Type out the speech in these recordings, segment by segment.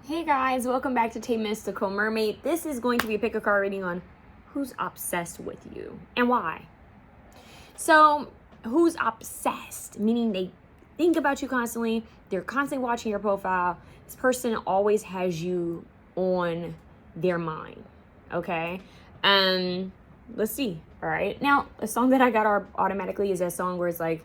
Hey guys, welcome back to TayMysticalMermaid. This is going to be a pick a card reading on who's obsessed with you and why. So, who's obsessed? Meaning they think about you constantly, they're constantly watching your profile. This person always has you on their mind. Okay? Let's see. All right. Now, a song that I got automatically is that song where it's like,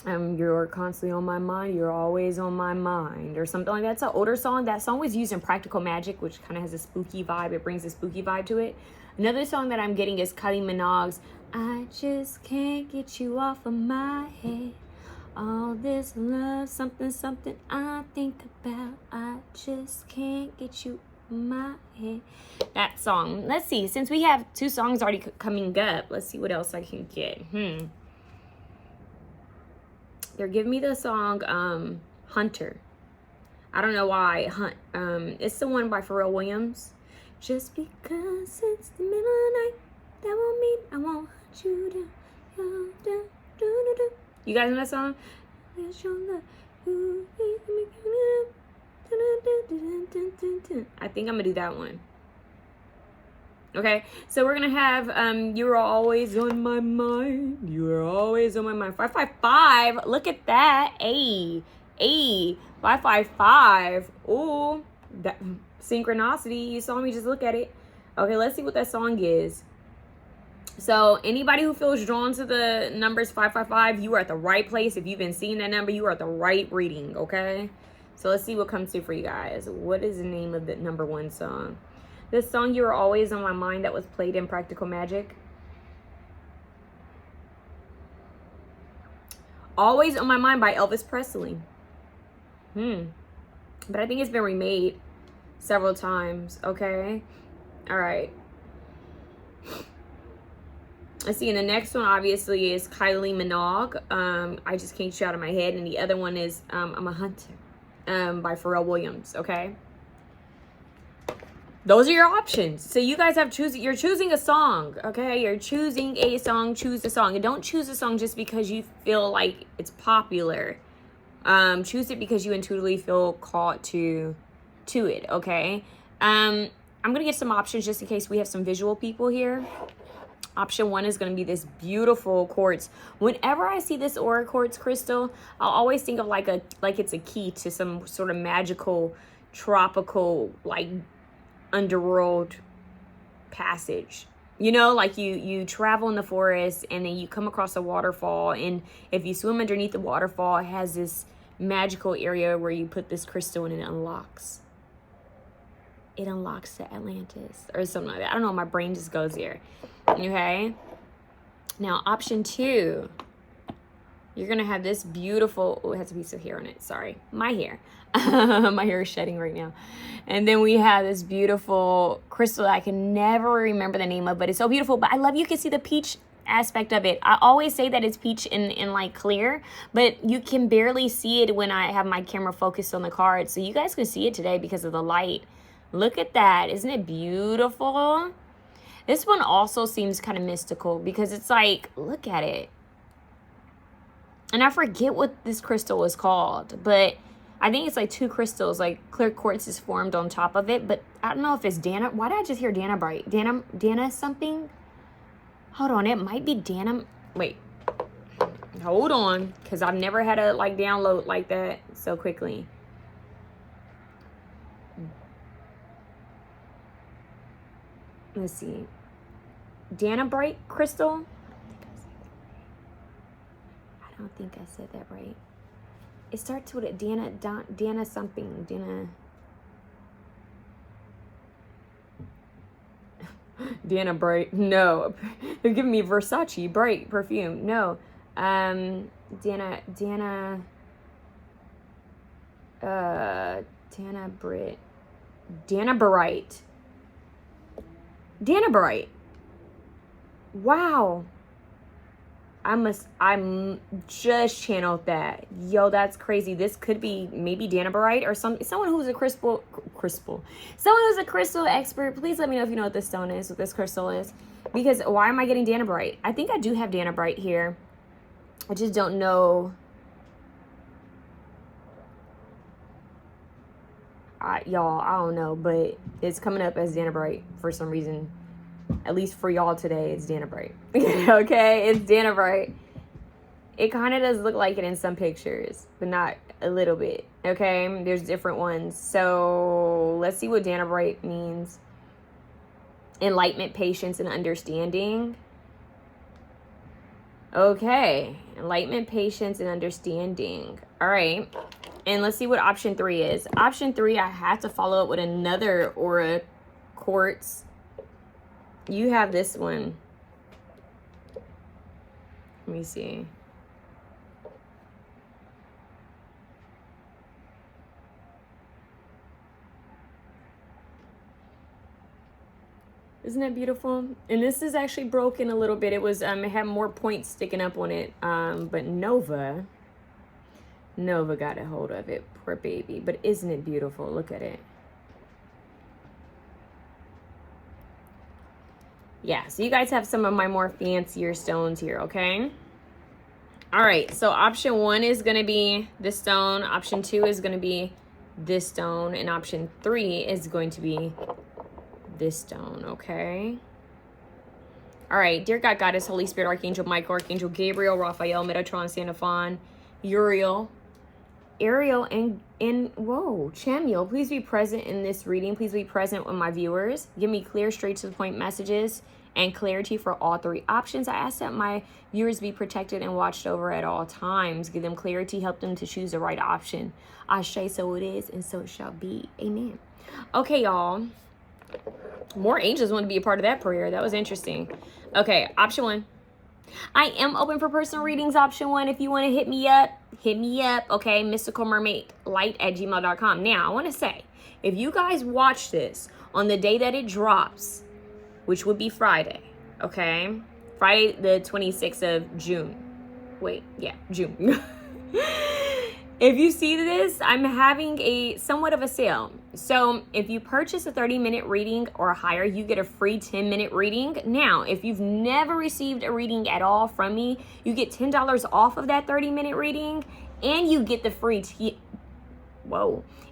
you're constantly on my mind, you're always on my mind, or something like that. It's an older song. That song was used in Practical Magic, which kind of has a spooky vibe. It brings a spooky vibe to it. Another song that I'm getting is Kylie Minogue's I Just Can't Get You Off of My Head. All this love, something, something I think about. I just can't get you my head. That song. Let's see. Since we have two songs already coming up, let's see what else I can get. They're giving me the song Hunter. I don't know why. It's the one by Pharrell Williams. Just because it's the middle of the night, that won't mean I won't hunt you down. You guys know that song? I think I'm gonna do that one. Okay, so we're gonna have you are always on my mind. You are always on my mind. 555. Look at that. 555. Ooh, that synchronicity. You saw me just look at it. Okay, let's see what that song is. So anybody who feels drawn to the numbers 555, you are at the right place. If you've been seeing that number, you are at the right reading. Okay, so let's see what comes through for you guys. What is the name of the number one song? This song, You Are Always on My Mind, that was played in Practical Magic. Always on My Mind by Elvis Presley. But I think it's been remade several times, okay? All right. Let's see, and the next one obviously is Kylie Minogue. I Just Can't Get You Out of My Head. And the other one is I'm a Hunter by Pharrell Williams, okay? Those are your options. So you guys have you're choosing a song, okay? You're choosing a song, choose a song. And don't choose a song just because you feel like it's popular. Choose it because you intuitively feel called to it, okay? I'm going to get some options just in case we have some visual people here. Option one is going to be this beautiful quartz. Whenever I see this aura quartz crystal, I'll always think of like it's a key to some sort of magical, tropical, like underworld passage. You know, like you travel in the forest and then you come across a waterfall, and if you swim underneath the waterfall, it has this magical area where you put this crystal and it unlocks to Atlantis or something like that. I don't know, my brain just goes there. Okay, now option two, you're gonna have this beautiful, oh, it has a piece of hair on it, sorry, my hair. My hair is shedding right now. And then we have this beautiful crystal that I can never remember the name of, but it's so beautiful. But I love, you can see the peach aspect of it. I always say that it's peach in like clear, but you can barely see it when I have my camera focused on the card. So you guys can see it today because of the light. Look at that. Isn't it beautiful? This one also seems kind of mystical because it's like, look at it. And I forget what this crystal is called, but I think it's like two crystals, like clear quartz is formed on top of it, but I don't know if it's Dana. Why did I just hear Dana Bright? Dana something? Hold on, it might be Dana. Wait, hold on, because I've never had a like download like that so quickly. Let's see. Dana Bright crystal? I don't think I said that right. It starts with a Dana something. Dana Bright. No. They're giving me Versace Bright perfume. No. Dana Bright. Wow. I'm just channeled that. Yo, that's crazy. This could be maybe Dana Bright or someone who's a crystal. Someone who's a crystal expert. Please let me know if you know what this stone is, what this crystal is. Because why am I getting Dana Bright? I think I do have Dana Bright here. I just don't know y'all, I don't know, but it's coming up as Danabrite for some reason. At least for y'all today, it's Danabrite. Okay, it's Danabrite. It kind of does look like it in some pictures, but not a little bit. Okay, there's different ones. So let's see what Danabrite means. Enlightenment, patience, and understanding. Okay, enlightenment, patience, and understanding. All right, and let's see what option 3 is. Option 3, I have to follow up with another aura quartz. You have this one. Let me see. Isn't that beautiful? And this is actually broken a little bit. It was it had more points sticking up on it. But Nova got a hold of it. Poor baby. But isn't it beautiful? Look at it. Yeah, so you guys have some of my more fancier stones here, okay? All right, so option 1 is going to be this stone. Option 2 is going to be this stone. And option 3 is going to be this stone, okay? All right, dear God, Goddess, Holy Spirit, Archangel Michael, Archangel Gabriel, Raphael, Metatron, Sandalphon, Uriel, Ariel, and whoa, Chamuel, please be present in this reading. Please be present with my viewers. Give me clear, straight to the point messages and clarity for all 3 options. I ask that my viewers be protected and watched over at all times. Give them clarity, help them to choose the right option. Ashe, so it is, and so it shall be. Amen. Okay, y'all. More angels want to be a part of that prayer. That was interesting. Okay, option 1. I am open for personal readings. Option 1. If you want to hit me up. Okay, MysticalMermaidLight@gmail.com. Now, I want to say, if you guys watch this on the day that it drops, which would be Friday, okay? Friday the 26th of June. Wait, yeah, June. If you see this, I'm having a somewhat of a sale. So if you purchase a 30-minute reading or higher, you get a free 10-minute reading. Now, if you've never received a reading at all from me, you get $10 off of that 30-minute reading, and you get the free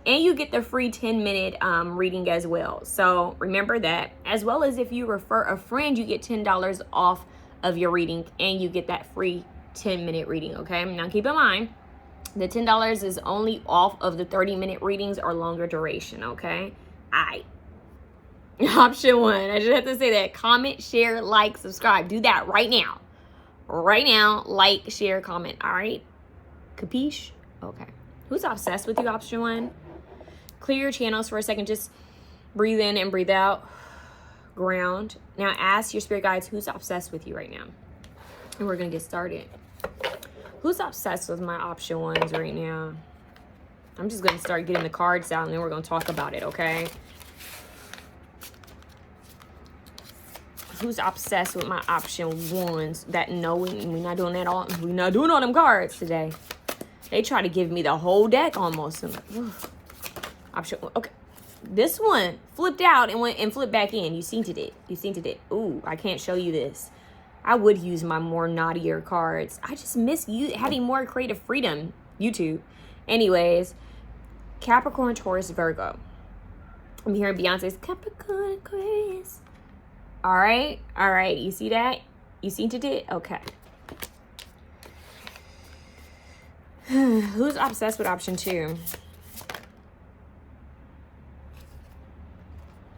and you get the free 10-minute reading as well. So remember that. As well as if you refer a friend, you get $10 off of your reading, and you get that free 10-minute reading, okay? Now keep in mind, the $10 is only off of the 30-minute readings or longer duration, okay? Option 1, I just have to say that. Comment, share, like, subscribe. Do that right now. Right now, like, share, comment, all right? Capiche? Okay. Who's obsessed with you, option 1? Clear your channels for a second. Just breathe in and breathe out. Ground. Now ask your spirit guides who's obsessed with you right now. And we're going to get started. Who's obsessed with my option 1s right now? I'm just going to start getting the cards out, and then we're going to talk about it, okay? Who's obsessed with my option 1s that know we're not doing that all? We're not doing all them cards today. They try to give me the whole deck almost. I'm like, option 1. Okay. This one flipped out and went and flipped back in. You seen it. Ooh, I can't show you this. I would use my more naughtier cards. I just miss you having more creative freedom. YouTube. Anyways, Capricorn, Taurus, Virgo. I'm hearing Beyonce's Capricorn, Aquarius. All right. You see that? You seen it? Okay. Who's obsessed with option 2?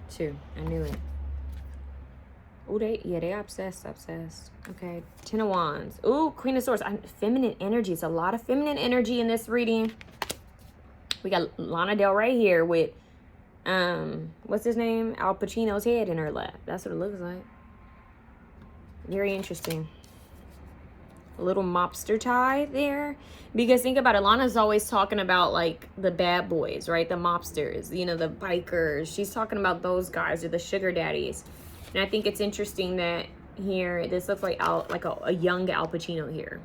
2. I knew it. Oh, they obsessed. Okay, 10 of Wands. Ooh, Queen of Swords. Feminine energy. It's a lot of feminine energy in this reading. We got Lana Del Rey here with, what's his name? Al Pacino's head in her lap. That's what it looks like. Very interesting. A little mobster tie there. Because think about it, Lana's always talking about, like, the bad boys, right? The mobsters, you know, the bikers. She's talking about those guys, or the sugar daddies. And I think it's interesting that here, this looks like a young Al Pacino here.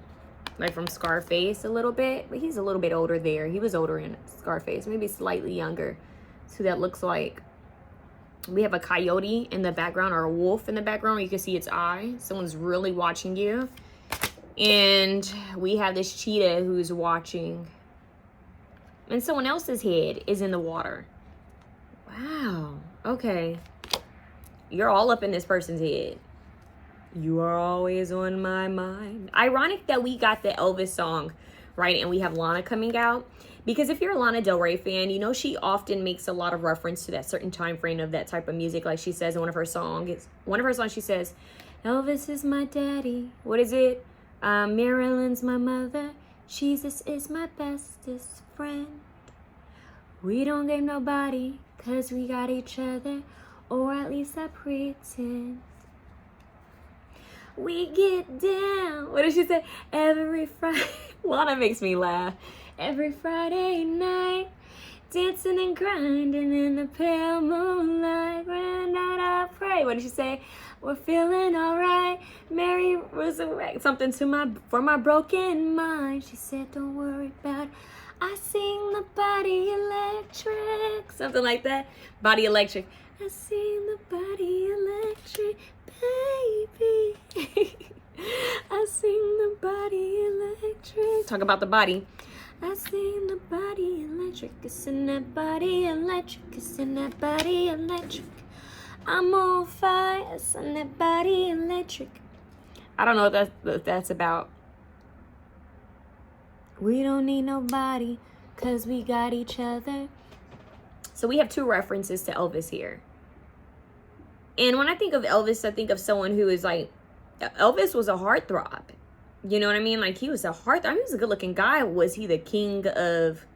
Like from Scarface a little bit. But he's a little bit older there. He was older in Scarface. Maybe slightly younger. So that looks like. We have a coyote in the background, or a wolf in the background. You can see its eye. Someone's really watching you. And we have this cheetah who's watching. And someone else's head is in the water. Wow. Okay. You're all up in this person's head. You are always on my mind. Ironic that we got the Elvis song, right? And we have Lana coming out. Because if you're a Lana Del Rey fan, you know she often makes a lot of reference to that certain time frame of that type of music. Like she says in one of her songs, she says, Elvis is my daddy. What is it? Marilyn's my mother. Jesus is my bestest friend. We don't get nobody, 'cause we got each other. Or at least I pretend. We get down. What did she say? Every Friday. Lana makes me laugh. Every Friday night, dancing and grinding in the pale moonlight. When night I pray. What did she say? We're feeling alright. Mary resurrect something for my broken mind. She said, don't worry about it. I sing the body electric. Something like that. Body electric. I sing the body electric, baby. I sing the body electric. Talk about the body. I sing the body electric. It's in that body electric. It's in that body electric. I'm on fire. It's in that body electric. I don't know what that's about. We don't need nobody, 'cause we got each other. So we have two references to Elvis here. And when I think of Elvis, I think of someone who is like, Elvis was a heartthrob. You know what I mean? Like he was a heartthrob. I mean, he was a good looking guy. Was he the king of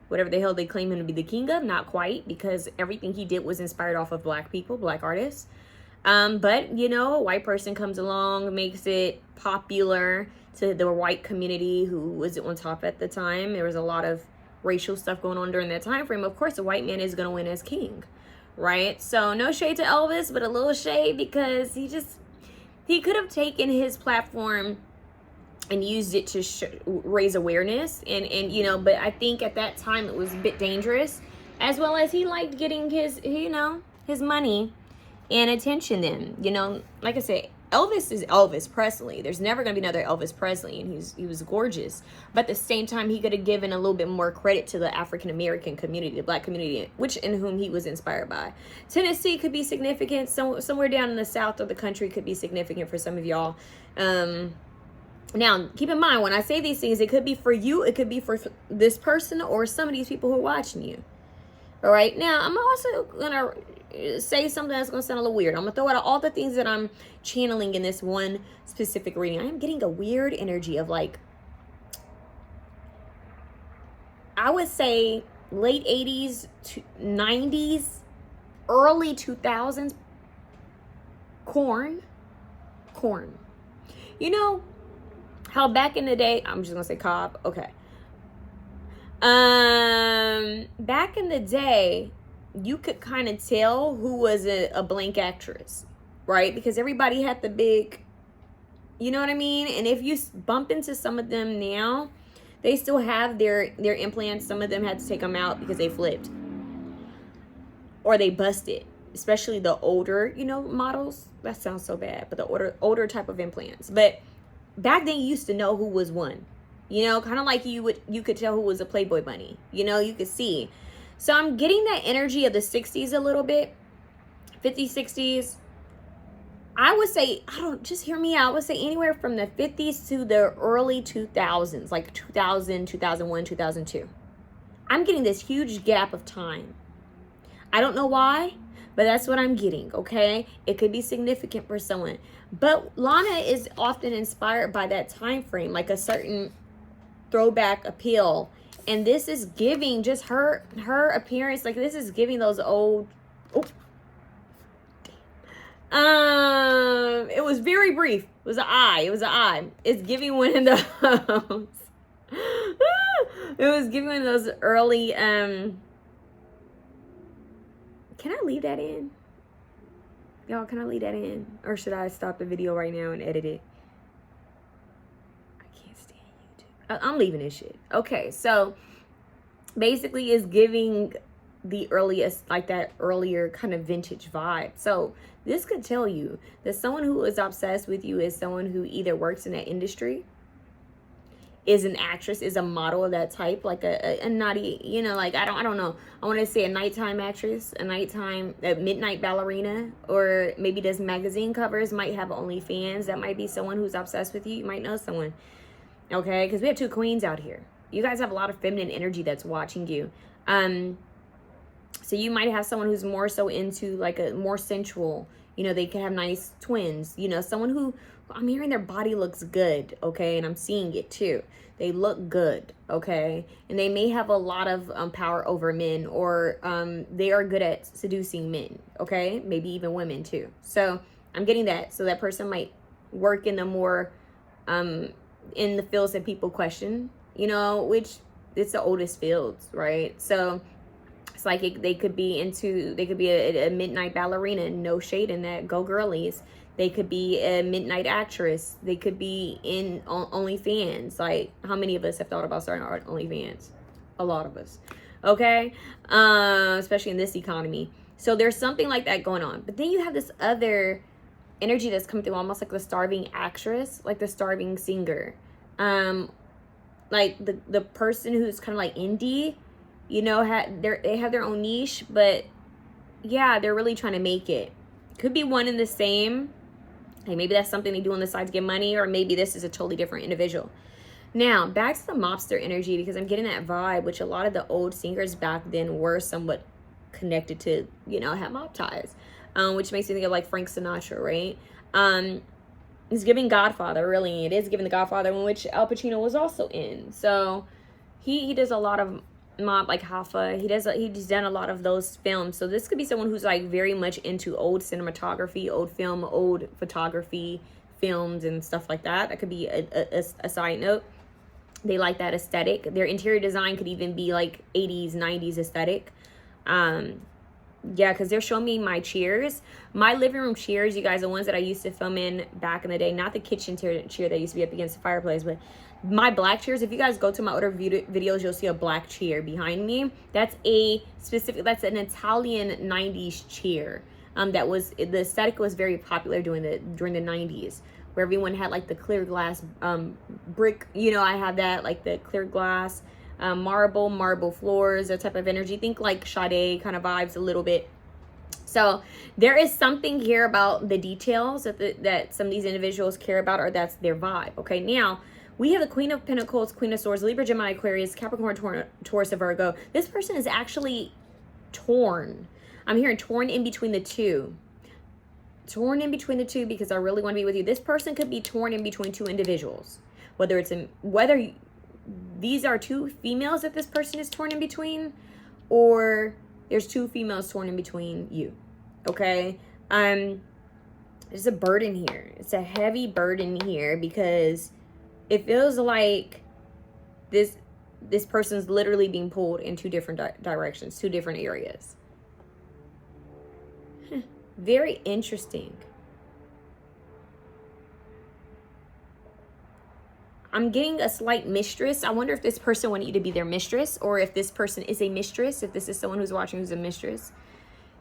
whatever the hell they claim him to be the king of? Not quite, because everything he did was inspired off of black people, black artists. But you know, a white person comes along, makes it popular to the white community who was on top at the time. There was a lot of racial stuff going on during that time frame. Of course, a white man is going to win as king, right? So no shade to Elvis, but a little shade because he could have taken his platform and used it to raise awareness and you know, but I think at that time it was a bit dangerous, as well as he liked getting his, you know, his money and attention then, you know. Like I said, Elvis is Elvis Presley. There's never going to be another Elvis Presley, and he was gorgeous. But at the same time, he could have given a little bit more credit to the African American community, the black community, in whom he was inspired by. Tennessee could be significant. Somewhere down in the south of the country could be significant for some of y'all. Now, keep in mind, when I say these things, it could be for you, it could be for this person, or some of these people who are watching you. All right. Now, I'm also going to say something that's going to sound a little weird. I'm going to throw out all the things that I'm channeling in this one specific reading. I am getting a weird energy of, like, I would say late 80s to 90s, early 2000s, corn. You know how back in the day, I'm just going to say Cobb. Okay. Back in the day, you could kind of tell who was a blank actress, right? Because everybody had the big, you know what I mean? And if you bump into some of them now, they still have their implants. Some of them had to take them out because they flipped or they busted, especially the older, you know, models. That sounds so bad, but the older type of implants. But back then you used to know who was one. You know, kind of like you could tell who was a Playboy bunny. You know, you could see. So I'm getting that energy of the 60s a little bit. 50s, 60s. I would say, just hear me out. I would say anywhere from the 50s to the early 2000s. Like 2000, 2001, 2002. I'm getting this huge gap of time. I don't know why, but that's what I'm getting, okay? It could be significant for someone. But Lana is often inspired by that time frame, like a certain throwback appeal, and this is giving just her appearance, like this is giving those old, it was very brief, it was an eye, it's giving one of those it was giving one of those early, can I leave that in? Y'all, can I leave that in, or should I stop the video right now and edit it? I'm leaving this shit. Okay, so basically it's giving the earliest, like that earlier kind of vintage vibe. So this could tell you that someone who is obsessed with you is someone who either works in that industry, is an actress, is a model of that type, like a naughty, you know, like I don't know. I want to say a nighttime actress, a midnight ballerina, or maybe does magazine covers, might have OnlyFans. That might be someone who's obsessed with you. You might know someone, okay? Because we have two queens out here. You guys have a lot of feminine energy that's watching you. So you might have someone who's more so into like a more sensual, you know, they can have nice twins, you know, someone who, I'm hearing their body looks good, okay? And I'm seeing it too. They look good, okay? And they may have a lot of power over men, or they are good at seducing men, okay? Maybe even women too. So I'm getting that. So that person might work in the more, in the fields that people question, you know, which it's the oldest fields, right? So it's like they could be a midnight ballerina, no shade in that, go girlies. They could be a midnight actress. They could be in OnlyFans. Like, how many of us have thought about starting our OnlyFans? A lot of us, okay? Especially in this economy. So there's something like that going on. But then you have this other energy that's coming through, almost like the starving actress, like the starving singer. Like the person who's kind of like indie, you know, they have their own niche, but yeah, they're really trying to make it. Could be one and the same. Like maybe that's something they do on the side to get money, or maybe this is a totally different individual. Now, back to the mobster energy, because I'm getting that vibe, which a lot of the old singers back then were somewhat connected to, you know, have mob ties, which makes me think of like Frank Sinatra, right? It's giving Godfather, really. It is giving the Godfather, in which Al Pacino was also in. So he does a lot of mob, like Hoffa. He's done a lot of those films. So this could be someone who's like very much into old cinematography, old film, old photography, films and stuff like that. That could be a side note. They like that aesthetic. Their interior design could even be like 80s, 90s aesthetic. Yeah, because they're showing me my chairs. My living room chairs, you guys, the ones that I used to film in back in the day. Not the kitchen chair that used to be up against the fireplace, but my black chairs. If you guys go to my other videos, you'll see a black chair behind me. That's an Italian 90s chair. The aesthetic was very popular during the 90s, where everyone had like the clear glass brick. You know, I have that, like the clear glass. Marble floors, that type of energy. Think like Sade kind of vibes a little bit. So there is something here about the details that some of these individuals care about, or that's their vibe. Okay, now we have the Queen of Pentacles, Queen of Swords, Libra, Gemini, Aquarius, Capricorn, Taurus, and Virgo. This person is actually torn. I'm hearing torn in between the two. Torn in between the two, because I really want to be with you. This person could be torn in between two individuals. Whether these are two females that this person is torn in between, or there's two females torn in between you. Okay? There's a burden here. It's a heavy burden here, because it feels like this person's literally being pulled in two different directions, two different areas. Very interesting. I'm getting a slight mistress. I wonder if this person wanted you to be their mistress, or if this person is a mistress, if this is someone who's watching who's a mistress.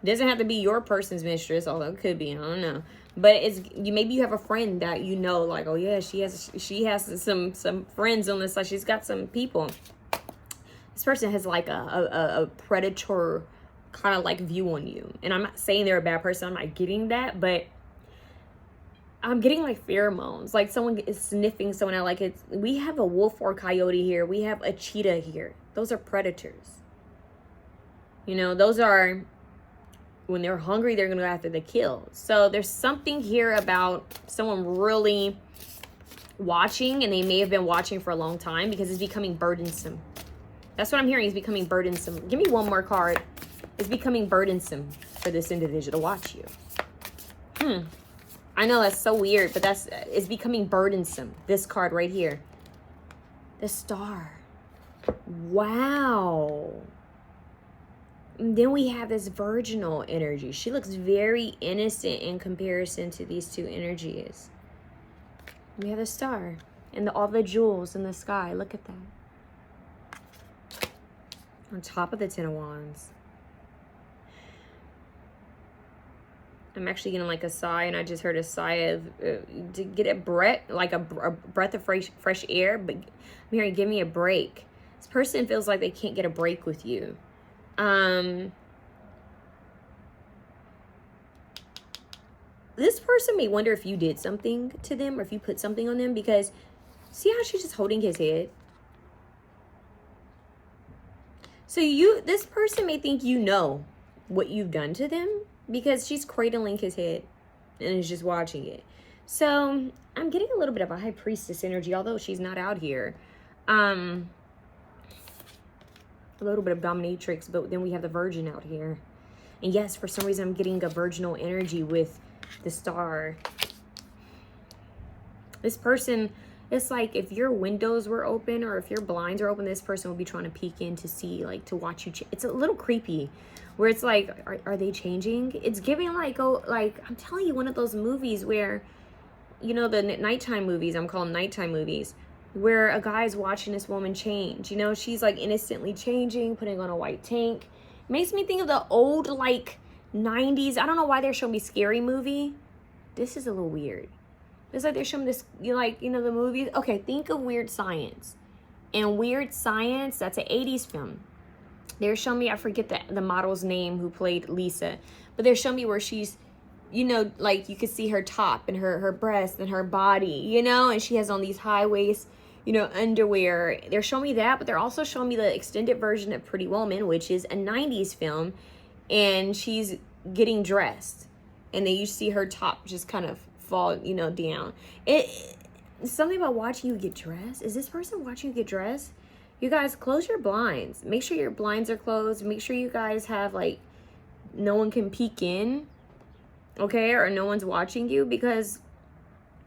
It doesn't have to be your person's mistress, although it could be, I don't know. But maybe you have a friend that you know, like, oh yeah, she has some friends on this side. She's got some people. This person has like a predator kind of like view on you. And I'm not saying they're a bad person. I'm not getting that, but I'm getting like pheromones, like someone is sniffing someone out. Like we have a wolf or coyote here. We have a cheetah here. Those are predators. You know, those are, when they're hungry, they're going to go after the kill. So there's something here about someone really watching, and they may have been watching for a long time, because it's becoming burdensome. That's what I'm hearing, is becoming burdensome. Give me one more card. It's becoming burdensome for this individual to watch you. I know that's so weird, but it's becoming burdensome. This card right here. The Star. Wow. And then we have this virginal energy. She looks very innocent in comparison to these two energies. We have the Star and all the jewels in the sky. Look at that. On top of the Ten of Wands. I'm actually getting like a sigh, and I just heard a sigh of to get a breath, like a breath of fresh air. But I'm hearing, give me a break. This person feels like they can't get a break with you. This person may wonder if you did something to them or if you put something on them, because see how she's just holding his head? So this person may think you know what you've done to them, because she's cradling his head and is just watching it. So I'm getting a little bit of a high priestess energy, although she's not out here. A little bit of dominatrix, but then we have the virgin out here. And yes, for some reason I'm getting a virginal energy with the star. This person, it's like if your windows were open or if your blinds are open, this person will be trying to peek in to see, like, to watch you. It's a little creepy, where it's like, are they changing? It's giving like, oh, like, I'm telling you, one of those movies where, you know, the nighttime movies, I'm calling nighttime movies, where a guy's watching this woman change. You know, she's like innocently changing, putting on a white tank. It makes me think of the old, like, 90s. I don't know why they're showing me Scary Movie. This is a little weird. It's like they're showing this, you know, the movies. Okay, think of Weird Science. And Weird Science, that's an 80s film. They're showing me, I forget the model's name who played Lisa, but they're showing me where she's, you know, like you could see her top and her breast and her body, you know, and she has on these high waist, you know, underwear. They're showing me that, but they're also showing me the extended version of Pretty Woman, which is a 90s film, and she's getting dressed, and then you see her top just kind of fall, you know, down. It's something about watching you get dressed. Is this person watching you get dressed? You guys, close your blinds. Make sure your blinds are closed. Make sure you guys have, like, no one can peek in, okay, or no one's watching you, because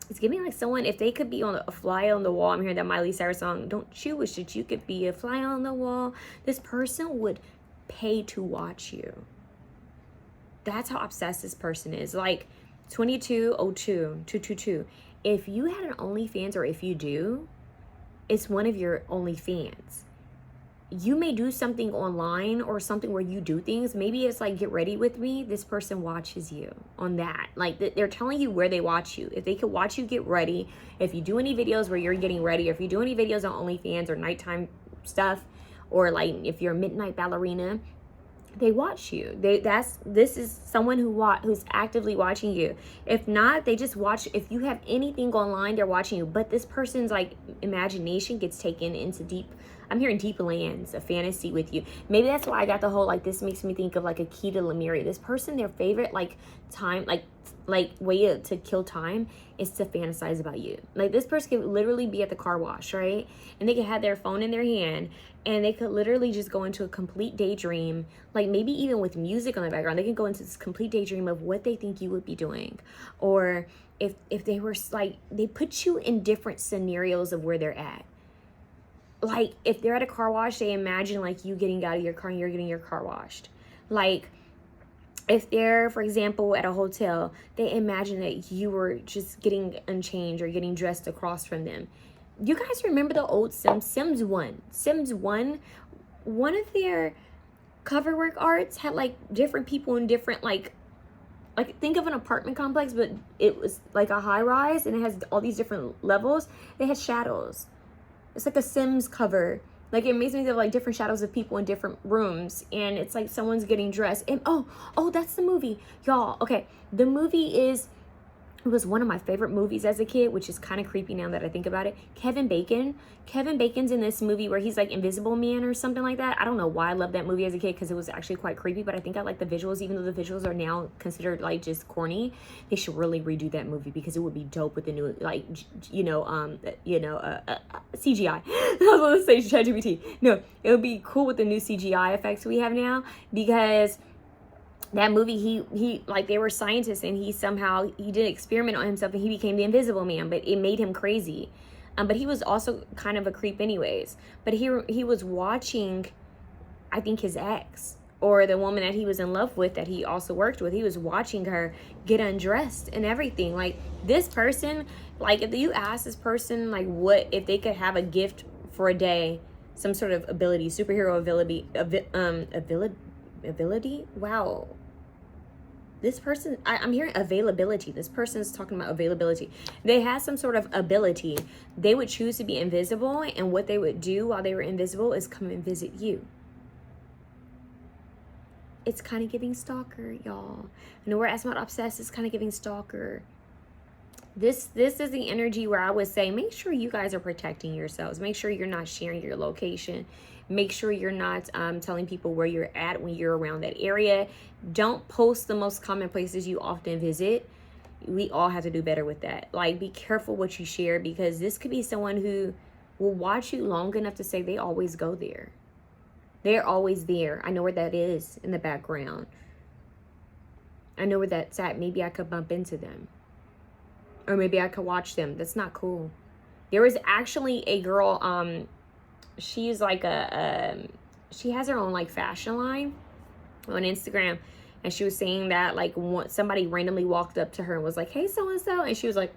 it's giving like someone, if they could be on a fly on the wall. I'm hearing that Miley Cyrus song, don't you wish that you could be a fly on the wall? This person would pay to watch you. That's how obsessed this person is. Like 2202-222. If you had an OnlyFans, or if you do, it's one of your OnlyFans. You may do something online or something where you do things. Maybe it's like, get ready with me. This person watches you on that. Like, they're telling you where they watch you. If they could watch you get ready, if you do any videos where you're getting ready, or if you do any videos on OnlyFans or nighttime stuff, or like if you're a midnight ballerina, they watch you. This is someone who's actively watching you. If not, they just watch. If you have anything online, they're watching you. But this person's like imagination gets taken into deep, I'm hearing deep lands of fantasy with you. Maybe that's why I got the whole, like, this makes me think of like a Akita Lemire. This person, their favorite like time, like way to kill time is to fantasize about you. Like, this person could literally be at the car wash, right? And they could have their phone in their hand, and they could literally just go into a complete daydream, like maybe even with music on the background. They can go into this complete daydream of what they think you would be doing. Or if they were like, they put you in different scenarios of where they're at. Like, if they're at a car wash, they imagine like you getting out of your car and you're getting your car washed. Like, if they're, for example, at a hotel, they imagine that you were just getting unchanged or getting dressed across from them. You guys remember the old Sims 1? Sims 1, one of their cover work arts had like different people in different, like think of an apartment complex, but it was like a high rise and it has all these different levels. They had shadows. It's like a Sims cover. Like, it makes me think of like different shadows of people in different rooms, and it's like someone's getting dressed. And oh, that's the movie, y'all. Okay, the movie it was one of my favorite movies as a kid, which is kind of creepy now that I think about it. Kevin Bacon's in this movie where he's like Invisible Man or something like that. I don't know why I loved that movie as a kid, because it was actually quite creepy, but I think I like the visuals, even though the visuals are now considered like just corny. They should really redo that movie, because it would be dope with the new, like, CGI. I was going to say ChatGPT. No, it would be cool with the new CGI effects we have now, because that movie, he like, they were scientists, and he did an experiment on himself, and he became the Invisible Man, but it made him crazy. But he was also kind of a creep anyways. But he was watching, I think, his ex, or the woman that he was in love with that he also worked with. He was watching her get undressed and everything. Like, this person, like, if you ask this person, like, what if they could have a gift for a day, some sort of ability, superhero ability, wow, This person, I'm hearing availability. This person is talking about availability. They have some sort of ability. They would choose to be invisible, and what they would do while they were invisible is come and visit you. It's kind of giving stalker, y'all. I know we're asking about obsessed. It's kind of giving stalker. This is the energy where I would say, make sure you guys are protecting yourselves. Make sure you're not sharing your location. Make sure you're not telling people where you're at when you're around that area. Don't post the most common places you often visit. We all have to do better with that. Like, be careful what you share, because this could be someone who will watch you long enough to say they always go there. They're always there. I know where that is in the background. I know where that's at. Maybe I could bump into them. Or maybe I could watch them. That's not cool. There was actually a girl, she's like she has her own like fashion line on Instagram. And she was saying that like somebody randomly walked up to her and was like, hey, so-and-so. And she was like,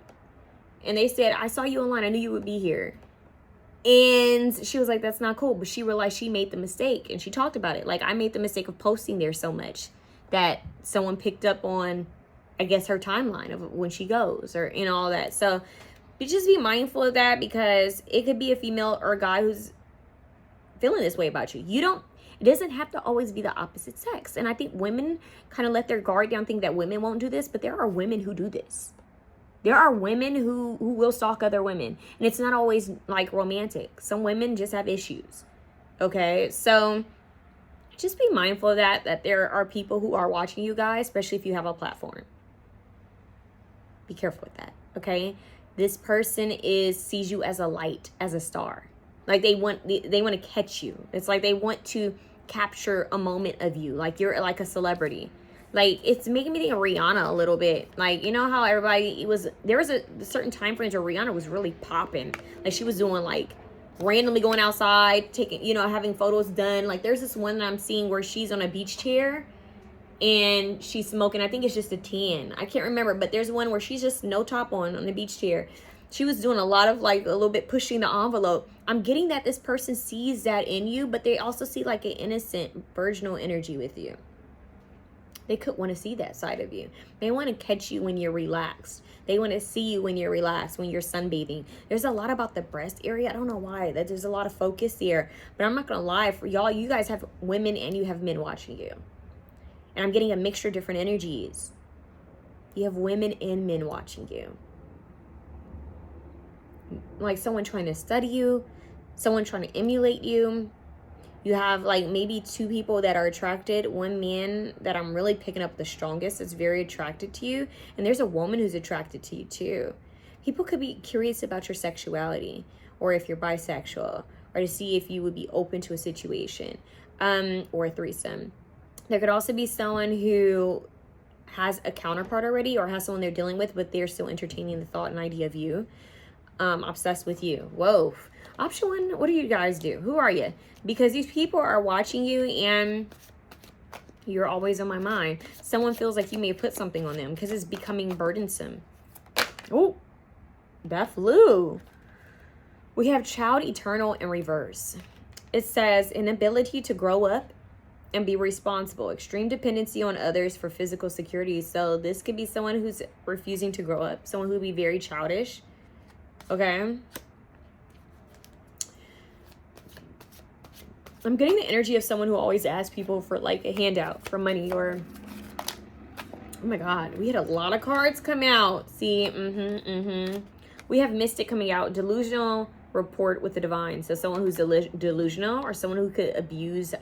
and they said, I saw you online. I knew you would be here. And she was like, that's not cool. But she realized she made the mistake. And she talked about it. Like, I made the mistake of posting there so much that someone picked up on, I guess, her timeline of when she goes, or, you know, all that. So just be mindful of that, because it could be a female or a guy who's feeling this way about you. It doesn't have to always be the opposite sex. And I think women kind of let their guard down, think that women won't do this, but there are women who do this. There are women who will stalk other women. And it's not always like romantic. Some women just have issues. Okay, so just be mindful of that there are people who are watching you guys, especially if you have a platform. Be careful with that, okay? This person sees you as a light, as a star. Like they want to catch you. It's like they want to capture a moment of you. Like you're like a celebrity. Like, it's making me think of Rihanna a little bit. Like, you know how there was a certain time frame where Rihanna was really popping. Like, she was doing like randomly going outside, taking, you know, having photos done. Like, there's this one that I'm seeing where she's on a beach chair and she's smoking. I think it's just a tan. I can't remember, but there's one where she's just no top on the beach chair. She was doing a lot of like a little bit pushing the envelope. I'm getting that this person sees that in you, but they also see like an innocent, virginal energy with you. They could want to see that side of you. They want to catch you when you're relaxed. They want to see you when you're relaxed, when you're sunbathing. There's a lot about the breast area. I don't know why. There's a lot of focus there. But I'm not going to lie. For y'all, you guys have women and you have men watching you. And I'm getting a mixture of different energies. You have women and men watching you. Like someone trying to study you. Someone trying to emulate you. You have like maybe two people that are attracted. One man that I'm really picking up the strongest is very attracted to you. And there's a woman who's attracted to you too. People could be curious about your sexuality, or if you're bisexual, or to see if you would be open to a situation or a threesome. There could also be someone who has a counterpart already, or has someone they're dealing with, but they're still entertaining the thought and idea of you. Obsessed with you. Whoa. Option one, what do you guys do? Who are you? Because these people are watching you and you're always on my mind. Someone feels like you may have put something on them because it's becoming burdensome. Oh, that flew. We have child eternal in reverse. It says inability to grow up and be responsible. Extreme dependency on others for physical security. So this could be someone who's refusing to grow up. Someone who would be very childish. Okay. I'm getting the energy of someone who always asks people for like a handout for money, or oh my God, we had a lot of cards come out. See, we have Mystic coming out, delusional rapport with the divine. So someone who's delusional, or someone who could abuse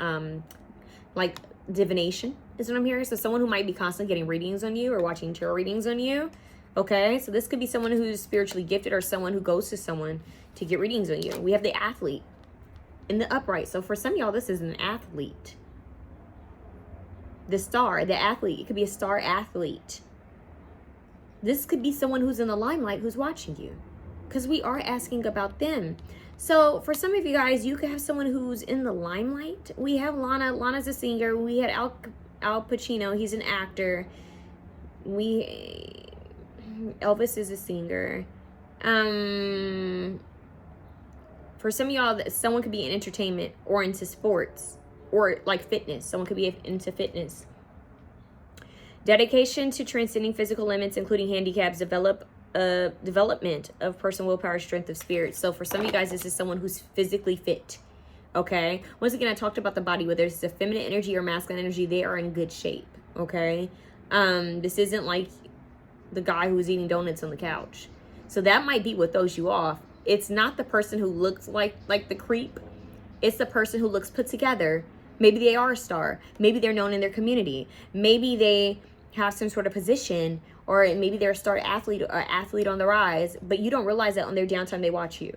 like divination is what I'm hearing. So someone who might be constantly getting readings on you or watching tarot readings on you. Okay, so this could be someone who's spiritually gifted, or someone who goes to someone to get readings on you. We have the athlete in the upright. So for some of y'all, this is an athlete. The star, the athlete. It could be a star athlete. This could be someone who's in the limelight who's watching you, because we are asking about them. So for some of you guys, you could have someone who's in the limelight. We have Lana. Lana's a singer. We had Al Pacino. He's an actor. Elvis is a singer. For some of y'all, someone could be in entertainment or into sports or like fitness. Someone could be into fitness. Dedication to transcending physical limits, including handicaps, development of personal willpower, strength of spirit. So for some of you guys, this is someone who's physically fit. Okay. Once again, I talked about the body, whether it's a feminine energy or masculine energy, they are in good shape. Okay. This isn't like the guy who's eating donuts on the couch. So that might be what throws you off. It's not the person who looks like the creep. It's the person who looks put together. Maybe they are a star. Maybe they're known in their community. Maybe they have some sort of position, or maybe they're a star athlete or athlete on the rise, but you don't realize that on their downtime they watch you.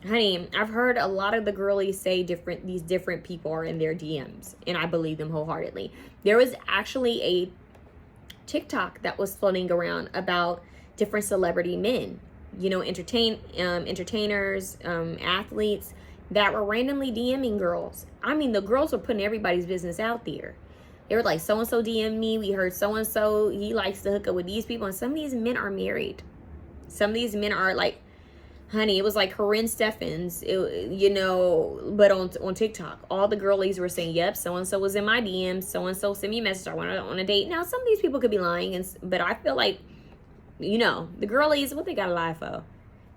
Honey, I've heard a lot of the girlies say these different people are in their DMs, and I believe them wholeheartedly. There was actually a TikTok that was floating around about different celebrity men, you know, entertainers, athletes that were randomly DMing girls. I mean, the girls were putting everybody's business out there. They were like, so-and-so DM me. We heard so-and-so, he likes to hook up with these people. And some of these men are married. Some of these men are like, honey, it was like Corinne Steffens, you know, but on TikTok. All the girlies were saying, yep, so-and-so was in my DMs. So-and-so sent me a message. I went on a date. Now, some of these people could be lying. But I feel like, you know, the girlies, what they got to lie for?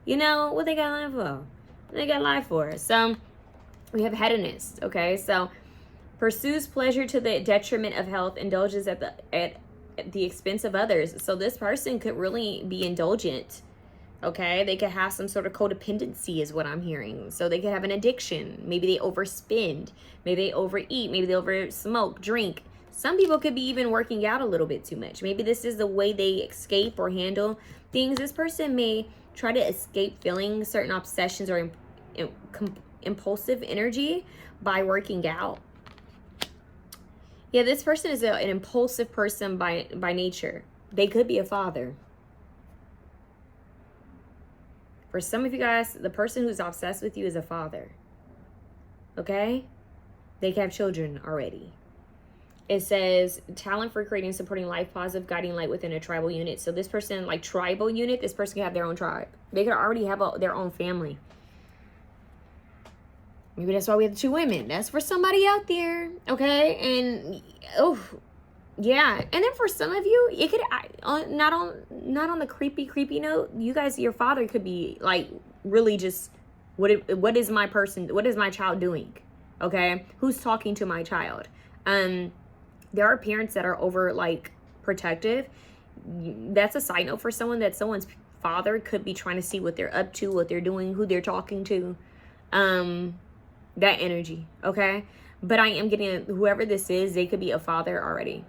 You know, what they got to lie for? What they got to lie for? So, we have hedonist, okay? So, pursues pleasure to the detriment of health, indulges at the expense of others. So this person could really be indulgent, okay? They could have some sort of codependency is what I'm hearing. So they could have an addiction. Maybe they overspend. Maybe they overeat. Maybe they over smoke, drink. Some people could be even working out a little bit too much. Maybe this is the way they escape or handle things. This person may try to escape feeling certain obsessions or impulsive energy by working out. Yeah, this person is an impulsive person by nature. They could be a father. For some of you guys, the person who's obsessed with you is a father. Okay? They can have children already. It says, talent for creating and supporting life, positive guiding light within a tribal unit. So this person, like tribal unit, this person can have their own tribe. They could already have their own family. Maybe that's why we have the 2 women. That's for somebody out there, okay? And oh, yeah. And then for some of you, it could not on the creepy note. You guys, your father could be like really just what is my child doing? Okay, who's talking to my child? There are parents that are over like protective. That's a side note for someone, that someone's father could be trying to see what they're up to, what they're doing, who they're talking to. That energy, okay? But I am getting, whoever this is, they could be a father already,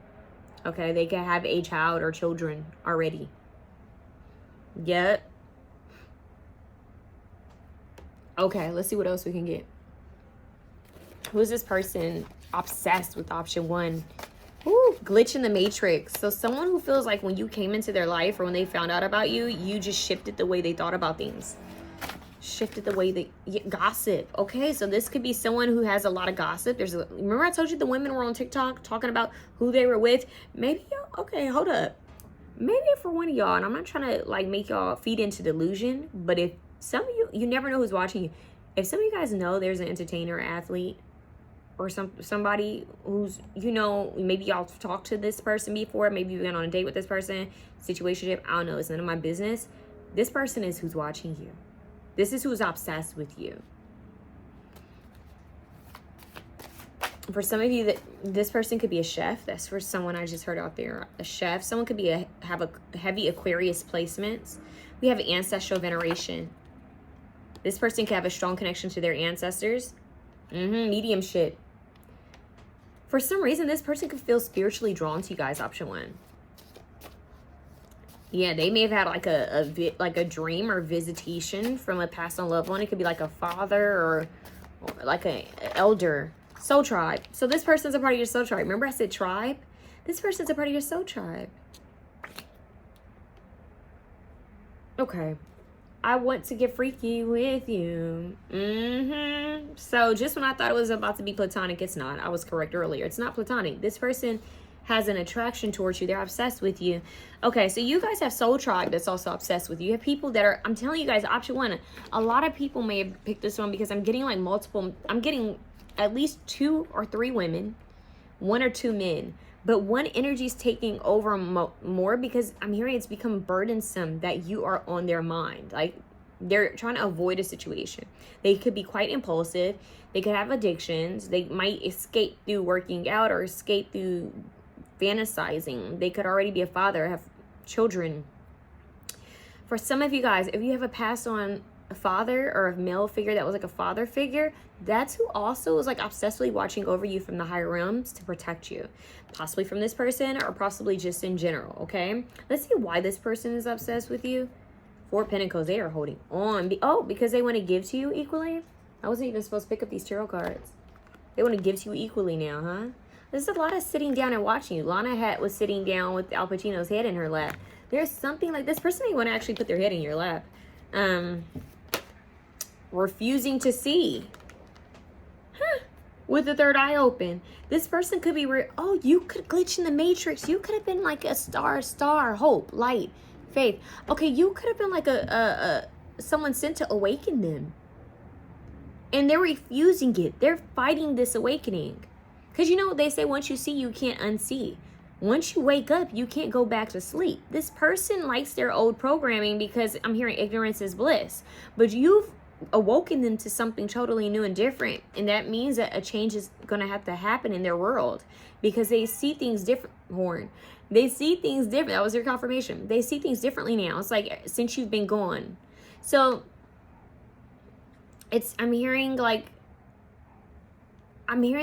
okay? They could have a child or children already. Yep. Okay, let's see what else we can get. Who is this person obsessed with option 1? Ooh, glitch in the matrix. So someone who feels like when you came into their life or when they found out about you, you just shifted the way they thought about things. Shifted the way they gossip. Okay, so this could be someone who has a lot of gossip. Remember I told you the women were on TikTok talking about who they were with? Maybe y'all, okay, hold up. Maybe for one of y'all, and I'm not trying to like make y'all feed into delusion, but if some of you never know who's watching you. If some of you guys know there's an entertainer, athlete, or somebody who's, you know, maybe y'all talked to this person before, maybe you've been on a date with this person, situationship, I don't know, it's none of my business. This person is who's watching you. This is who's obsessed with you. For some of you, this person could be a chef. That's for someone I just heard out there. A chef. Someone could be have a heavy Aquarius placements. We have ancestral veneration. This person could have a strong connection to their ancestors. Mediumship. For some reason, this person could feel spiritually drawn to you guys, option 1. Yeah, they may have had like a dream or visitation from a passed on loved one. It could be like a father or like an elder. Soul tribe. So this person's a part of your soul tribe. Remember I said tribe? This person's a part of your soul tribe. Okay. I want to get freaky with you. So just when I thought it was about to be platonic, it's not. I was correct earlier. It's not platonic. This person has an attraction towards you. They're obsessed with you. Okay, so you guys have soul tribe that's also obsessed with you. You have people that are, I'm telling you guys, option 1, a lot of people may have picked this one because I'm getting like multiple, I'm getting at least 2 or 3 women, 1 or 2 men, But one energy is taking over more because I'm hearing it's become burdensome that you are on their mind. Like they're trying to avoid a situation. They could be quite impulsive. They could have addictions. They might escape through working out or escape through fantasizing. They could already be a father, have children. For some of you guys, if you have a passed on a father or a male figure that was like a father figure, that's who also was like obsessively watching over you from the higher realms to protect you, possibly from this person or possibly just in general. Okay, let's see why this person is obsessed with you. 4 Pentacles, they are holding on. Because they want to give to you equally. I wasn't even supposed to pick up these tarot cards. They want to give to you equally now, huh? There's a lot of sitting down and watching you. Lana was sitting down with Al Pacino's head in her lap. There's something like this person may want to actually put their head in your lap. Refusing to see. With the third eye open. This person could be you could glitch in the matrix. You could have been like a star, hope, light, faith. Okay, you could have been like someone sent to awaken them. And they're refusing it. They're fighting this awakening. Because you know what they say, once you see, you can't unsee. Once you wake up, you can't go back to sleep. This person likes their old programming because I'm hearing ignorance is bliss. But you've awoken them to something totally new and different. And that means that a change is going to have to happen in their world. Because they see things different, Horn. They see things different. That was your confirmation. They see things differently now. It's like since you've been gone. So I'm hearing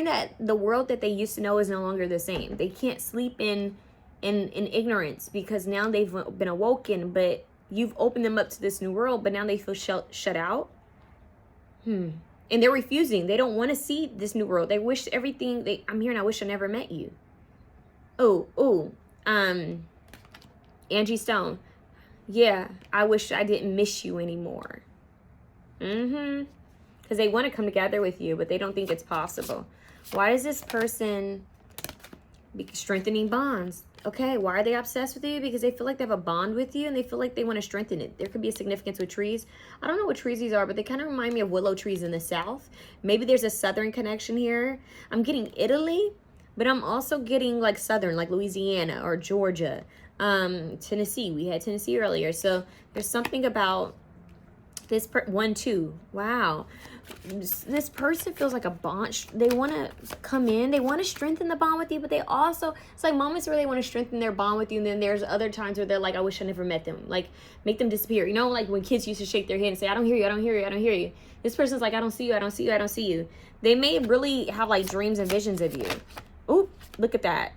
that the world that they used to know is no longer the same. They can't sleep in ignorance because now they've been awoken, but you've opened them up to this new world, but now they feel shut out. And they're refusing. They don't want to see this new world. They wish everything. I'm hearing, I wish I never met you. Angie Stone. Yeah, I wish I didn't miss you anymore. Because they want to come together with you, but they don't think it's possible. Why is this person strengthening bonds? Okay, why are they obsessed with you? Because they feel like they have a bond with you and they feel like they want to strengthen it. There could be a significance with trees. I don't know what trees these are, but they kind of remind me of willow trees in the south. Maybe there's a southern connection here. I'm getting Italy, but I'm also getting like southern, like Louisiana or Georgia, Tennessee. We had Tennessee earlier. So there's something about this 1, 2. Wow. This person feels like a bond. They want to come in. They want to strengthen the bond with you, but they also, it's like moments where they want to strengthen their bond with you. And then there's other times where they're like, I wish I never met them. Like, make them disappear. You know, like when kids used to shake their head and say, I don't hear you, I don't hear you, I don't hear you. This person's like, I don't see you, I don't see you, I don't see you. They may really have like dreams and visions of you. Oh, look at that.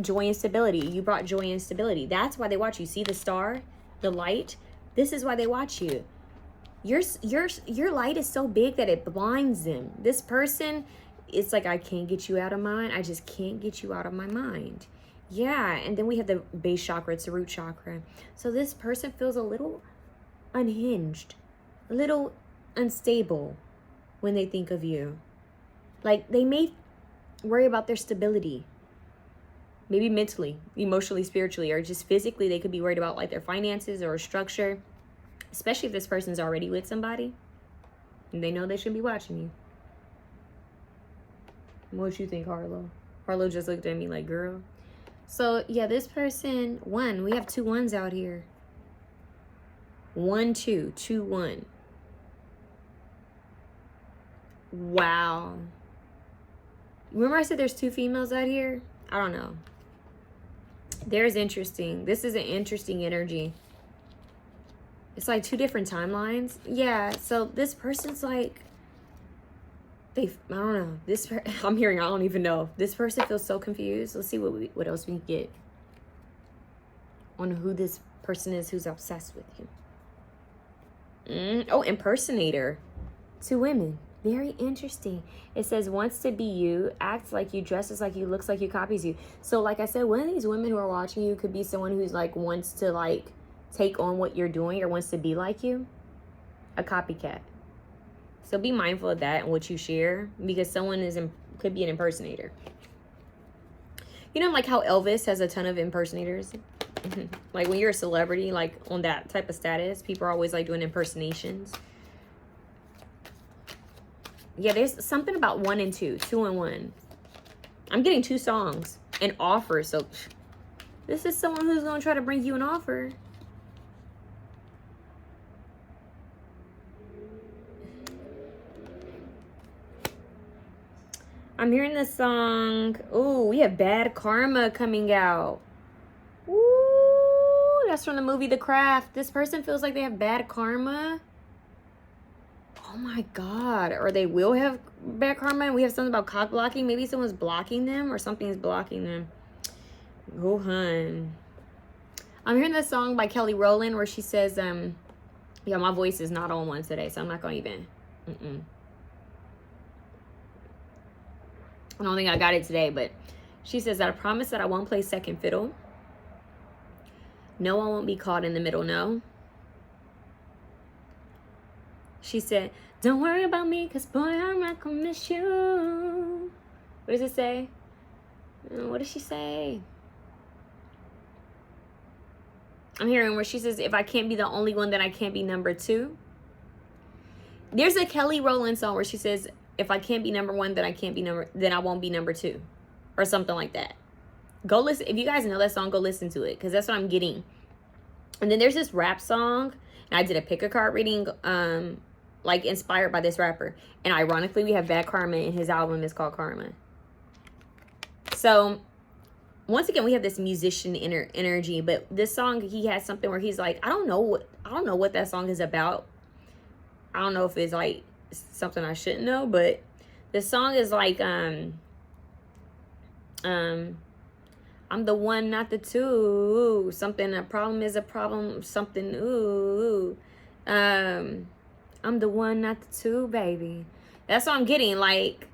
Joy and stability. You brought joy and stability. That's why they watch you. See the star, the light? This is why they watch you. Your light is so big that it blinds them. This person, it's like, I can't get you out of mind. I just can't get you out of my mind. Yeah, and then we have the base chakra. It's the root chakra. So this person feels a little unhinged, a little unstable when they think of you. Like they may worry about their stability. Maybe mentally, emotionally, spiritually, or just physically. They could be worried about like their finances or structure. Especially if this person's already with somebody and they know they should be watching you. What you think, Harlow? Harlow just looked at me like, girl. So, yeah, this person, 1. We have 2 1s out here. 1, 2. 2, 1. Wow. Remember I said there's 2 females out here? I don't know. There's interesting. This is an interesting energy. It's like 2 different timelines. Yeah, so this person's like, I don't know. I'm hearing, I don't even know. This person feels so confused. Let's see what else we can get on who this person is who's obsessed with you. Oh, impersonator. 2 women. Very interesting. It says, wants to be you, acts like you, dresses like you, looks like you, copies you. So like I said, one of these women who are watching you could be someone who's like wants to like take on what you're doing or wants to be like you. A copycat. So be mindful of that and what you share, because someone could be an impersonator. You know, like how Elvis has a ton of impersonators. Like when you're a celebrity, like on that type of status, people are always like doing impersonations. Yeah, there's something about 1 and 2. 2 and 1. I'm getting 2 songs. an offer. So this is someone who's going to try to bring you an offer. I'm hearing this song. Ooh, we have Bad Karma coming out. Ooh, that's from the movie The Craft. This person feels like they have bad karma. Oh my God. Or they will have bad karma. And we have something about cock blocking. Maybe someone's blocking them or something's blocking them. Go hun. I'm hearing this song by Kelly Rowland where she says, yeah, my voice is not on one today, so I'm not going to even. I don't think I got it today, but she says, I promise that I won't play second fiddle. No, I won't be caught in the middle, no. She said, don't worry about me, because boy, I'm not going to miss you. What does it say? What does she say? I'm hearing where she says, if I can't be the only one, then I can't be number two. There's a Kelly Rowland song where she says, if I can't be number one, then I won't be number two. Or something like that. Go listen. If you guys know that song, go listen to it. Because that's what I'm getting. And then there's this rap song. And I did a pick a card reading, like inspired by this rapper. And ironically, we have Bad Karma and his album is called Karma. So, once again, we have this musician energy. But this song, he has something where he's like, I don't know what that song is about. I don't know if it's like something I shouldn't know, but the song is like I'm the one, not the two. Something, a problem is a problem. Something, ooh. I'm the one, not the two, baby. That's what I'm getting. Like,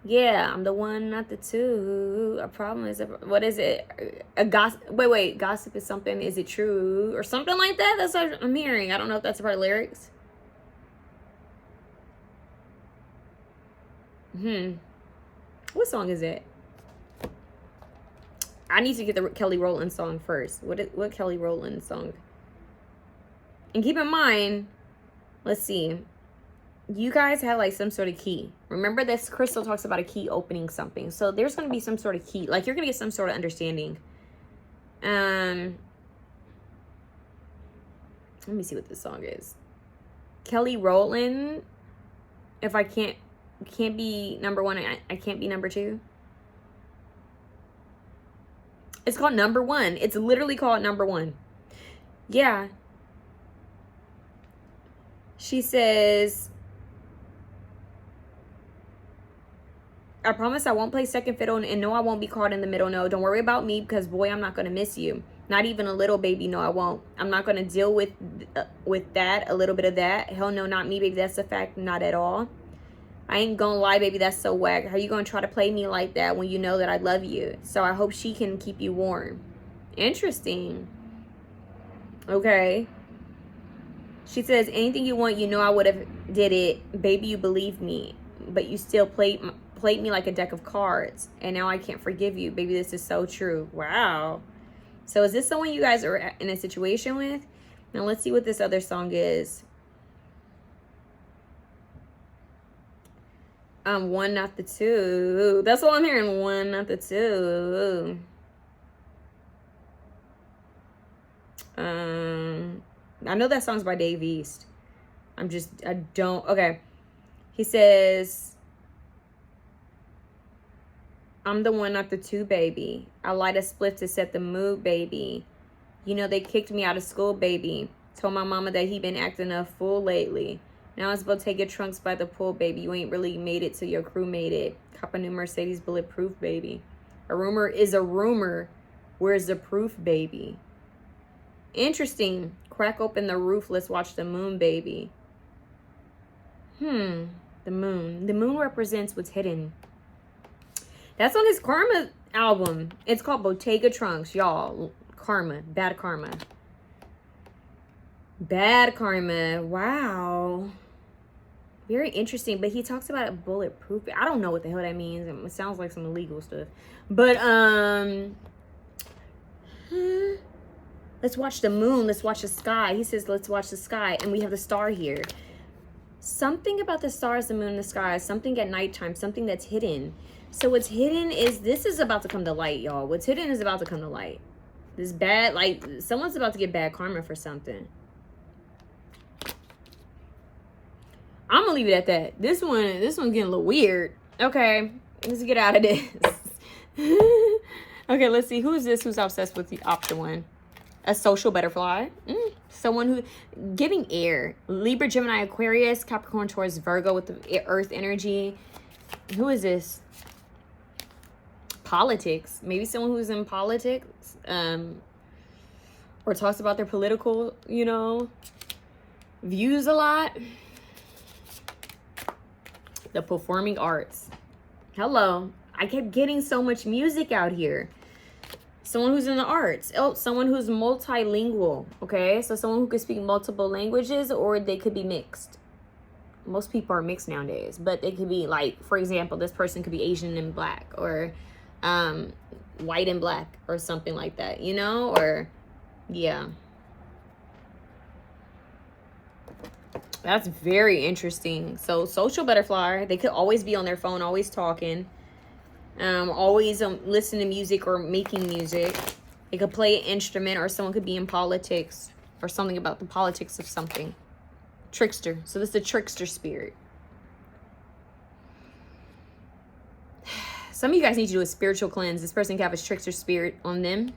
yeah, I'm the one, not the two. A problem is what is it? A gossip. Wait. Gossip is something. Is it true or something like that? That's what I'm hearing. I don't know if that's a part of lyrics. What song is it? I need to get the Kelly Rowland song first. What Kelly Rowland song? And keep in mind, let's see. You guys have like some sort of key. Remember this crystal talks about a key opening something. So there's going to be some sort of key. Like you're going to get some sort of understanding. Let me see what this song is. Kelly Rowland. If I can't be number one, I can't be number two. It's called Number One. It's literally called Number One. Yeah. She says, I promise I won't play second fiddle, and no, I won't be caught in the middle. No, don't worry about me, because boy, I'm not going to miss you. Not even a little, baby. No, I won't. I'm not going to deal with that, a little bit of that. Hell no, not me, baby. That's a fact. Not at all. I ain't gonna lie, baby, that's so whack. How you gonna try to play me like that when you know that I love you? So I hope she can keep you warm. Interesting. Okay. She says, anything you want, you know I would have did it. Baby, you believed me. But you still played me like a deck of cards. And now I can't forgive you. Baby, this is so true. Wow. So is this someone you guys are in a situation with? Now let's see what this other song is. One, not the two. That's what I'm hearing. One, not the two. I know that song's by Dave East. Okay. He says, I'm the one, not the two, baby. I light a split to set the mood, baby. You know they kicked me out of school, baby. Told my mama that he been acting a fool lately. Now it's about to take your trunks by the pool, baby. You ain't really made it till your crew made it. Cop a new Mercedes bulletproof, baby. A rumor is a rumor. Where's the proof, baby? Interesting. Crack open the roof. Let's watch the moon, baby. The moon. The moon represents what's hidden. That's on his Karma album. It's called Bottega Trunks, y'all. Karma. Bad karma. Bad karma. Wow. Very interesting. But he talks about it bulletproof. I don't know what the hell that means. It sounds like some illegal stuff. But, let's watch the moon. Let's watch the sky. He says, let's watch the sky. And we have the star here. Something about the stars, the moon, the sky. Something at nighttime. Something that's hidden. So what's hidden is, this is about to come to light, y'all. What's hidden is about to come to light. This bad, like, someone's about to get bad karma for something. I'm gonna leave it at that. This one's getting a little weird. Okay, let's get out of this. Okay, let's see. Who is this who's obsessed with the option one? A social butterfly. Someone who giving air. Libra, Gemini, Aquarius, Capricorn, Taurus, Virgo with the earth energy. Who is this? Politics. Maybe someone who's in politics. Or talks about their political, you know, views a lot. The performing arts. Hello. I kept getting so much music out here. Someone who's in the arts. Oh, someone who's multilingual. Okay, so someone who could speak multiple languages, or they could be mixed. Most people are mixed nowadays, but they could be, like, for example, this person could be Asian and black, or white and black, or something like that, you know? Or, yeah. That's very interesting. So, social butterfly, they could always be on their phone, always talking. Always listen to music or making music. They could play an instrument, or someone could be in politics, or something about the politics of something. Trickster. So this is the trickster spirit. Some of you guys need to do a spiritual cleanse. This person can have a trickster spirit on them.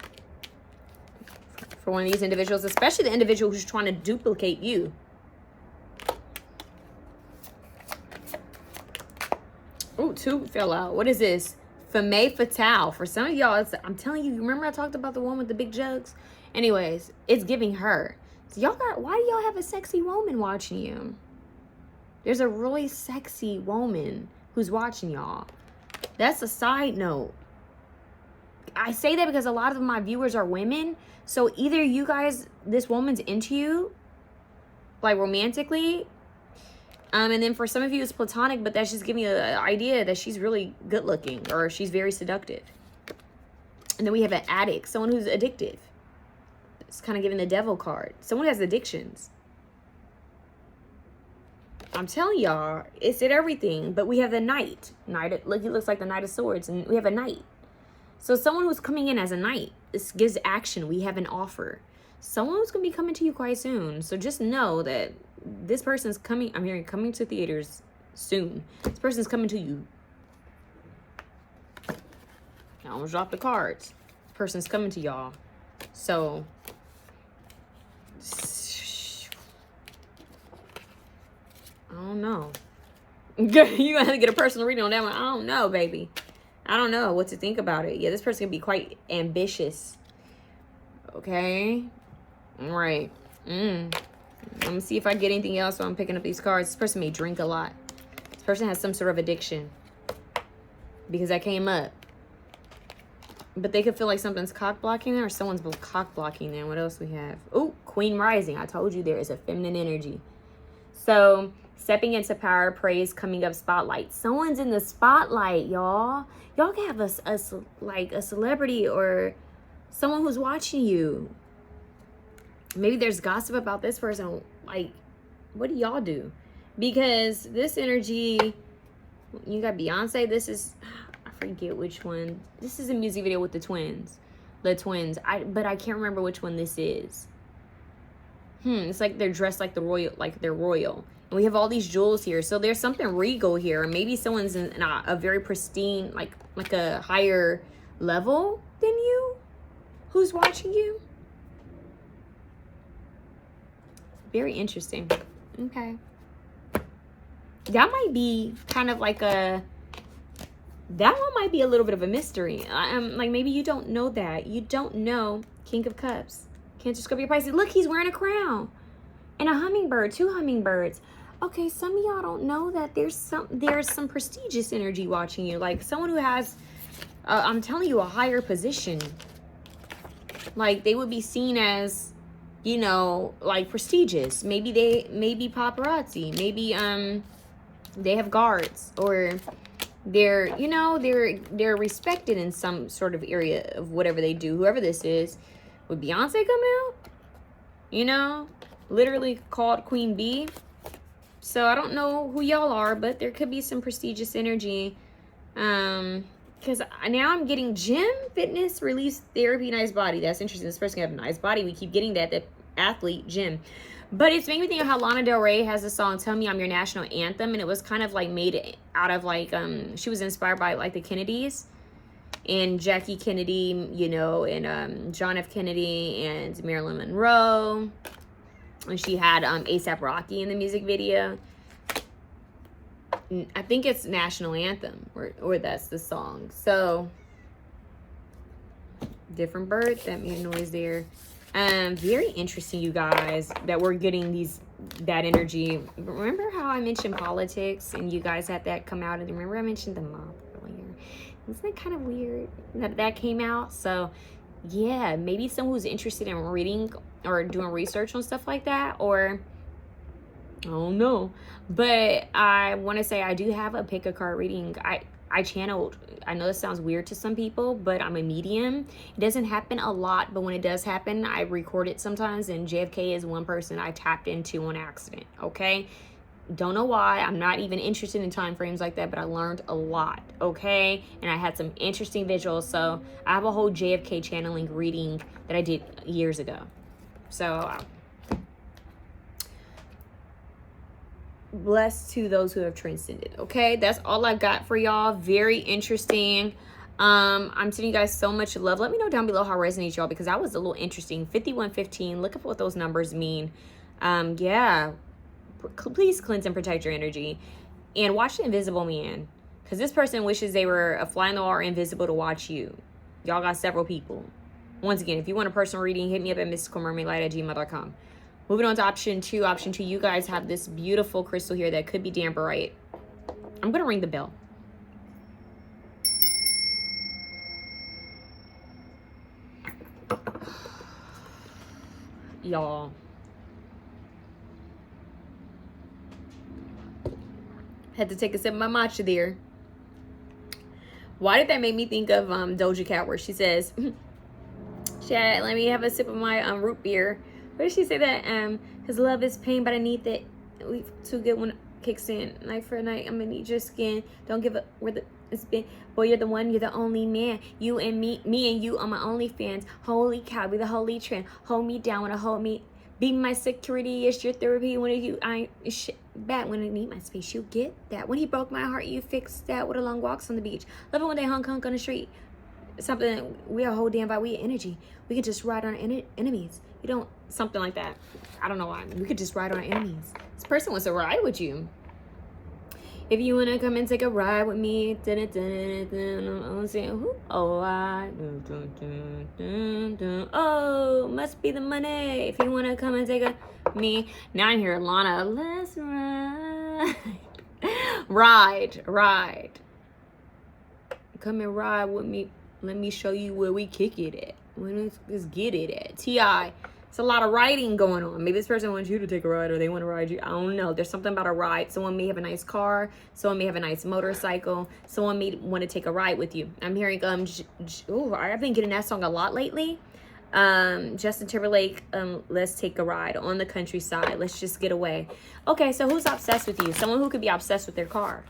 For one of these individuals, especially the individual who's trying to duplicate you. Oh, 2 fell out. What is this? Femme fatale. For some of y'all, I'm telling you, remember I talked about the one with the big jugs? Anyways, it's giving her. So y'all got, why do y'all have a sexy woman watching you? There's a really sexy woman who's watching y'all. That's a side note. I say that because a lot of my viewers are women. So either you guys, this woman's into you, like romantically, and then for some of you it's platonic, but that's just giving you an idea that she's really good looking, or she's very seductive. And then we have an addict, someone who's addictive. It's kind of giving the devil card. Someone who has addictions. I'm telling y'all, it's at everything. But we have the knight. Look, it looks like the Knight of Swords. And we have a knight. So someone who's coming in as a knight. This gives action. We have an offer. Someone who's going to be coming to you quite soon. So just know that this person's coming. I'm hearing coming to theaters soon. This person's coming to you. I almost dropped the cards. This person's coming to y'all. So I don't know. You have to get a personal reading on that one. I don't know, baby. I don't know what to think about it. Yeah, this person can be quite ambitious. Okay. All right. I'm going to see if I get anything else while I'm picking up these cards. This person may drink a lot. This person has some sort of addiction. Because that came up. But they could feel like something's cock blocking them, or someone's cock blocking them. What else we have? Oh, Queen Rising. I told you there is a feminine energy. So, stepping into power, praise, coming up, spotlight. Someone's in the spotlight, y'all. Y'all can have a celebrity or someone who's watching you. Maybe there's gossip about this person. Like, what do y'all do? Because this energy, you got Beyonce. This is, I forget which one. This is a music video with the twins. The twins. But I can't remember which one this is. It's like they're dressed like they're royal. And we have all these jewels here. So there's something regal here. Or maybe someone's in a very pristine, like a higher level than you. Who's watching you? Very interesting. Okay. That might be kind of like that one might be a little bit of a mystery. Like maybe you don't know that. You don't know King of Cups. Cancer, Scorpio, Pisces. Look, he's wearing a crown. And a hummingbird, 2 hummingbirds. Okay, some of y'all don't know that there's some prestigious energy watching you. Like someone who has, I'm telling you, a higher position. Like they would be seen as, you know, like prestigious. Maybe paparazzi. Maybe they have guards, or they're, you know, they're respected in some sort of area of whatever they do. Whoever this is. Would Beyonce come out? You know, literally called Queen Bee. So I don't know who y'all are, but there could be some prestigious energy Because now I'm getting gym, fitness, release, therapy, nice body. That's interesting. This person can have a nice body. We keep getting that athlete, gym. But it's making me think of how Lana Del Rey has a song, Tell Me I'm Your National Anthem. And it was kind of like made out of like, she was inspired by like the Kennedys. And Jackie Kennedy, you know, and John F. Kennedy and Marilyn Monroe. And she had A$AP Rocky in the music video. I think it's National Anthem, or that's the song. So, different bird, that made noise there. Very interesting, you guys, that we're getting that energy. Remember how I mentioned politics and you guys had that come out? And remember I mentioned the mob earlier? Isn't it kind of weird that came out? So, yeah, maybe someone who's interested in reading or doing research on stuff like that, or I don't know. But I want to say I do have a pick a card reading. I channeled. I know this sounds weird to some people, but I'm a medium. It doesn't happen a lot, but when it does happen, I record it sometimes, and JFK is one person I tapped into on accident, okay? Don't know why. I'm not even interested in time frames like that, but I learned a lot, okay? And I had some interesting visuals, so I have a whole JFK channeling reading that I did years ago. So, blessed to those who have transcended, okay? That's all I got for y'all. Very interesting. I'm sending you guys so much love. Let me know down below how it resonates, y'all, because that was a little interesting. 5115, look up what those numbers mean. Yeah, please cleanse and protect your energy, and watch The Invisible Man, because this person wishes they were a fly in the wall or invisible to watch you. Y'all got several people. Once again, if you want a personal reading, hit me up at MysticalMermaidLight@gmail.com. Moving on to option two. Option two, you guys have this beautiful crystal here that could be Damperite. I'm going to ring the bell. Y'all. Had to take a sip of my matcha there. Why did that make me think of Doja Cat, where she says, Chad, let me have a sip of my root beer. What did she say that? Because love is pain, but I need that. We too good when it kicks in. Night for a night, I'm gonna need your skin. Don't give up where it's been. Boy, you're the one, you're the only man. You and me and you are my only fans. Holy cow, be the holy trend. Hold me down when I hold me. Be my security, it's your therapy. When you back when I need my space, you get that. When he broke my heart, you fixed that with a long walks on the beach. Love it when they hunk on the street. Something, we are a whole damn vibe. We energy. We can just ride on our enemies. You don't, something like that. I don't know why. We could just ride on our enemies. This person wants to ride with you. If you want to come and take a ride with me. I'm saying, oh, oh, must be the money. If you want to come and take me. Now I hear Lana, let's ride. Ride. Come and ride with me. Let me show you where we kick it at. Let's get it at. T.I. It's a lot of riding going on. Maybe this person wants you to take a ride, or they want to ride you. I don't know. There's something about a ride. Someone may have a nice car. Someone may have a nice motorcycle. Someone may want to take a ride with you. I'm hearing, I've been getting that song a lot lately. Justin Timberlake, let's take a ride on the countryside. Let's just get away. Okay, so who's obsessed with you? Someone who could be obsessed with their car.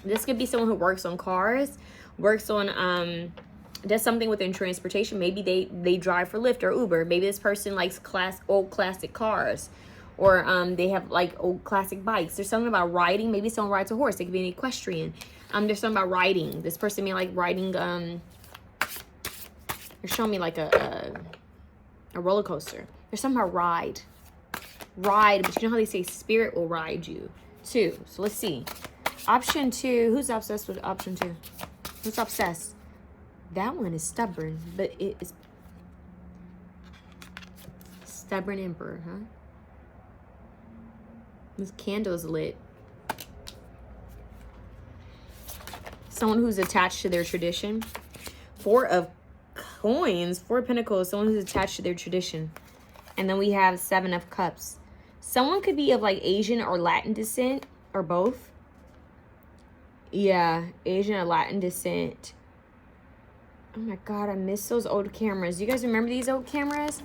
This could be someone who works on cars, works on, does something within transportation. Maybe they drive for Lyft or Uber. Maybe this person likes old classic cars, or they have like old classic bikes. There's something about riding. Maybe someone rides a horse. They could be an equestrian. There's something about riding. This person may like riding. They're showing me like a roller coaster. There's something about ride, but you know how they say spirit will ride you too. So let's see. Option two. Who's obsessed with option two? Who's obsessed? That one is stubborn, but it is stubborn emperor, huh? This candle's lit. Someone who's attached to their tradition. Four of coins, 4 of pentacles, someone who's attached to their tradition. And then we have 7 of cups. Someone could be of like Asian or Latin descent, or both. Yeah, Asian or Latin descent. Oh my God, I miss those old cameras. You guys remember these old cameras?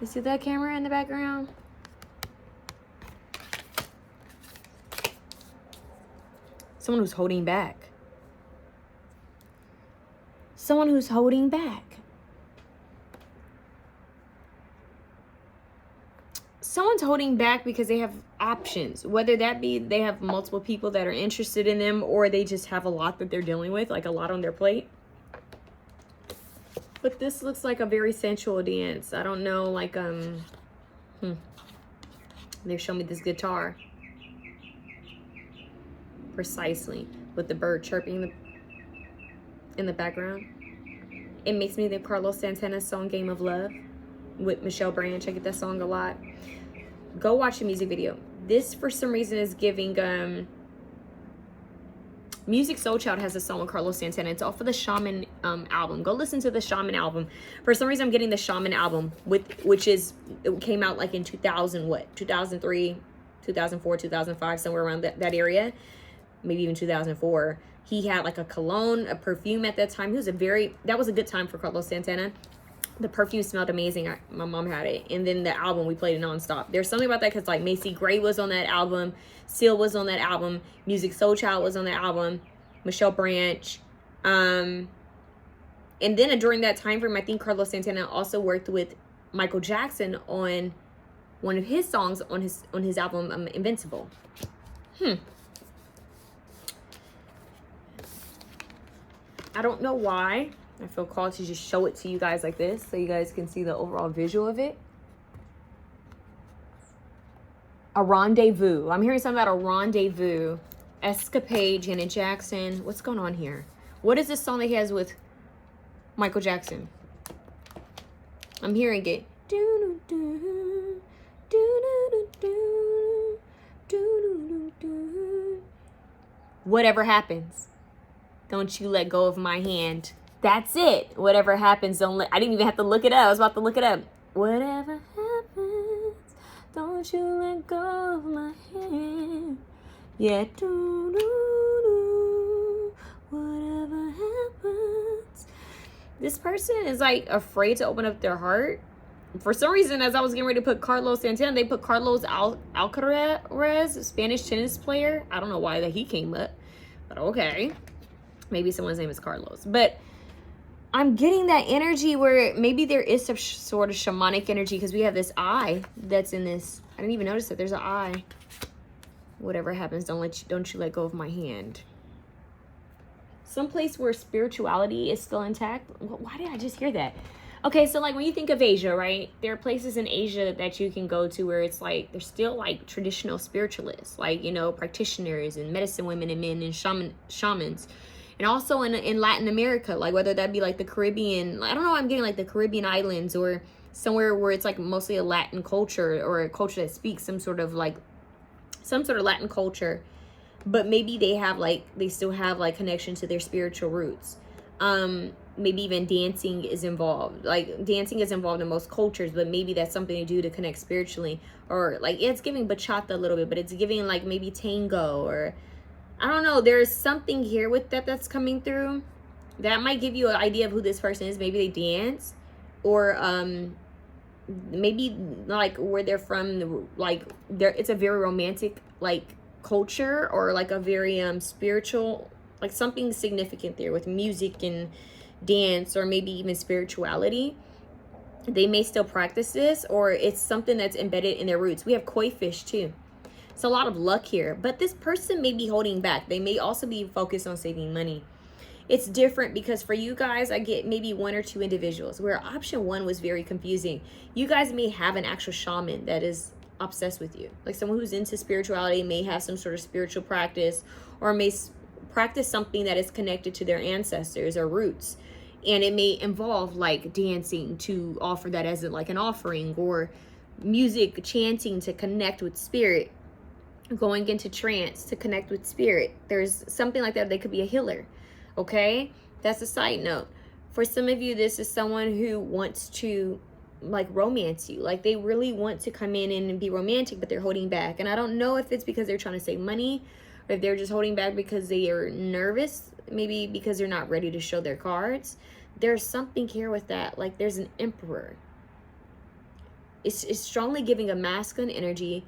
You see that camera in the background? Someone who's holding back. Someone who's holding back. Someone's holding back because they have options, whether that be they have multiple people that are interested in them, or they just have a lot that they're dealing with, like a lot on their plate. But this looks like a very sensual dance. I don't know, like, they show me this guitar. Precisely. With the bird chirping in the background. It makes me think of Carlos Santana's song Game of Love with Michelle Branch. I get that song a lot. Go watch the music video. This, for some reason, is giving... Music Soul Child has a song with Carlos Santana. It's off of the Shaman album. Go listen to the Shaman album. For some reason, I'm getting the Shaman album, it came out like in 2003, 2004, 2005, somewhere around that area. Maybe even 2004. He had like a cologne, a perfume at that time. That was a good time for Carlos Santana. The perfume smelled amazing. My mom had it. And then the album, we played it nonstop. There's something about that because like Macy Gray was on that album. Seal was on that album. Music Soul Child was on that album. Michelle Branch. And then during that time frame, I think Carlos Santana also worked with Michael Jackson on one of his songs on his album Invincible. I don't know why. I feel called to just show it to you guys like this so you guys can see the overall visual of it. A rendezvous. I'm hearing something about a rendezvous. Escapade, Janet Jackson. What's going on here? What is this song that he has with Michael Jackson? I'm hearing it. Whatever happens, don't you let go of my hand. That's it. Whatever happens, I didn't even have to look it up. I was about to look it up. Whatever happens, don't you let go of my hand. Yeah. Whatever happens. This person is like afraid to open up their heart. For some reason, as I was getting ready to put Carlos Santana, they put Carlos Alcaraz, a Spanish tennis player. I don't know why that he came up, but okay. Maybe someone's name is Carlos. But I'm getting that energy where maybe there is some sort of shamanic energy because we have this eye that's in this. I didn't even notice that there's an eye. Whatever happens, don't you let go of my hand. Some place where spirituality is still intact. Why did I just hear that? Okay, so like when you think of Asia, right? There are places in Asia that you can go to where it's like there's still like traditional spiritualists, like, you know, practitioners and medicine women and men and shamans. And also in Latin America, like whether that be like the Caribbean, I don't know, I'm getting like the Caribbean islands or somewhere where it's like mostly a Latin culture or a culture that speaks some sort of Latin culture, but maybe they still have like connection to their spiritual roots. Maybe even dancing is involved. Like dancing is involved in most cultures, but maybe that's something to do to connect spiritually. Or like it's giving bachata a little bit, but it's giving like maybe tango or I don't know. There's something here with that's coming through that might give you an idea of who this person is. Maybe they dance or maybe like where they're from, like it's a very romantic like culture or like a very spiritual, like something significant there with music and dance or maybe even spirituality. They may still practice this or it's something that's embedded in their roots. We have koi fish too. It's a lot of luck here, but this person may be holding back. They may also be focused on saving money. It's different because for you guys, I get maybe one or two individuals where option one was very confusing. You guys may have an actual shaman that is obsessed with you. Like someone who's into spirituality may have some sort of spiritual practice or may practice something that is connected to their ancestors or roots. And it may involve like dancing to offer that as like an offering or music, chanting to connect with spirit. Going into trance to connect with spirit. There's something like that. They could be a healer. Okay, that's a side note. For some of you, this is someone who wants to like romance you. Like they really want to come in and be romantic, but they're holding back. And I don't know if it's because they're trying to save money or if they're just holding back because they are nervous, maybe because they're not ready to show their cards. There's something here with that. Like there's an emperor. It's strongly giving a masculine energy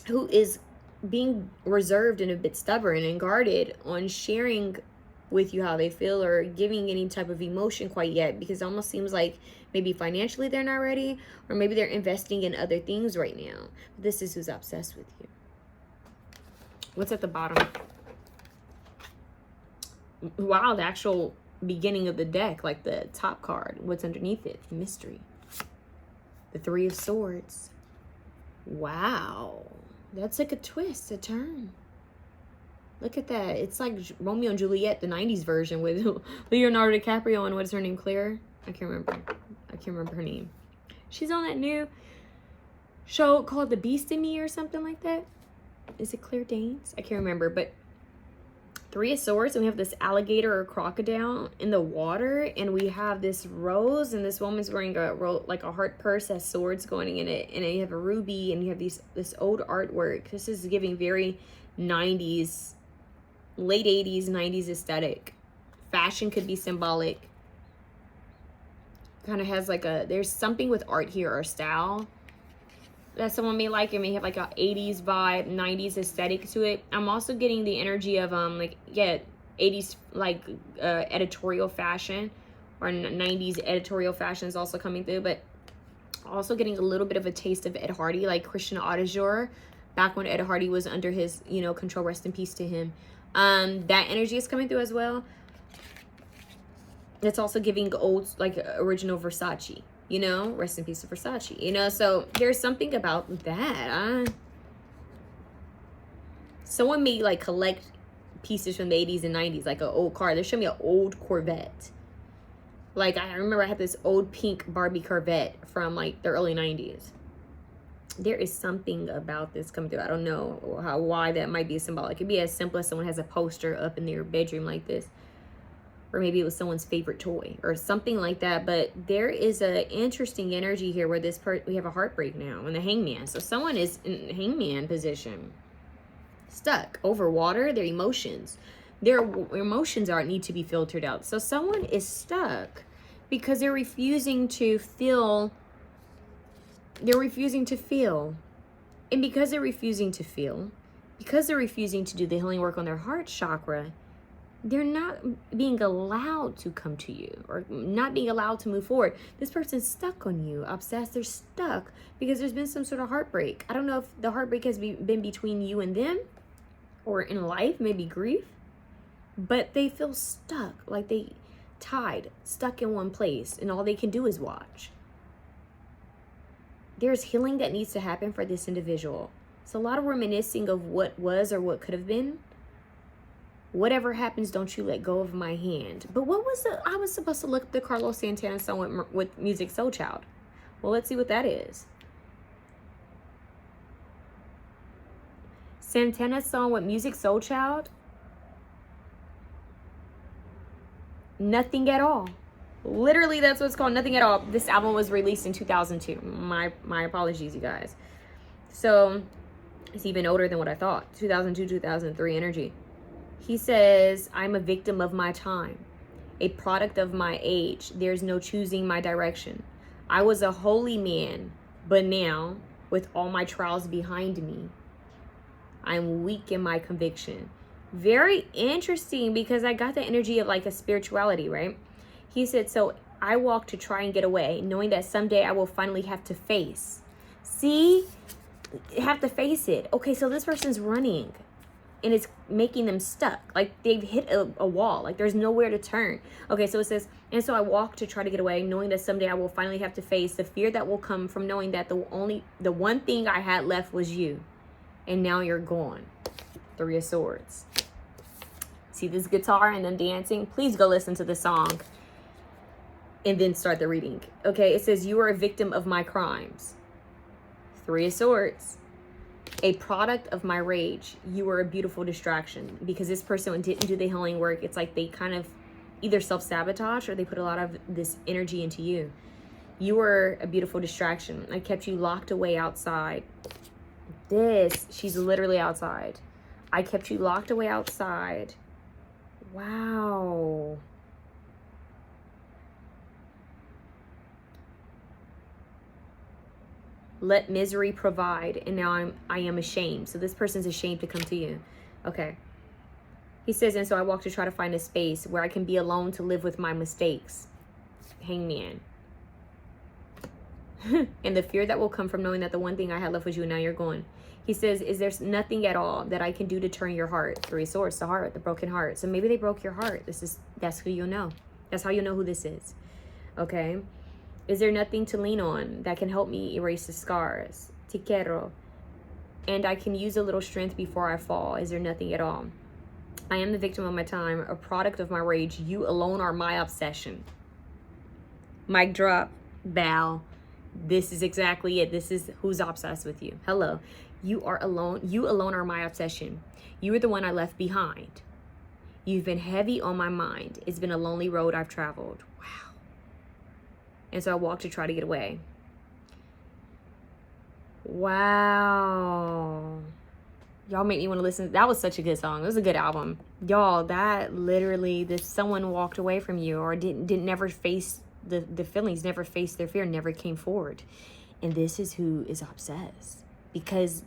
who is being reserved and a bit stubborn and guarded on sharing with you how they feel or giving any type of emotion quite yet, because it almost seems like maybe financially they're not ready, or maybe they're investing in other things right now. This is who's obsessed with you. What's at the bottom? Wow, the actual beginning of the deck, like the top card. What's underneath it? Mystery. The Three of Swords. Wow. That's like a twist, a turn. Look at that. It's like Romeo and Juliet, the 90s version with Leonardo DiCaprio and what's her name? Claire? I can't remember her name. She's on that new show called The Beast in Me or something like that. Is it Claire Danes? I can't remember, but Three of Swords, and we have this alligator or crocodile in the water, and we have this rose, and this woman's wearing like a heart purse, has swords going in it, and you have a ruby, and you have this old artwork. This is giving very 90s, late 80s, 90s aesthetic. Fashion could be symbolic. Kind of has like there's something with art here or style that someone may like. It may have like a 80s vibe, 90s aesthetic to it. I'm also getting the energy of 80s like editorial fashion, or 90s editorial fashion is also coming through, but also getting a little bit of a taste of Ed Hardy, like Christian Audigier, back when Ed Hardy was under his, control. Rest in peace to him. That energy is coming through as well. It's also giving old, like original Versace. Rest in peace to Versace, so there's something about that. Someone may like collect pieces from the 80s and 90s, like an old car. They're showing me an old Corvette. Like, I remember I had this old pink Barbie Corvette from like the early 90s. There is something about this coming through. I don't know why that might be symbolic. It could be as simple as someone has a poster up in their bedroom like this. Or maybe it was someone's favorite toy or something like that. But there is an interesting energy here where we have a heartbreak now and the Hangman. So someone is in Hangman position, stuck over water. Their emotions need to be filtered out. So someone is stuck because they're refusing to feel. They're refusing to feel. And because they're refusing to feel, because they're refusing to do the healing work on their heart chakra, they're not being allowed to come to you, or not being allowed to move forward. This person's stuck on you, obsessed. They're stuck because there's been some sort of heartbreak. I don't know if the heartbreak has been between you and them, or in life, maybe grief, but they feel stuck, like they stuck in one place, and all they can do is watch. There's healing that needs to happen for this individual. It's a lot of reminiscing of what was or what could have been. Whatever happens, don't you let go of my hand. But what was I was supposed to look at the Carlos Santana song with Music Soul Child. Well, let's see what that is. Santana song with Music Soul Child. Nothing at all. Literally, that's what it's called. Nothing at all. This album was released in 2002. My apologies, you guys. So it's even older than what I thought. 2002, 2003 energy. He says, I'm a victim of my time, a product of my age. There's no choosing my direction. I was a holy man, but now, with all my trials behind me, I'm weak in my conviction. Very interesting, because I got the energy of like a spirituality, right? He said, so I walk to try and get away, knowing that someday I will finally have to face. See? Have to face it. Okay, so this person's running. And it's making them stuck, like they've hit a wall, like there's nowhere to turn. Okay, so it says, and so I walk to try to get away, knowing that someday I will finally have to face the fear that will come from knowing that the one thing I had left was you, and now you're gone. Three of Swords. See this guitar and them dancing? Please go listen to the song and then start the reading. Okay, it says, you are a victim of my crimes. Three of Swords. A product of my rage. You were a beautiful distraction, because this person didn't do the healing work. It's like they kind of either self-sabotage or they put a lot of this energy into you. You were a beautiful distraction. I kept you locked away outside. She's literally outside. I kept you locked away outside. Wow. Let misery provide, and now I am ashamed. So this person's ashamed to come to you. Okay. He says, and so I walk to try to find a space where I can be alone to live with my mistakes. Hangman. And the fear that will come from knowing that the one thing I had left was you and now you're gone. He says, is there nothing at all that I can do to turn your heart? Three of Swords, the heart, the broken heart. So maybe they broke your heart. That's who you'll know. That's how you'll know who this is. Okay. Is there nothing to lean on that can help me erase the scars? Te quiero. And I can use a little strength before I fall. Is there nothing at all? I am the victim of my time, a product of my rage. You alone are my obsession. Mic drop, bow. This is exactly it. This is who's obsessed with you. Hello. You are alone. You alone are my obsession. You are the one I left behind. You've been heavy on my mind. It's been a lonely road I've traveled. Wow. And so I walked to try to get away. Wow. Y'all make me want to listen. That was such a good song. It was a good album. Y'all, that literally, someone walked away from you or didn't never face the feelings, never faced their fear, never came forward. And this is who is obsessed. Because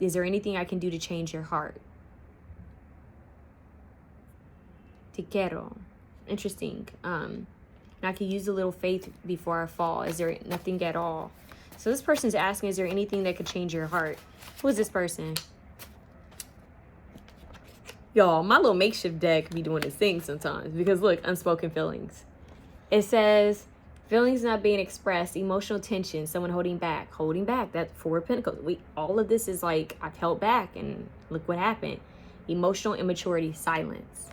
is there anything I can do to change your heart? Te quiero. Interesting. And I can use a little faith before I fall. Is there nothing at all? So this person's asking, is there anything that could change your heart? Who is this person? Y'all, my little makeshift deck be doing its thing sometimes. Because look, unspoken feelings. It says, feelings not being expressed, emotional tension, someone holding back. That Four of Pentacles. All of this is like, I've held back and look what happened. Emotional immaturity, silence.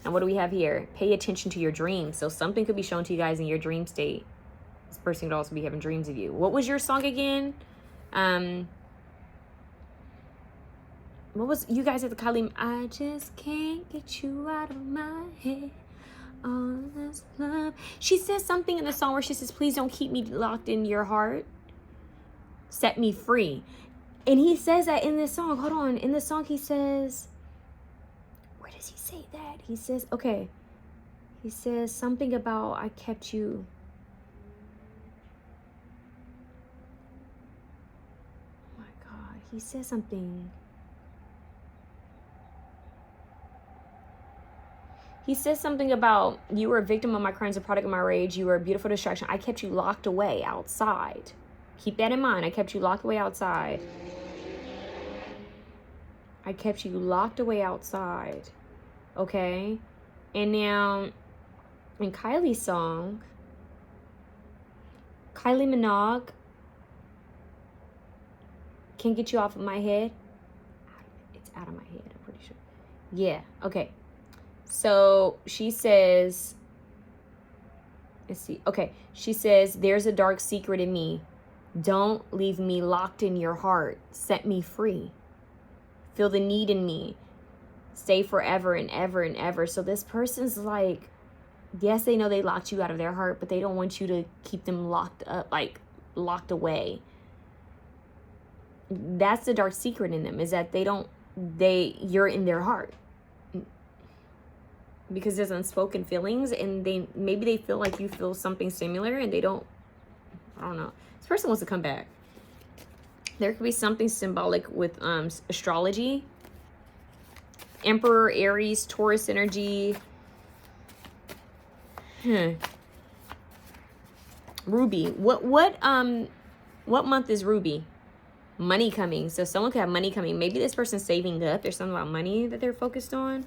And what do we have here? Pay attention to your dreams. So something could be shown to you guys in your dream state. This person could also be having dreams of you. What was your song again? What was, you guys at the Kali? I just can't get you out of my head. All this love. She says something in the song where she says, please don't keep me locked in your heart. Set me free. And he says that in this song. Hold on. In the song he says, where does he say that? He says, okay. He says something about I kept you. Oh my God. He says something. He says something about you were a victim of my crimes, a product of my rage. You were a beautiful distraction. I kept you locked away outside. Keep that in mind. I kept you locked away outside. I kept you locked away outside. Okay? And now, in Kylie's song, Kylie Minogue, Can't Get You Off of My Head. It's out of my head, I'm pretty sure. Yeah, okay. So she says, let's see. Okay. She says, there's a dark secret in me. Don't leave me locked in your heart. Set me free. Feel the need in me. Stay forever and ever and ever. So this person's like, yes, they know they locked you out of their heart, but they don't want you to keep them locked up, like locked away. That's the dark secret in them, is that you're in their heart. Because there's unspoken feelings, and maybe they feel like you feel something similar, and I don't know. This person wants to come back. There could be something symbolic with astrology. Emperor, Aries, Taurus energy. Ruby. What month is Ruby? Money coming. So someone could have money coming. Maybe this person's saving up. There's something about money that they're focused on.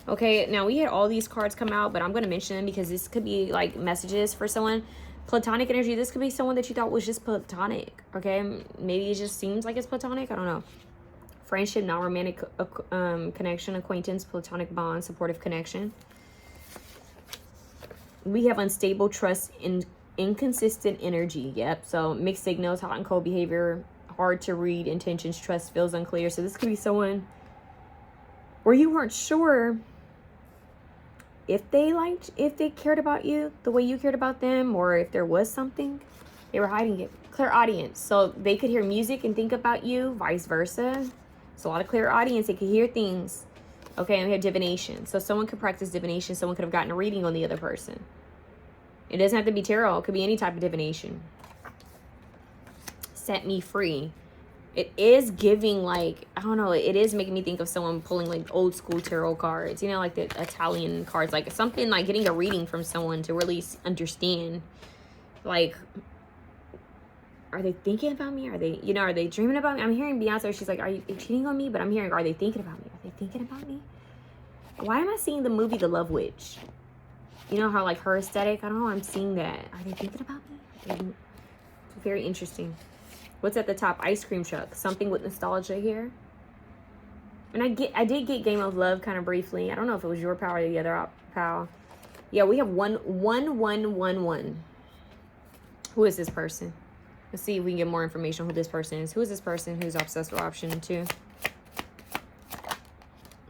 Okay, now we had all these cards come out, but I'm going to mention them because this could be like messages for someone. Platonic energy, this could be someone that you thought was just platonic, okay? Maybe it just seems like it's platonic, I don't know. Friendship, non-romantic connection, acquaintance, platonic bond, supportive connection. We have unstable trust and inconsistent energy, yep. So mixed signals, hot and cold behavior, hard to read intentions, trust feels unclear. So this could be someone where you weren't sure if they cared about you the way you cared about them, or if there was something, they were hiding it. Clear audience. So they could hear music and think about you, vice versa. So a lot of clear audience, they could hear things. Okay, and we have divination. So someone could practice divination. Someone could have gotten a reading on the other person. It doesn't have to be tarot. It could be any type of divination. Set me free. It is giving, like, I don't know, it is making me think of someone pulling, like, old school tarot cards, you know, like the Italian cards, like something like getting a reading from someone to really understand, like, are they thinking about me? Are they, you know, are they dreaming about me? I'm hearing Beyonce, she's like, are you cheating on me? But I'm hearing, are they thinking about me? Are they thinking about me? Why am I seeing the movie The Love Witch? You know how, like, her aesthetic? I don't know, I'm seeing that. Are they thinking about me? It's very interesting. What's at the top? Ice cream truck. Something with nostalgia here. And I did get Game of Love kind of briefly. I don't know if it was your pal or the other pal. Yeah, we have 11111. Who is this person? Let's see if we can get more information on who this person is. Who is this person who's obsessed with option 2?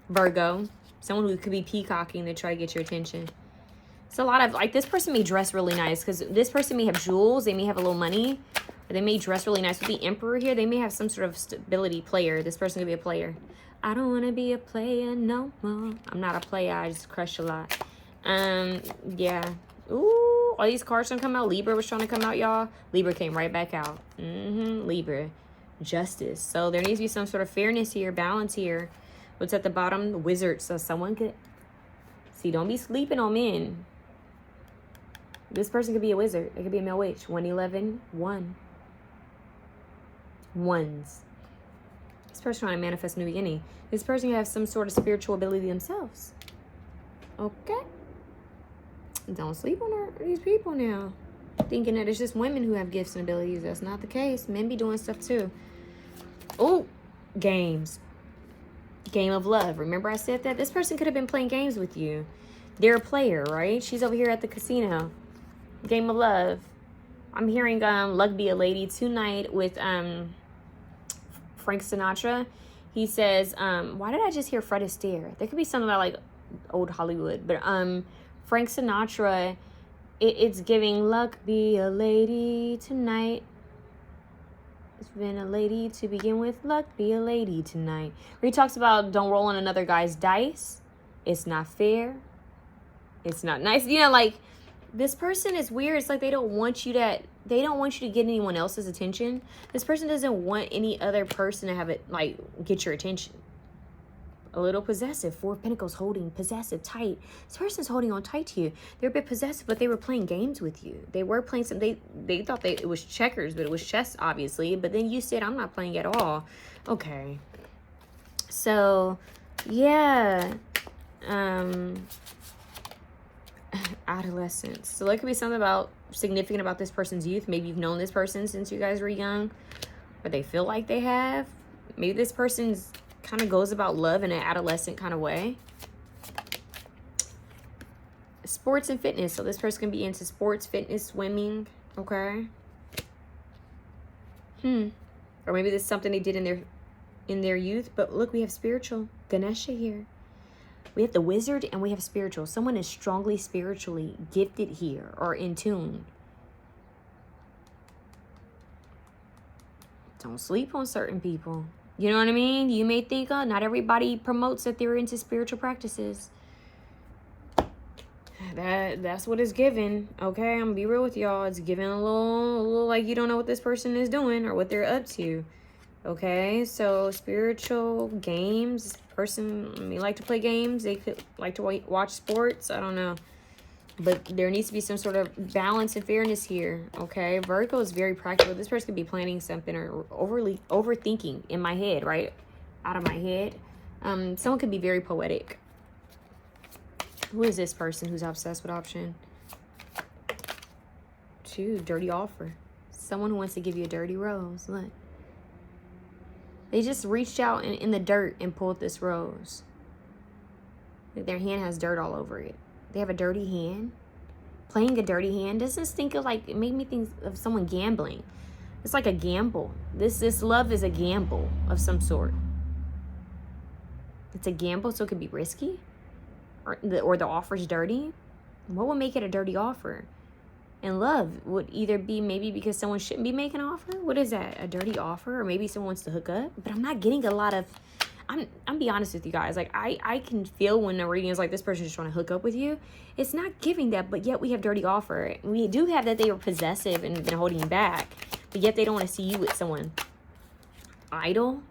Virgo. Someone who could be peacocking to try to get your attention. It's a lot of, like, this person may dress really nice because this person may have jewels. They may have a little money. Or they may dress really nice. With the Emperor here, they may have some sort of stability player. This person could be a player. I don't want to be a player no more. I'm not a player. I just crush a lot. Yeah. Ooh, all these cards don't come out. Libra was trying to come out, y'all. Libra came right back out. Libra. Justice. So there needs to be some sort of fairness here, balance here. What's at the bottom? The Wizard. So someone could... See, don't be sleeping on men. This person could be a wizard. It could be a male witch. 111, 1. Ones. This person trying to manifest a new beginning. This person could have some sort of spiritual ability themselves. Okay. Don't sleep on these people now. Thinking that it's just women who have gifts and abilities. That's not the case. Men be doing stuff too. Oh, games. Game of love. Remember I said that? This person could have been playing games with you. They're a player, right? She's over here at the casino. Game of love. I'm hearing Luck Be a Lady tonight with Frank Sinatra. He says, why did I just hear Fred Astaire? There could be something about, like, old Hollywood. But Frank Sinatra, it's giving luck be a lady tonight. It's been a lady to begin with. Luck be a lady tonight. Where he talks about don't roll on another guy's dice. It's not fair. It's not nice. You know, like, this person is weird. It's like they don't want you to get anyone else's attention. This person doesn't want any other person to have it, like, get your attention. A little possessive. 4 of Pentacles holding, possessive, tight. This person's holding on tight to you. They're a bit possessive, but they were playing games with you. They were playing some, they thought it was checkers, but it was chess, obviously. But then you said, I'm not playing at all. Okay. So, yeah. Adolescence. So there could be something about significant about this person's youth. Maybe you've known this person since you guys were young, or they feel like they have. Maybe this person's kind of goes about love in an adolescent kind of way. Sports and fitness. So this person can be into sports, fitness, swimming. Okay. Or maybe this is something they did in their youth. But look, we have spiritual. Ganesha here. We have the wizard and we have spiritual. Someone is strongly spiritually gifted here or in tune. Don't sleep on certain people. You know what I mean? You may think, oh, not everybody promotes that they're into spiritual practices. That's what it's given. Okay, I'm gonna be real with y'all. It's giving a little like you don't know what this person is doing or what they're up to. Okay, so spiritual games. Person may like to play games. They could like to watch sports. I don't know. But there needs to be some sort of balance and fairness here. Okay, Virgo is very practical. This person could be planning something or overthinking in my head, right? Out of my head. Someone could be very poetic. Who is this person who's obsessed with option 2? Dirty offer. Someone who wants to give you a dirty rose. Look. They just reached out in the dirt and pulled this rose. Their hand has dirt all over it. They have a dirty hand. Playing a dirty hand. Does this think of like, it made me think of someone gambling. It's like a gamble. This love is a gamble of some sort. It's a gamble, so it could be risky. Or the offer's dirty. What would make it a dirty offer? And love would either be maybe because someone shouldn't be making an offer. What is that? A dirty offer? Or maybe someone wants to hook up? But I'm not getting a lot of... I'm be honest with you guys. Like, I can feel when a reading is like, this person's just trying to hook up with you. It's not giving that, but yet we have dirty offer. We do have that they were possessive and been holding you back. But yet they don't want to see you with someone. idol.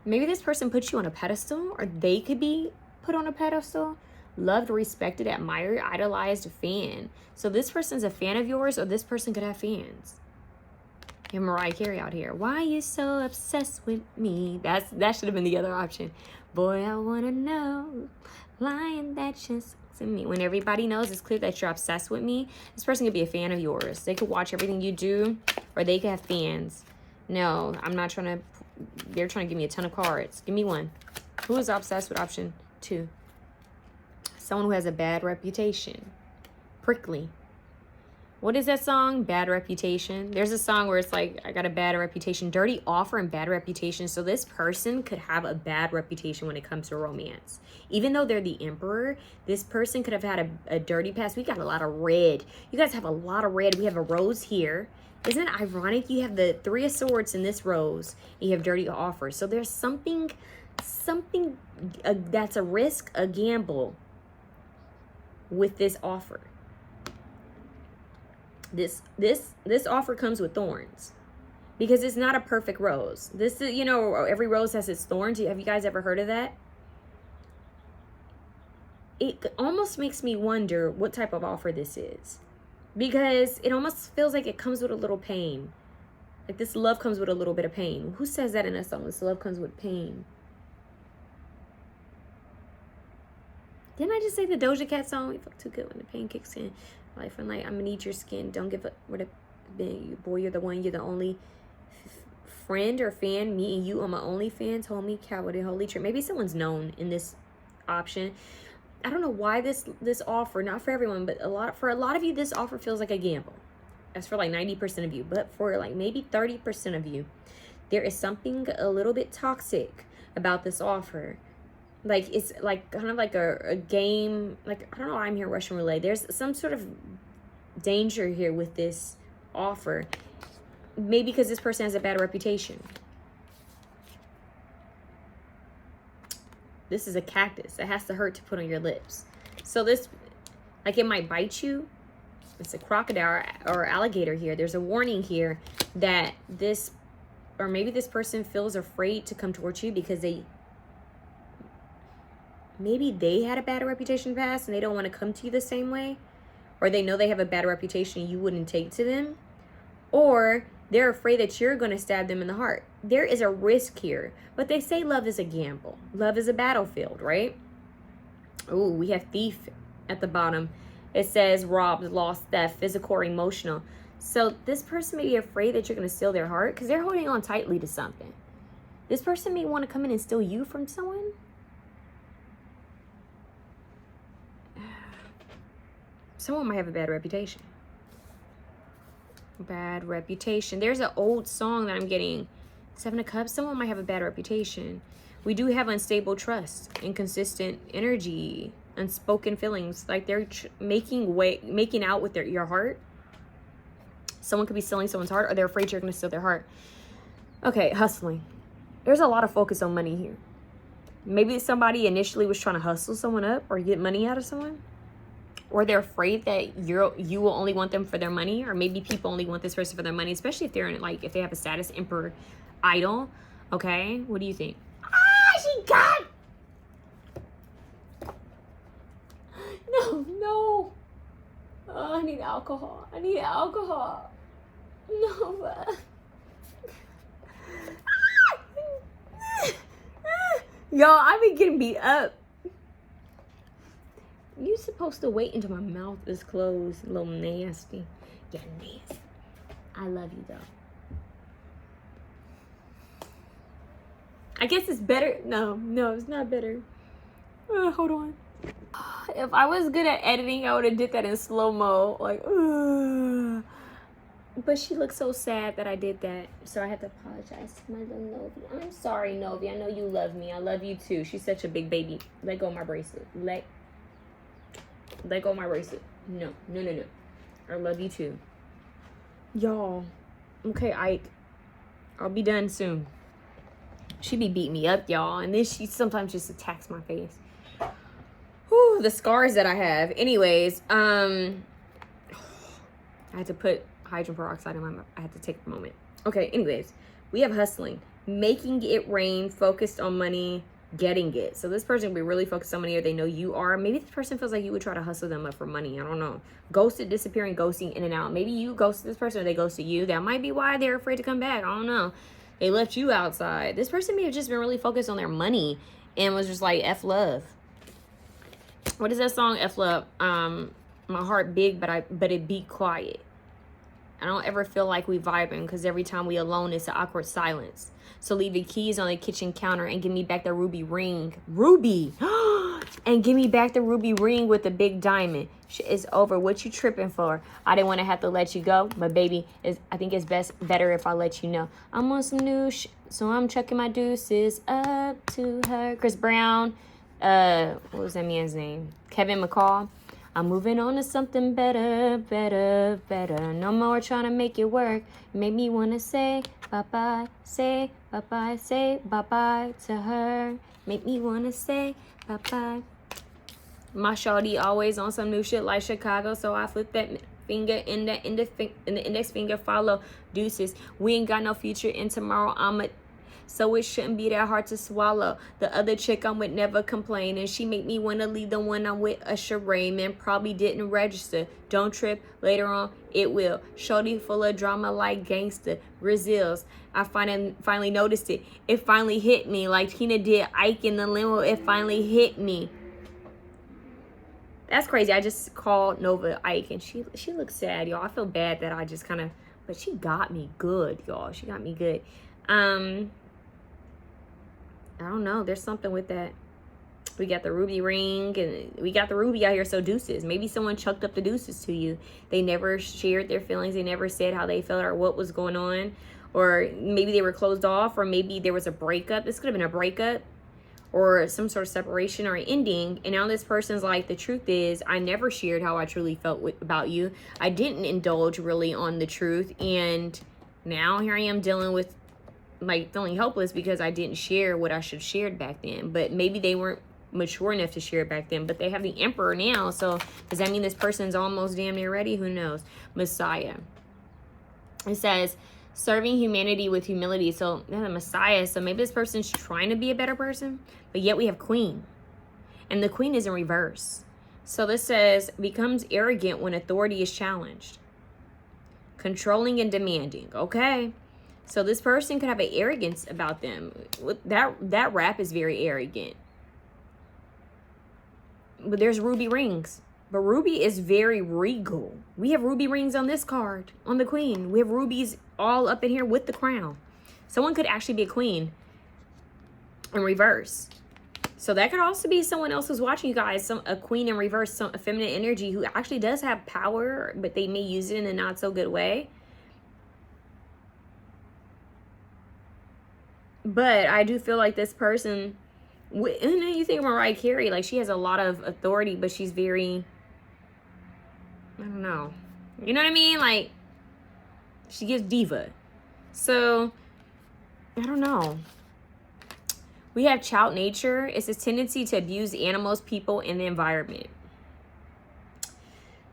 Maybe this person puts you on a pedestal, or they could be put on a pedestal. Loved, respected, admired, idolized, fan. So this person's a fan of yours, or this person could have fans. You have Mariah Carey out here. Why are you so obsessed with me? That should have been the other option. Boy, I want to know. Lying that just to me. When everybody knows, it's clear that you're obsessed with me. This person could be a fan of yours. They could watch everything you do, or they could have fans. No, I'm not trying to. They're trying to give me a ton of cards. Give me one. Who is obsessed with option 2? Someone who has a bad reputation. Prickly. What is that song? Bad Reputation. There's a song where it's like, I got a bad reputation. Dirty offer and bad reputation. So this person could have a bad reputation when it comes to romance. Even though they're the emperor, this person could have had a dirty past. We got a lot of red. You guys have a lot of red. We have a rose here. Isn't it ironic? You have the 3 of swords in this rose. You have dirty offers. So there's something that's a risk, a gamble with this offer. This offer comes with thorns, because it's not a perfect rose. This is, you know, every rose has its thorns. Have you guys ever heard of that? It almost makes me wonder what type of offer this is, because it almost feels like it comes with a little pain. Like this love comes with a little bit of pain. Who says that in a song? This love comes with pain. Didn't I just say the Doja Cat song? We fuck too good when the pain kicks in. Lifeline, I'm gonna need your skin. Don't give up. Boy, you're the one. You're the only friend or fan. Me and you are my only fans. Hold me, cow with a holy tree. Maybe someone's known in this option. I don't know why this offer, not for everyone, but for a lot of you, this offer feels like a gamble. That's for like 90% of you, but for like maybe 30% of you, there is something a little bit toxic about this offer. Like, it's like kind of like a game, like, I don't know why I'm here Russian roulette. There's some sort of danger here with this offer. Maybe because this person has a bad reputation. This is a cactus. It has to hurt to put on your lips. So this, like, it might bite you. It's a crocodile or alligator here. There's a warning here that this, or maybe this person feels afraid to come towards you because maybe they had a bad reputation past and they don't want to come to you the same way. Or they know they have a bad reputation you wouldn't take to them. Or they're afraid that you're going to stab them in the heart. There is a risk here. But they say love is a gamble. Love is a battlefield, right? Oh, we have thief at the bottom. It says robbed, lost, theft, physical or emotional. So this person may be afraid that you're going to steal their heart because they're holding on tightly to something. This person may want to come in and steal you from someone. Someone might have a bad reputation. Bad reputation. There's an old song that I'm getting. 7 of Cups. Someone might have a bad reputation. We do have unstable trust, inconsistent energy, unspoken feelings. Like they're making out with your heart. Someone could be stealing someone's heart, or they're afraid you're going to steal their heart. Okay, hustling. There's a lot of focus on money here. Maybe somebody initially was trying to hustle someone up or get money out of someone. Or they're afraid that you will only want them for their money, or maybe people only want this person for their money, especially if they're in, like, if they have a status emperor idol. Okay, what do you think? Ah, she got. No. Oh, I need alcohol. No. Y'all, I've been getting beat up. You supposed to wait until my mouth is closed. A little nasty. Yeah, nasty. I love you, though. I guess it's better. No, it's not better. Hold on. If I was good at editing, I would have did that in slow-mo. Like, But she looked so sad that I did that. So I had to apologize to my little Novi. I'm sorry, Novi. I know you love me. I love you, too. She's such a big baby. Let go of my bracelet. Let go of my bracelet. No. I love you too. Y'all. Okay, Ike. I'll be done soon. She be beating me up, y'all. And then she sometimes just attacks my face. Whew, the scars that I have. Anyways, I had to put hydrogen peroxide in my mouth. I had to take a moment. Okay, anyways. We have hustling, making it rain, focused on money, getting it. So this person will be really focused on money, or they know you are. Maybe this person feels like you would try to hustle them up for money. I don't know. Ghosted, disappearing, ghosting, in and out. Maybe you ghosted this person or they ghosted you. That might be why they're afraid to come back. I don't know. They left you outside. This person may have just been really focused on their money and was just like, F love. What is that song? F love. My heart big, but it beat quiet. I don't ever feel like we vibing, because every time we alone, it's an awkward silence. So leave the keys on the kitchen counter and give me back the ruby ring. Ruby! And give me back the ruby ring with the big diamond. Shit is over. What you tripping for? I didn't want to have to let you go, but baby, I think it's better if I let you know. I'm on some new so I'm chucking my deuces up to her. Chris Brown. What was that man's name? Kevin McCall. I'm moving on to something better, better, better. No more trying to make it work. Make me want to say bye-bye, say bye-bye, say bye-bye to her. Make me want to say bye-bye. My shawty always on some new shit like Chicago, so I flip that finger in the index finger, follow deuces. We ain't got no future in tomorrow. So it shouldn't be that hard to swallow. The other chick I'm with never complain, and she make me want to leave the one I'm with a charade. Man, probably didn't register. Don't trip, later on it will. Shorty full of drama like gangster. Brazils. I finally noticed it. It finally hit me like Tina did Ike in the limo. It finally hit me. That's crazy. I just called Nova Ike, and she looks sad, y'all. I feel bad that I just kind of, but she got me good, y'all. She got me good. I don't know. There's something with that. We got the ruby ring, and we got the ruby out here. So deuces. Maybe someone chucked up the deuces to you. They never shared their feelings. They never said how they felt or what was going on. Or maybe they were closed off, or maybe there was a breakup. This could have been a breakup or some sort of separation or an ending. And now this person's like, the truth is, I never shared how I truly felt about you. I didn't indulge really on the truth. And now here I am dealing with like feeling helpless because I didn't share what I should have shared back then. But maybe they weren't mature enough to share it back then. But they have the Emperor now. So does that mean this person's almost damn near ready? Who knows? Messiah. It says, serving humanity with humility. So yeah, the Messiah. So maybe this person's trying to be a better person. But yet we have Queen. And the Queen is in reverse. So this says, becomes arrogant when authority is challenged. Controlling and demanding. Okay. So this person could have an arrogance about them. That rap is very arrogant. But there's ruby rings. But ruby is very regal. We have ruby rings on this card, on the Queen. We have rubies all up in here with the crown. Someone could actually be a queen in reverse. So that could also be someone else who's watching you guys, a queen in reverse, a feminine energy who actually does have power, but they may use it in a not so good way. But I do feel like this person, you think of Mariah Carey, like she has a lot of authority, but she's very, I don't know. You know what I mean? Like she gives diva. So I don't know. We have child nature. It's a tendency to abuse animals, people, and the environment.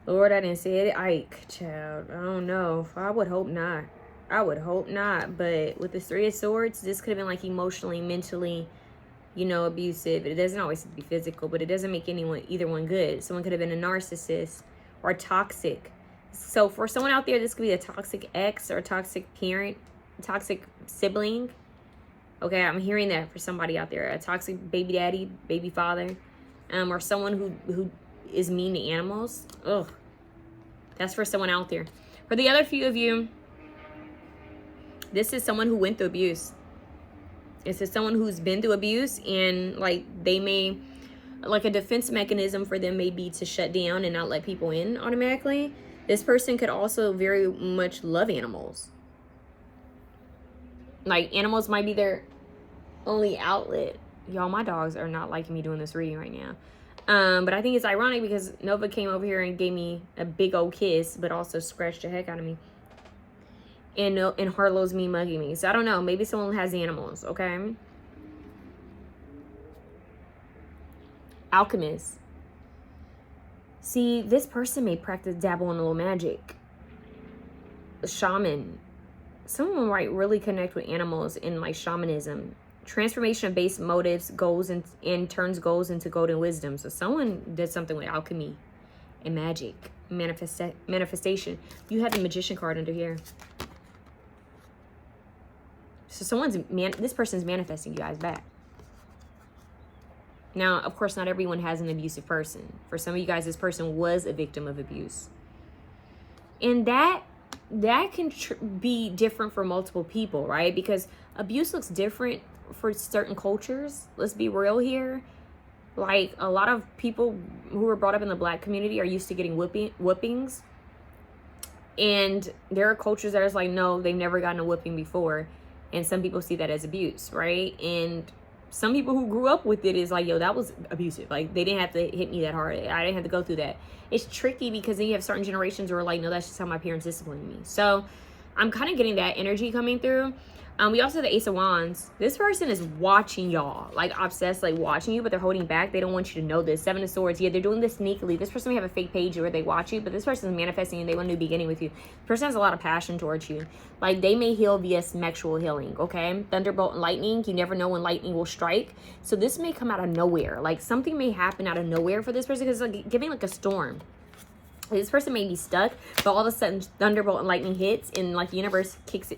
Lord, I didn't say it. Ike, child. I don't know. I would hope not. I would hope not. But with the Three of Swords, this could have been like emotionally, mentally, you know, abusive. It doesn't always have to be physical, but it doesn't make either one good. Someone could have been a narcissist or toxic. So for someone out there, this could be a toxic ex or a toxic parent, toxic sibling. Okay, I'm hearing that for somebody out there. A toxic baby daddy, baby father, or someone who is mean to animals. Ugh. That's for someone out there. For the other few of you, this is someone who went through abuse. This is someone who's been through abuse, and like they may, like a defense mechanism for them may be to shut down and not let people in automatically. This person could also very much love animals. Like animals might be their only outlet. Y'all, my dogs are not liking me doing this reading right now. But I think it's ironic because Nova came over here and gave me a big old kiss, but also scratched the heck out of me. And Harlow's me mugging me. So I don't know. Maybe someone has animals, okay? Alchemist. See, this person may dabble in a little magic. A shaman. someone might really connect with animals in like shamanism. Transformation of base motives goes and turns goals into golden wisdom. So someone did something with alchemy and magic, manifestation. You have the magician card under here. So this person's manifesting you guys back. Now, of course, not everyone has an abusive person. For some of you guys, this person was a victim of abuse. And that can be different for multiple people, right? Because abuse looks different for certain cultures. Let's be real here. Like, a lot of people who were brought up in the Black community are used to getting whippings. And there are cultures that are like, no, they've never gotten a whipping before. And some people see that as abuse, right? And some people who grew up with it is like, yo, that was abusive. Like, they didn't have to hit me that hard. I didn't have to go through that. It's tricky because then you have certain generations who are like, no, that's just how my parents disciplined me. So I'm kind of getting that energy coming through. We also have the Ace of Wands. This person is watching y'all, like obsessed, like watching you, but they're holding back. They don't want you to know this. Seven of Swords. Yeah, they're doing this sneakily. This person may have a fake page where they watch you, but this person is manifesting and they want a new beginning with you. This person has a lot of passion towards you. Like, they may heal via sexual healing, okay? Thunderbolt and lightning. You never know when lightning will strike. So this may come out of nowhere. Like, something may happen out of nowhere for this person because it's like giving like a storm. This person may be stuck, but all of a sudden thunderbolt and lightning hits, and like the universe kicks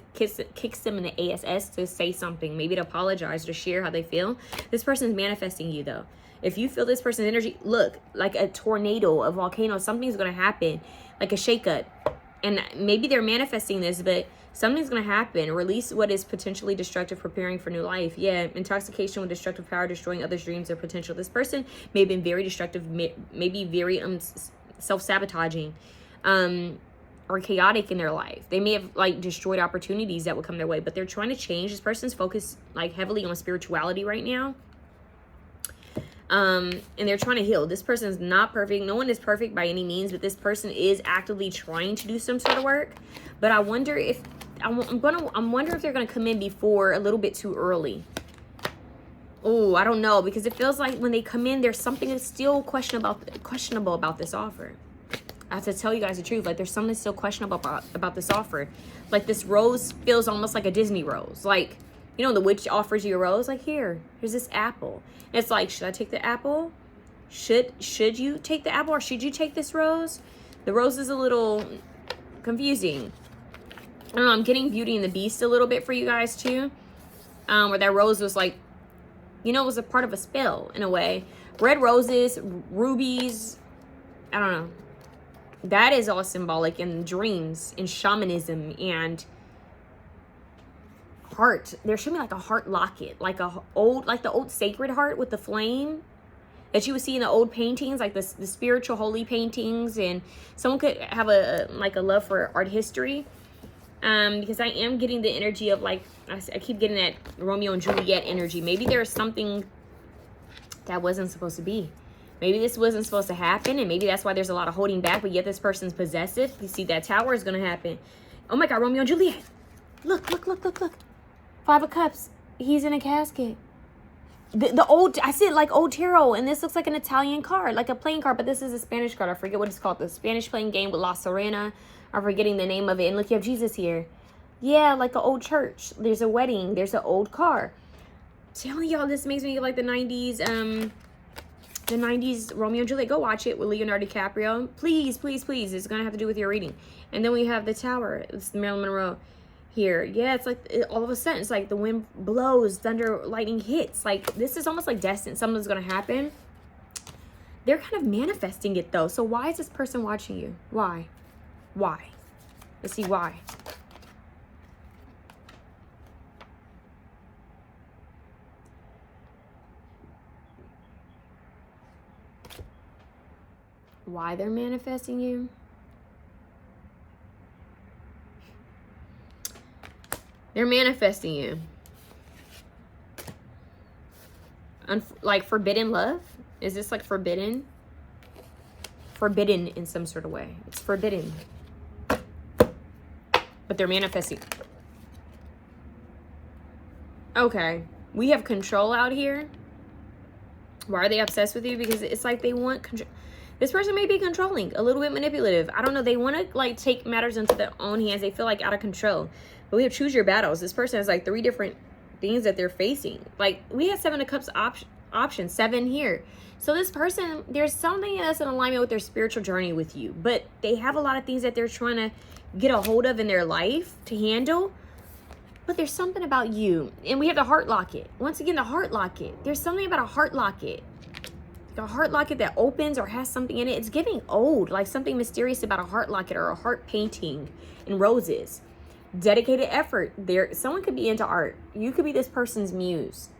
them in the ass to say something, maybe to apologize, to share how they feel. This person is manifesting you though. If you feel this person's energy, look, like a tornado, a volcano, something's going to happen, like a shakeup. And maybe they're manifesting this, but something's going to happen. Release what is potentially destructive, preparing for new life. Yeah, intoxication with destructive power, destroying others' dreams or potential. This person may have been very destructive, maybe very self-sabotaging or chaotic in their life. They may have like destroyed opportunities that would come their way, but they're trying to change. This person's focused like heavily on spirituality right now, and they're trying to heal. This person's not perfect. No one is perfect by any means, but this person is actively trying to do some sort of work. But I wonder if I'm wonder if they're gonna come in before a little bit too early. Oh, I don't know, because it feels like when they come in, there's something that's still questionable about this offer. I have to tell you guys the truth. Like, there's something still questionable about this offer. Like, this rose feels almost like a Disney rose. Like, you know, the witch offers you a rose. Like, here's this apple. And it's like, should I take the apple? Should you take the apple, or should you take this rose? The rose is a little confusing. I don't know. I'm getting Beauty and the Beast a little bit for you guys too. Where that rose was like, you know, it was a part of a spell in a way. Red roses, rubies, I don't know. That is all symbolic in dreams, in shamanism, and heart. There should be like a heart locket, like the old sacred heart with the flame that you would see in the old paintings, like the spiritual holy paintings. And someone could have a love for art history. Because I am getting the energy of like, I keep getting that Romeo and Juliet energy. Maybe there's something that wasn't supposed to be. Maybe this wasn't supposed to happen, and maybe that's why there's a lot of holding back, but yet this person's possessive. You see, that tower is going to happen. Oh my God, Romeo and Juliet. Look. 5 of Cups. He's in a casket. The old, I see it like old tarot, and this looks like an Italian card, like a playing card, but this is a Spanish card. I forget what it's called. The Spanish playing game with La Serena. I'm forgetting the name of it. And look, you have Jesus here. Yeah, like an old church. There's a wedding. There's an old car. Telling y'all, this makes me like the 90s Romeo and Juliet. Go watch it with Leonardo DiCaprio. Please. It's going to have to do with your reading. And then we have the tower. It's Marilyn Monroe here. Yeah, it's like all of a sudden, it's like the wind blows, thunder, lightning hits. Like, this is almost like destined. Something's going to happen. They're kind of manifesting it though. So why is this person watching you? Why? Let's see why. Why they're manifesting you? They're manifesting you. Like forbidden love? Is this like forbidden? Forbidden in some sort of way. It's forbidden. But they're manifesting. Okay. We have control out here. Why are they obsessed with you? Because it's like they want control. This person may be controlling, a little bit manipulative. I don't know. They want to like take matters into their own hands. They feel like out of control. But we have choose your battles. This person has like 3 different things that they're facing. Like we have 7 of Cups option 7 here. So this person, there's something that's in alignment with their spiritual journey with you, but they have a lot of things that they're trying to get a hold of in their life to handle. But there's something about you. And we have the heart locket. Once again, the heart locket. There's something about a heart locket. The heart locket that opens or has something in it. It's giving old, like something mysterious about a heart locket or a heart painting in roses. Dedicated effort. Someone could be into art. You could be this person's muse.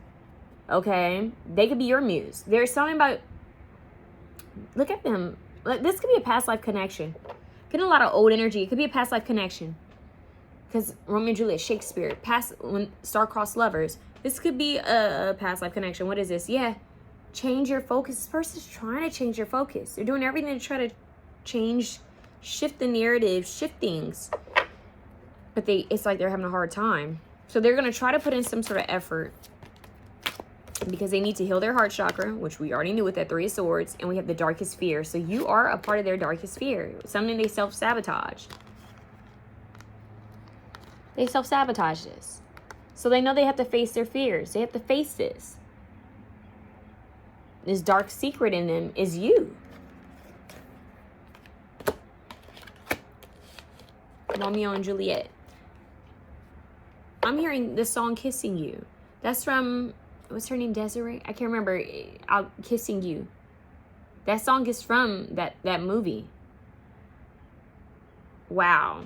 Okay, they could be your muse. There's something about, look at them. Like this could be a past life connection. Getting a lot of old energy. It could be a past life connection. Because Romeo and Juliet, Shakespeare, when star-crossed lovers. This could be a past life connection. What is this? Yeah, change your focus. This person's trying to change your focus. They're doing everything to try to change, shift the narrative, shift things. But it's like they're having a hard time. So they're going to try to put in some sort of effort. Because they need to heal their heart chakra, which we already knew with that 3 of Swords. And we have the darkest fear. So you are a part of their darkest fear. Something they self-sabotage. They self-sabotage this. So they know they have to face their fears. They have to face this. This dark secret in them is you. Romeo and Juliet. I'm hearing the song Kissing You. That's from... what's her name? Desiree? I can't remember. Kissing You. That song is from that movie. Wow.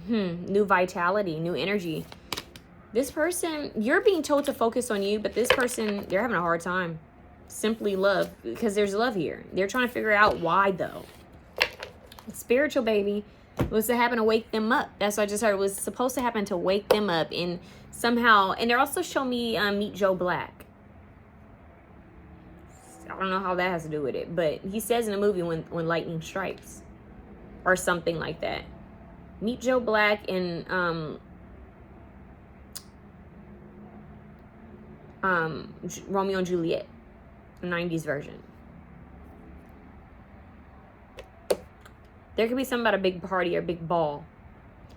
New vitality, new energy. This person, you're being told to focus on you, but this person, they're having a hard time. Simply love, because there's love here. They're trying to figure out why, though. Spiritual, baby. Was to happen to wake them up. That's what I just heard. It was supposed to happen to wake them up. And somehow, and they're also showing me Meet Joe Black. I don't know how that has to do with it, but he says in the movie when lightning strikes or something like that. Meet Joe Black in Romeo and Juliet, the 90s version. There could be something about a big party or big ball.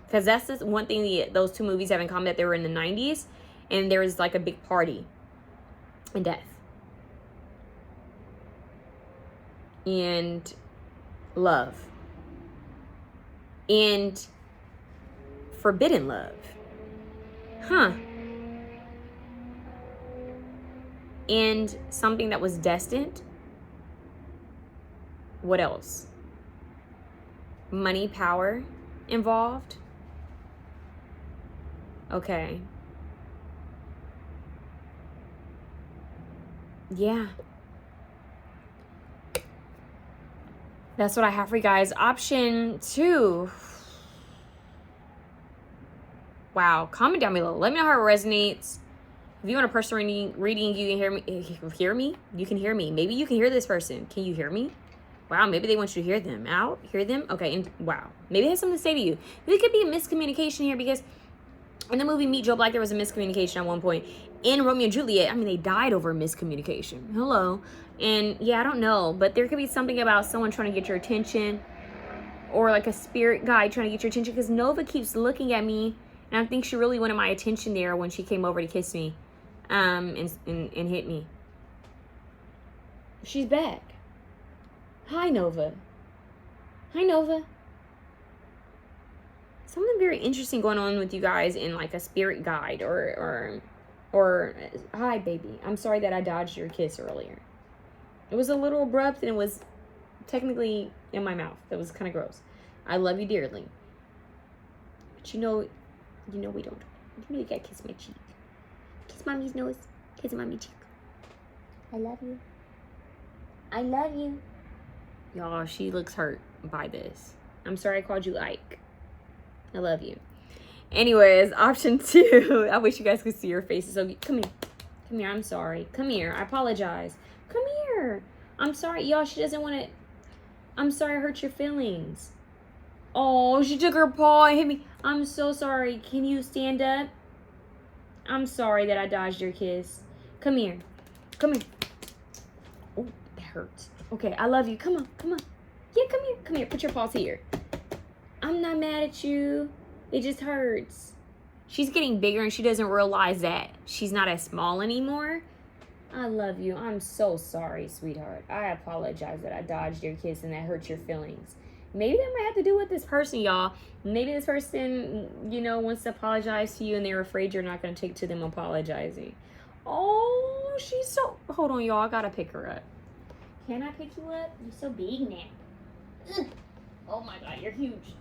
Because that's just one thing those 2 movies have in common, that they were in the 90s. And there was like a big party. And death. And love. And forbidden love. Huh. And something that was destined. What else? Money, power involved. Okay. Yeah. That's what I have for you guys. Option 2. Wow. Comment down below. Let me know how it resonates. If you want a personal reading, you can hear me. You can hear me. Maybe you can hear this person. Can you hear me? Wow, maybe they want you to hear them out. Hear them? Okay, and wow. Maybe it has something to say to you. There could be a miscommunication here, because in the movie Meet Joe Black, there was a miscommunication at one point. In Romeo and Juliet, I mean, they died over miscommunication. Hello. And yeah, I don't know, but there could be something about someone trying to get your attention, or like a spirit guide trying to get your attention, because Nova keeps looking at me, and I think she really wanted my attention there when she came over to kiss me and hit me. She's back. Hi, Nova. Hi, Nova. Something very interesting going on with you guys in like a spirit guide or hi, baby. I'm sorry that I dodged your kiss earlier. It was a little abrupt, and it was technically in my mouth. That was kind of gross. I love you dearly. But you know we don't. You know you gotta kiss my cheek. Kiss mommy's nose. Kiss mommy's cheek. I love you. I love you. Y'all, she looks hurt by this. I'm sorry I called you Ike. I love you. Anyways, option 2. I wish you guys could see your faces. So come here. Come here. I'm sorry. Come here. I apologize. Come here. I'm sorry. Y'all, she doesn't want to. I'm sorry I hurt your feelings. Oh, she took her paw and hit me. I'm so sorry. Can you stand up? I'm sorry that I dodged your kiss. Come here. Come here. Oh, that hurts. Okay, I love you. Come on, come on. Yeah, come here. Come here. Put your paws here. I'm not mad at you. It just hurts. She's getting bigger and she doesn't realize that she's not as small anymore. I love you. I'm so sorry, sweetheart. I apologize that I dodged your kiss and that hurt your feelings. Maybe that might have to do with this person, y'all. Maybe this person, you know, wants to apologize to you and they're afraid you're not going to take to them apologizing. Oh, she's so... Hold on, y'all. I got to pick her up. Can I pick you up? You're so big now. Ugh. Oh, my God. You're huge.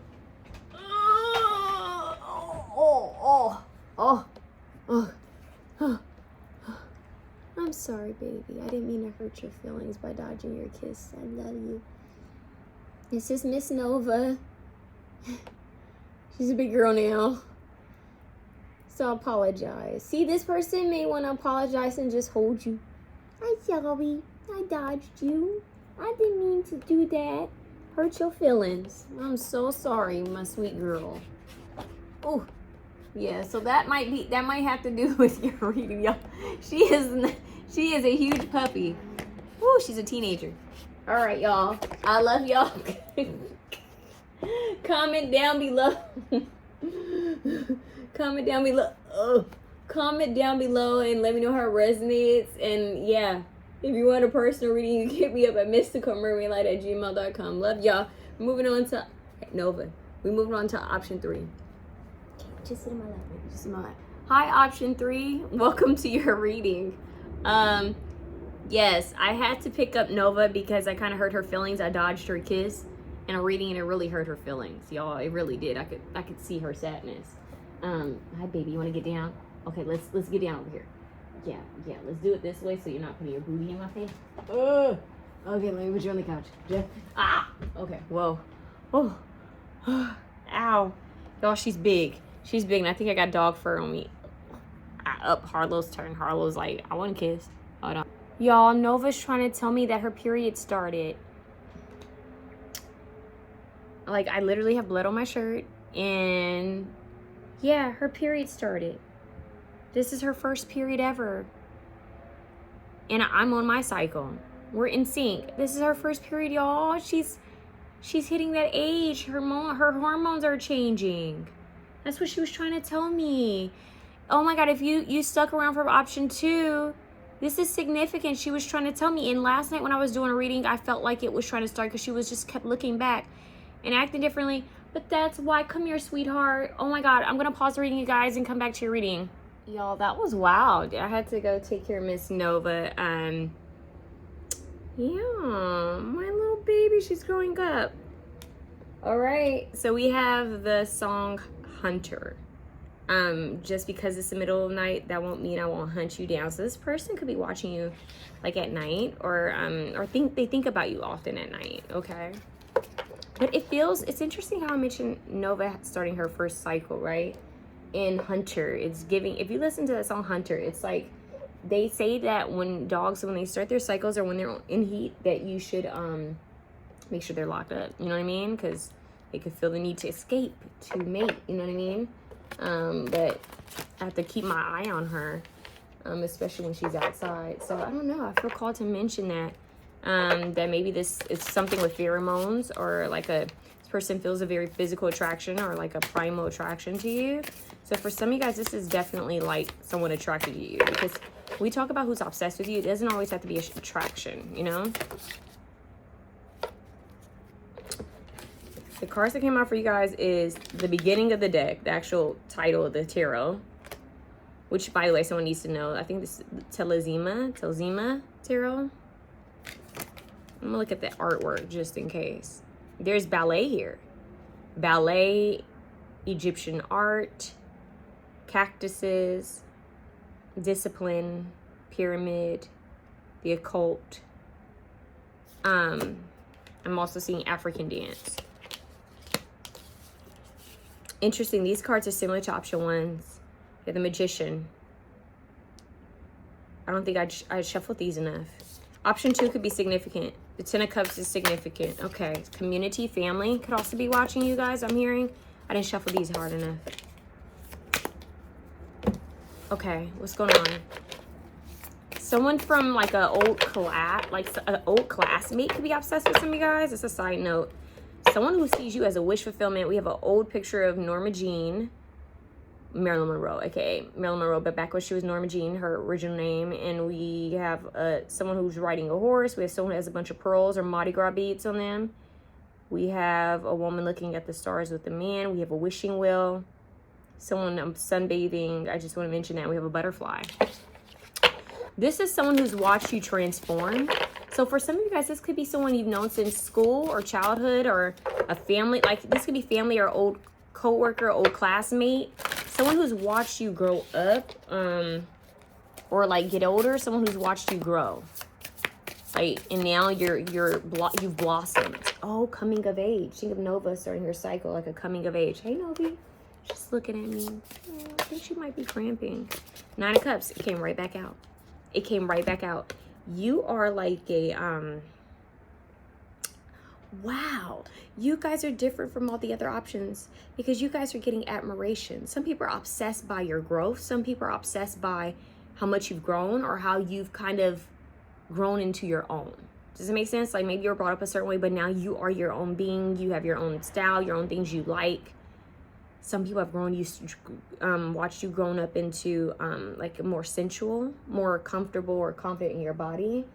I'm sorry, baby. I didn't mean to hurt your feelings by dodging your kiss. I love you. This is Miss Nova. She's a big girl now. So I apologize. See, this person may want to apologize and just hold you. I'm sorry. I dodged you. I didn't mean to do that. Hurt your feelings. I'm so sorry, my sweet girl. Oh, yeah. So that might have to do with your reading, y'all. She is a huge puppy. Oh, she's a teenager. All right, y'all. I love y'all. Comment down below. Comment down below. Comment down below and let me know how it resonates. And yeah, if you want a personal reading, you can hit me up at MysticalMermaidLight@gmail.com. Love y'all. Moving on to Nova. We're moving on to option 3. Okay, just sit in my lap, baby. Just in my lap. Hi, option 3. Welcome to your reading. Yes, I had to pick up Nova because I kind of hurt her feelings. I dodged her kiss in a reading and it really hurt her feelings, y'all. It really did. I could see her sadness. Hi, baby. You want to get down? Okay, let's get down over here. Yeah. Let's do it this way so you're not putting your booty in my face. Okay, let me put you on the couch. Okay. Whoa. Oh. Ow. Y'all, she's big. She's big, and I think I got dog fur on me. Up Harlow's turn. Harlow's like, I want to kiss. Hold on. Y'all, Nova's trying to tell me that her period started. Like, I literally have blood on my shirt, and yeah, her period started. This is her first period ever. And I'm on my cycle. We're in sync. This is her first period, y'all. She's hitting that age. Her hormones are changing. That's what she was trying to tell me. Oh my God, if you stuck around for option 2, this is significant. She was trying to tell me. And last night when I was doing a reading, I felt like it was trying to start because she was just kept looking back and acting differently. But that's why. Come here, sweetheart. Oh my God, I'm going to pause the reading, you guys, and come back to your reading. Y'all, that was wild. I had to go take care of Miss Nova. Yeah, my little baby, she's growing up. All right, so we have the song Hunter. Just because it's the middle of the night, that won't mean I won't hunt you down. So this person could be watching you like at night, or they think about you often at night, okay? But it's interesting how I mentioned Nova starting her first cycle, right? In Hunter, it's giving, if you listen to that song Hunter, it's like they say that when they start their cycles or when they're in heat, that you should make sure they're locked up, you know what I mean? Because they could feel the need to escape, to mate, you know what I mean? But I have to keep my eye on her, especially when she's outside. So I don't know, I feel called to mention that that maybe this is something with pheromones, or like this person feels a very physical attraction or like a primal attraction to you. So for some of you guys, this is definitely like someone attracted to you, because we talk about who's obsessed with you. It doesn't always have to be an attraction, you know? The cards that came out for you guys is the beginning of the deck, the actual title of the tarot, which, by the way, someone needs to know. I think this is Telzima tarot. I'm gonna look at the artwork just in case. There's ballet here. Ballet, Egyptian art, cactuses, discipline, pyramid, the occult. I'm also seeing African dance. Interesting, these cards are similar to option 1's. You're the Magician. I don't think I shuffled these enough. Option 2 could be significant. The 10 of Cups is significant. Okay, community, family could also be watching you guys, I'm hearing. I didn't shuffle these hard enough. Okay, what's going on? So someone from like an old class, like an old classmate could be obsessed with some of you guys. It's a side note. Someone who sees you as a wish fulfillment. We have an old picture of Norma Jean, Marilyn Monroe, aka Marilyn Monroe, but back when she was Norma Jean, her original name. And we have someone who's riding a horse. We have someone who has a bunch of pearls or Mardi Gras beads on them. We have a woman looking at the stars with a man. We have a wishing wheel. Someone sunbathing. I just want to mention that. We have a butterfly. This is someone who's watched you transform. So for some of you guys, this could be someone you've known since school or childhood or a family. Like this could be family or old coworker, old classmate. Someone who's watched you grow up or like get older. Someone who's watched you grow. Like, and now you've blossomed. Oh, coming of age. Think of Nova starting her cycle like a coming of age. Hey, Novi. She's looking at me. Oh, I think she might be cramping. 9 of Cups. It came right back out. It came right back out. You are like a, wow. You guys are different from all the other options because you guys are getting admiration. Some people are obsessed by your growth. Some people are obsessed by how much you've grown or how you've kind of grown into your own. Does it make sense? Like maybe you were brought up a certain way, but now you are your own being. You have your own style, your own things you like. Some people have grown, watched you grown up into like more sensual, more comfortable or confident in your body.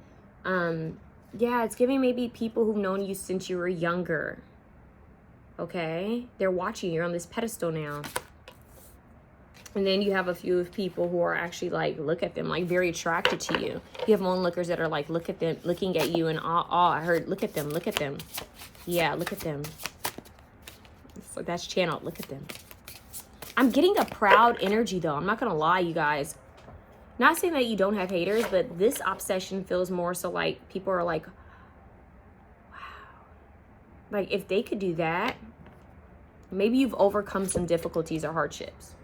Yeah, it's giving maybe people who've known you since you were younger. Okay? They're watching you. You're on this pedestal now. And then you have a few people who are actually like, look at them, like very attracted to you. You have onlookers that are like, look at them, looking at you in awe. I heard, look at them, look at them. Yeah, look at them. So that's channeled, look at them. I'm getting a proud energy though. I'm not gonna lie, you guys. Not saying that you don't have haters, but this obsession feels more so like people are like, wow. Like if they could do that, maybe you've overcome some difficulties or hardships.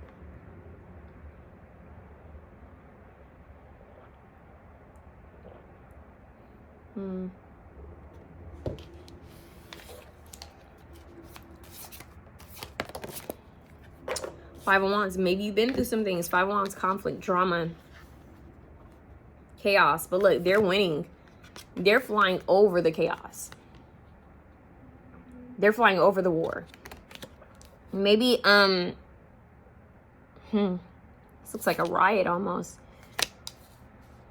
Five of Wands. Maybe you've been through some things. Five of Wands, conflict, drama, chaos. But look, they're winning. They're flying over the chaos. They're flying over the war. Maybe, this looks like a riot almost.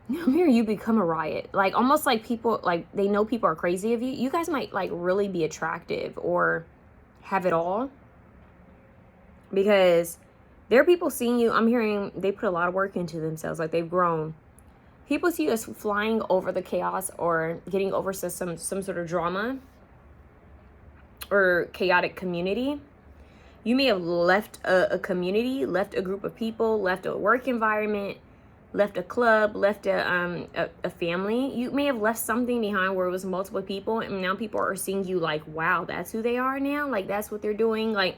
I'm hearing you become a riot. Like, almost like people, like, they know people are crazy of you. You guys might, like, really be attractive or have it all. Because there are people seeing you. I'm hearing they put a lot of work into themselves. Like, they've grown. People see you as flying over the chaos or getting over some sort of drama or chaotic community. You may have left a community, left a group of people, left a work environment, left a club, left a family. You may have left something behind where it was multiple people, and now people are seeing you like, wow, that's who they are now. Like, that's what they're doing. Like,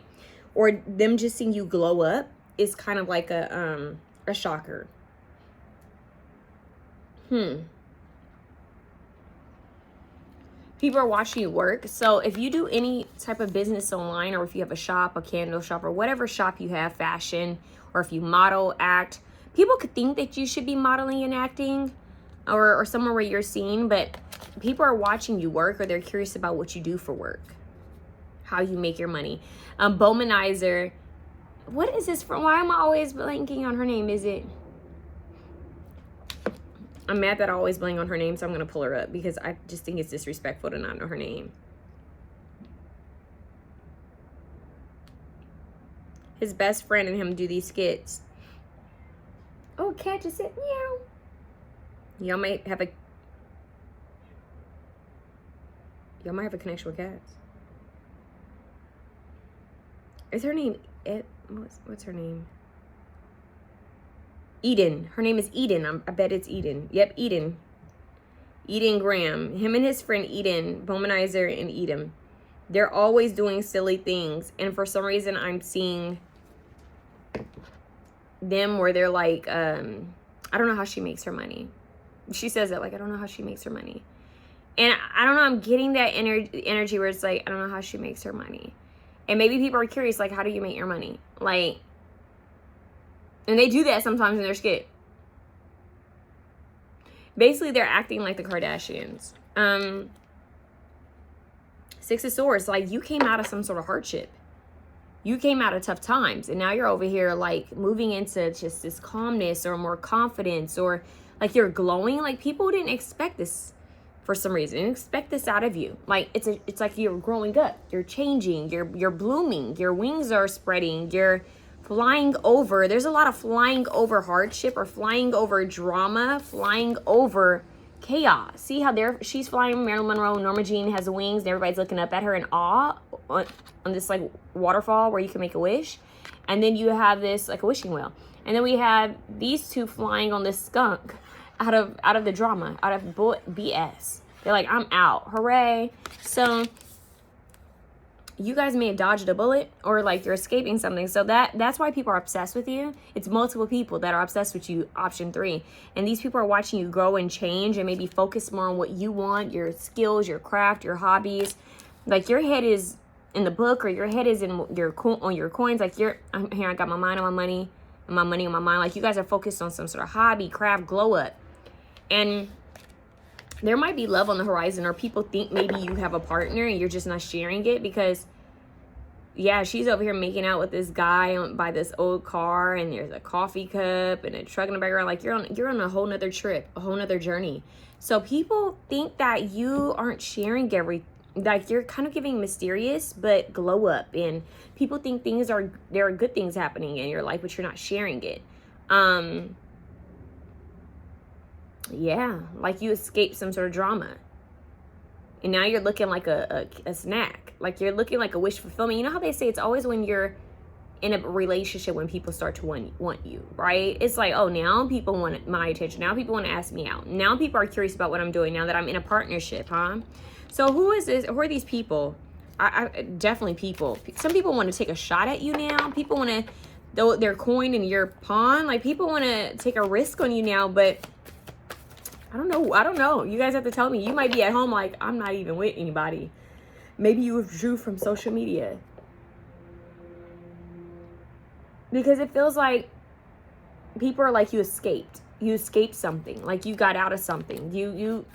or them just seeing you glow up is kind of like a shocker. People are watching you work. So if you do any type of business online, or if you have a shop, a candle shop, or whatever shop you have, fashion, or if you model, act, people could think that you should be modeling and acting or somewhere where you're seen, but people are watching you work, or they're curious about what you do for work, how you make your money. Bowmanizer. What is this from? Why am I always blanking on her name? Is it? I'm mad that I always blank on her name, so I'm going to pull her up because I just think it's disrespectful to not know her name. His best friend and him do these skits. Oh, cat just said meow. Y'all might have a connection with cats. Is her name what's her name? Eden. Her name is Eden. I bet it's Eden. Yep, Eden. Eden Graham. Him and his friend Eden, Bowmanizer and Eden. They're always doing silly things. And for some reason, I'm seeing them where they're like, I don't know how she makes her money. She says that, like, I don't know how she makes her money. And I don't know, I'm getting that energy where it's like, I don't know how she makes her money. And maybe people are curious, like, how do you make your money? Like, and they do that sometimes in their skit. Basically, they're acting like the Kardashians. Six of Swords, like you came out of some sort of hardship. You came out of tough times, and now you're over here like moving into just this calmness or more confidence, or like you're glowing. Like people didn't expect this for some reason. They didn't expect this out of you. Like it's like you're growing up, you're changing, you're blooming, your wings are spreading, you're flying over. There's a lot of flying over hardship or flying over drama, flying over chaos. See how she's flying. Marilyn Monroe, Norma Jean has wings, and everybody's looking up at her in awe on this like waterfall where you can make a wish. And then you have this like a wishing well. And then we have these two flying on this skunk out of the drama, out of BS. They're like, I'm out. Hooray. So you guys may have dodged a bullet, or like you're escaping something. So that's why people are obsessed with you. It's multiple people that are obsessed with you, option 3. And these people are watching you grow and change and maybe focus more on what you want, your skills, your craft, your hobbies. Like your head is in the book, or your head is in your coins. Like I'm here, I got my mind on my money and my money on my mind. Like you guys are focused on some sort of hobby, craft, glow up. And there might be love on the horizon, or people think maybe you have a partner and you're just not sharing it because, yeah, she's over here making out with this guy by this old car, and there's a coffee cup and a truck in the background. Like you're on a whole nother trip, a whole nother journey. So people think that you aren't sharing like you're kind of giving mysterious but glow up, and people think there are good things happening in your life, but you're not sharing it. Yeah, like you escaped some sort of drama. And now you're looking like a snack. Like you're looking like a wish fulfillment. You know how they say it's always when you're in a relationship when people start to want you, right? It's like, oh, now people want my attention. Now people want to ask me out. Now people are curious about what I'm doing now that I'm in a partnership, huh? So who is this? Who are these people? I definitely people. Some people want to take a shot at you now. People want to throw their coin in your pawn. Like people want to take a risk on you now, but I don't know. You guys have to tell me. You might be at home like, I'm not even with anybody. Maybe you withdrew from social media. Because it feels like people are like, you escaped. You escaped something. Like you got out of something. You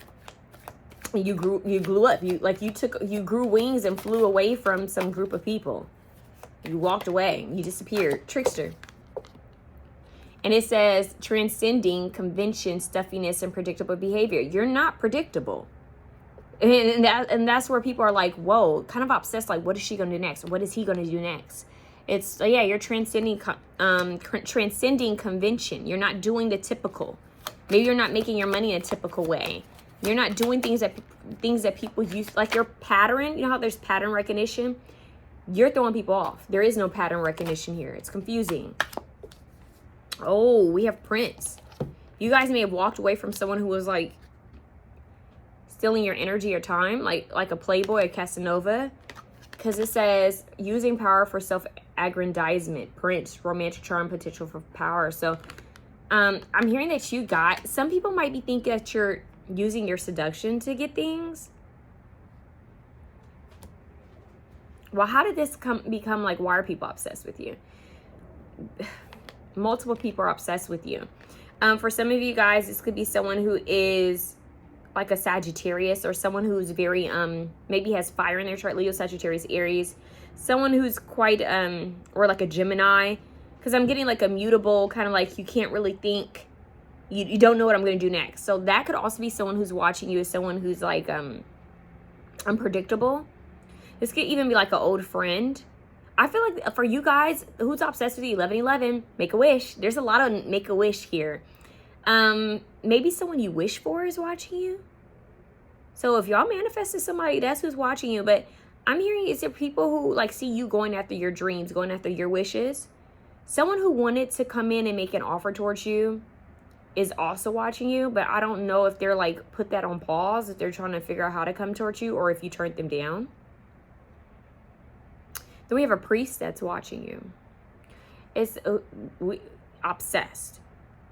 grew up. You grew wings and flew away from some group of people. You walked away. You disappeared. Trickster. And it says transcending convention, stuffiness, and predictable behavior. You're not predictable. And that's where people are like, whoa, kind of obsessed. Like, what is she going to do next? What is he going to do next? It's, yeah, you're transcending convention. You're not doing the typical. Maybe you're not making your money a typical way. You're not doing things that people use, like your pattern. You know how there's pattern recognition? You're throwing people off. There is no pattern recognition here. It's confusing. Oh, we have Prince. You guys may have walked away from someone who was like stealing your energy or time, like a playboy, a Casanova, because it says using power for self-aggrandizement. Prince, romantic charm, potential for power. So I'm hearing that some people might be thinking that you're using your seduction to get things. Well, how did this become like, why are people obsessed with you? Multiple people are obsessed with you. For some of you guys, this could be someone who is like a Sagittarius, or someone who's very, maybe has fire in their chart, Leo, Sagittarius, Aries. Someone who's quite, or like a Gemini, because I'm getting like a mutable, kind of like you can't really think, you don't know what I'm going to do next. So that could also be someone who's watching you as someone who's like, unpredictable. This could even be like an old friend. I feel like for you guys, who's obsessed with you, 1111, make a wish. There's a lot of make a wish here. Maybe someone you wish for is watching you. So if y'all manifested somebody, that's who's watching you. But I'm hearing, is there people who like see you going after your dreams, going after your wishes? Someone who wanted to come in and make an offer towards you is also watching you. But I don't know if they're like put that on pause, if they're trying to figure out how to come towards you, or if you turned them down. Then we have a priest that's watching you. It's obsessed.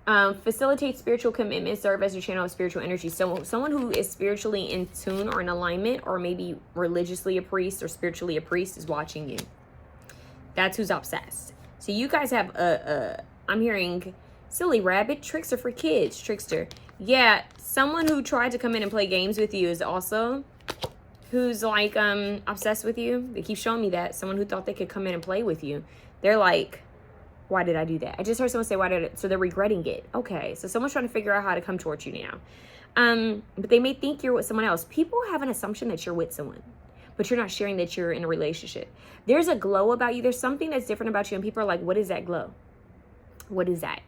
Facilitate spiritual commitment, serve as your channel of spiritual energy. So someone who is spiritually in tune or in alignment, or maybe religiously a priest or spiritually a priest, is watching you. That's who's obsessed. So you guys have I'm hearing silly rabbit, trickster for kids, trickster. Yeah, someone who tried to come in and play games with you is also who's like obsessed with you. They keep showing me that. Someone who thought they could come in and play with you. They're like, why did I do that? I just heard someone say, why did it? So they're regretting it. Okay, so someone's trying to figure out how to come towards you now. But they may think you're with someone else. People have an assumption that you're with someone, but you're not sharing that you're in a relationship. There's a glow about you. There's something that's different about you, and people are like, what is that glow? What is that?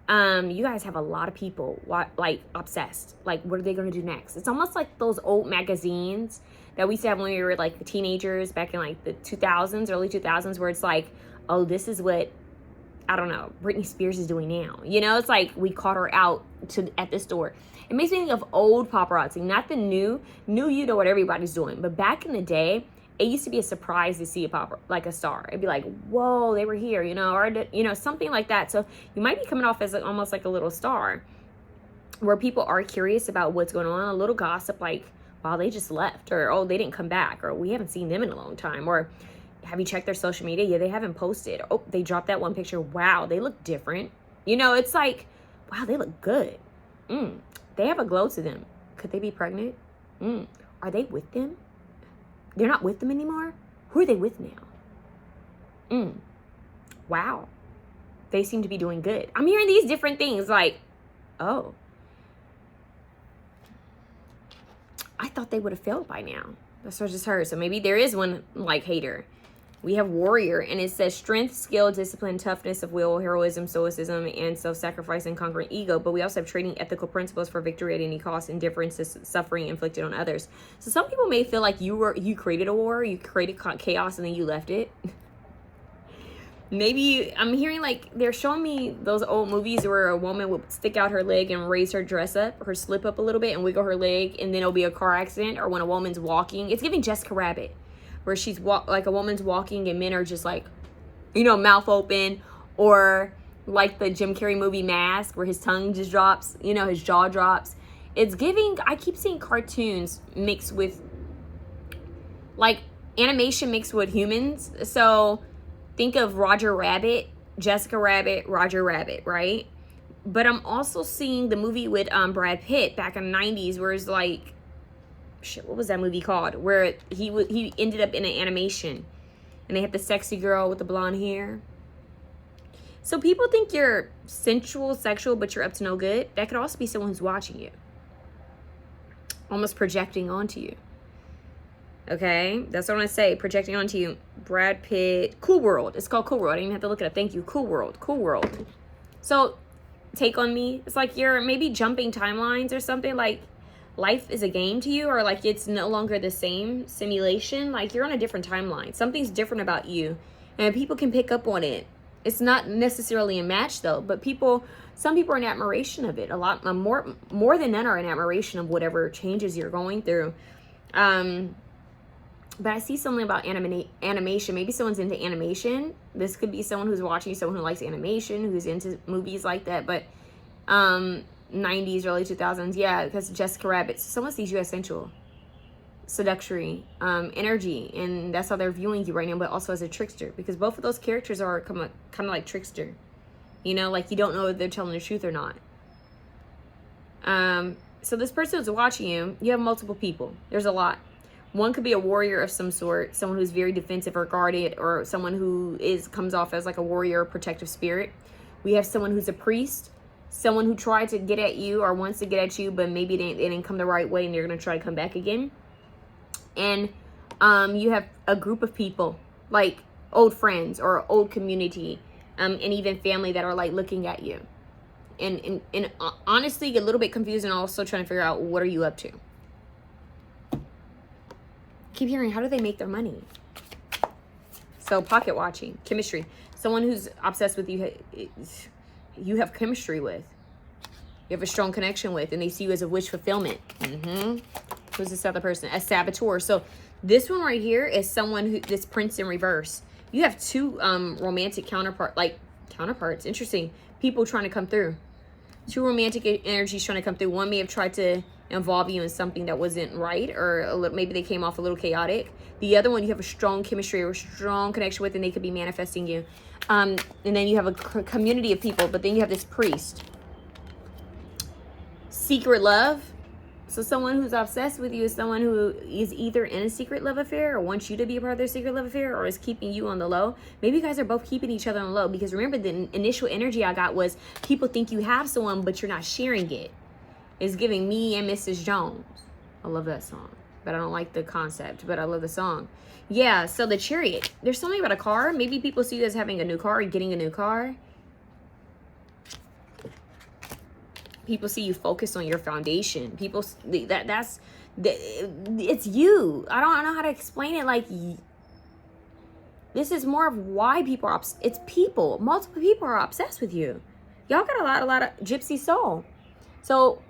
You guys have a lot of people like obsessed. Like, what are they going to do next? It's almost like those old magazines that we used to have when we were like teenagers back in like the 2000s, early 2000s, where it's like, oh, this is what, I don't know, Britney Spears is doing now. You know, it's like we caught her out at this store. It makes me think of old paparazzi, not the new. You know what everybody's doing. But back in the day, it used to be a surprise to see a star. It'd be like, whoa, they were here, you know, or, you know, something like that. So you might be coming off as almost like a little star where people are curious about what's going on. A little gossip like, wow, they just left, or, oh, they didn't come back, or we haven't seen them in a long time, or have you checked their social media? Yeah, they haven't posted. Oh, they dropped that one picture. Wow, they look different. You know, it's like, wow, they look good. They have a glow to them. Could they be pregnant? Are they with them? They're not with them anymore? Who are they with now? Wow. They seem to be doing good. I'm hearing these different things like, oh, I thought they would have failed by now. That's what I just heard. So maybe there is one like hater. We have warrior, and it says strength, skill, discipline, toughness of will, heroism, stoicism, and self-sacrifice and conquering ego. But we also have trading ethical principles for victory at any cost, indifference to suffering inflicted on others. So some people may feel like you created a war, you created chaos, and then you left it. Maybe I'm hearing like they're showing me those old movies where a woman would stick out her leg and raise her dress up, her slip up a little bit and wiggle her leg, and then it'll be a car accident. Or when a woman's walking, it's giving Jessica Rabbit, where she's like a woman's walking and men are just like, you know, mouth open. Or like the Jim Carrey movie Mask, where his tongue just drops, you know, his jaw drops. It's giving, I keep seeing cartoons mixed with like animation mixed with humans. So think of Roger Rabbit, Jessica Rabbit, Roger Rabbit, right? But I'm also seeing the movie with Brad Pitt back in the 90s, where it's like, shit, what was that movie called? Where he ended up in an animation, and they had the sexy girl with the blonde hair. So people think you're sensual, sexual, but you're up to no good. That could also be someone who's watching you, almost projecting onto you. Okay, that's what I'm gonna say. Projecting onto you. Brad Pitt, Cool World. It's called Cool World. I didn't even have to look it up. Thank you. Cool World. Cool World. So, take on me. It's like you're maybe jumping timelines or something. Like life is a game to you, or like it's no longer the same simulation. Like you're on a different timeline. Something's different about you, and people can pick up on it. It's not necessarily a match though, but some people are in admiration of it. A lot more than none are in admiration of whatever changes you're going through. But I see something about animation. Maybe someone's into animation. This could be someone who's watching, someone who likes animation, who's into movies like that. But 90s, early 2000s, yeah, because Jessica Rabbit. So someone sees you as sensual, seductory, energy, and that's how they're viewing you right now, but also as a trickster, because both of those characters are kind of like trickster. You know, like you don't know if they're telling the truth or not. So this person who's watching you, you have multiple people. There's a lot. One could be a warrior of some sort, someone who's very defensive or guarded, or someone who comes off as like a warrior or protective spirit. We have someone who's a priest, someone who tried to get at you or wants to get at you, but maybe it didn't come the right way, and they're going to try to come back again. And you have a group of people, like old friends or old community, and even family that are like looking at you. And honestly, get a little bit confused and also trying to figure out, what are you up to? Keep hearing, how do they make their money? So pocket watching, chemistry. Someone who's obsessed with you, you have chemistry with. You have a strong connection with, and they see you as a wish fulfillment. Who's this other person? A saboteur. So this one right here is someone this prince in reverse. You have two romantic counterparts. Interesting. People trying to come through. Two romantic energies trying to come through. One may have tried to involve you in something that wasn't right, or maybe they came off a little chaotic. The other one you have a strong chemistry or strong connection with, and they could be manifesting you. And then you have a community of people, but then you have this priest. secret love. So someone who's obsessed with you is someone who is either in a secret love affair or wants you to be a part of their secret love affair, or is keeping you on the low. Maybe you guys are both keeping each other on the low, because remember, the initial energy I got was people think you have someone, but you're not sharing it. It's giving me and Mrs. Jones. I love that song, but I don't like the concept, but I love the song. Yeah, so the Chariot. There's something about a car. Maybe people see you as having a new car or getting a new car. People see you focus on your foundation. People, it's you. I don't know how to explain it. Like, this is more of why people are, it's people. Multiple people are obsessed with you. Y'all got a lot of gypsy soul. So,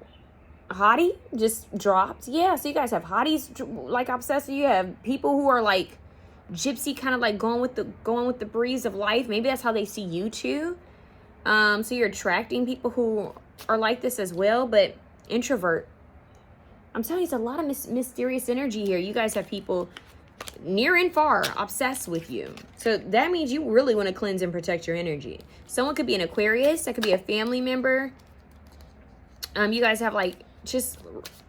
hottie just dropped. Yeah, so you guys have hotties like obsessed with you. You have people who are like gypsy, kind of like going with the breeze of life. Maybe that's how they see you too. So you're attracting people who are like this as well, but introvert. I'm telling you, it's a lot of mysterious energy here. You guys have people near and far obsessed with you. So that means you really want to cleanse and protect your energy. Someone could be an Aquarius. That could be a family member. You guys have like, just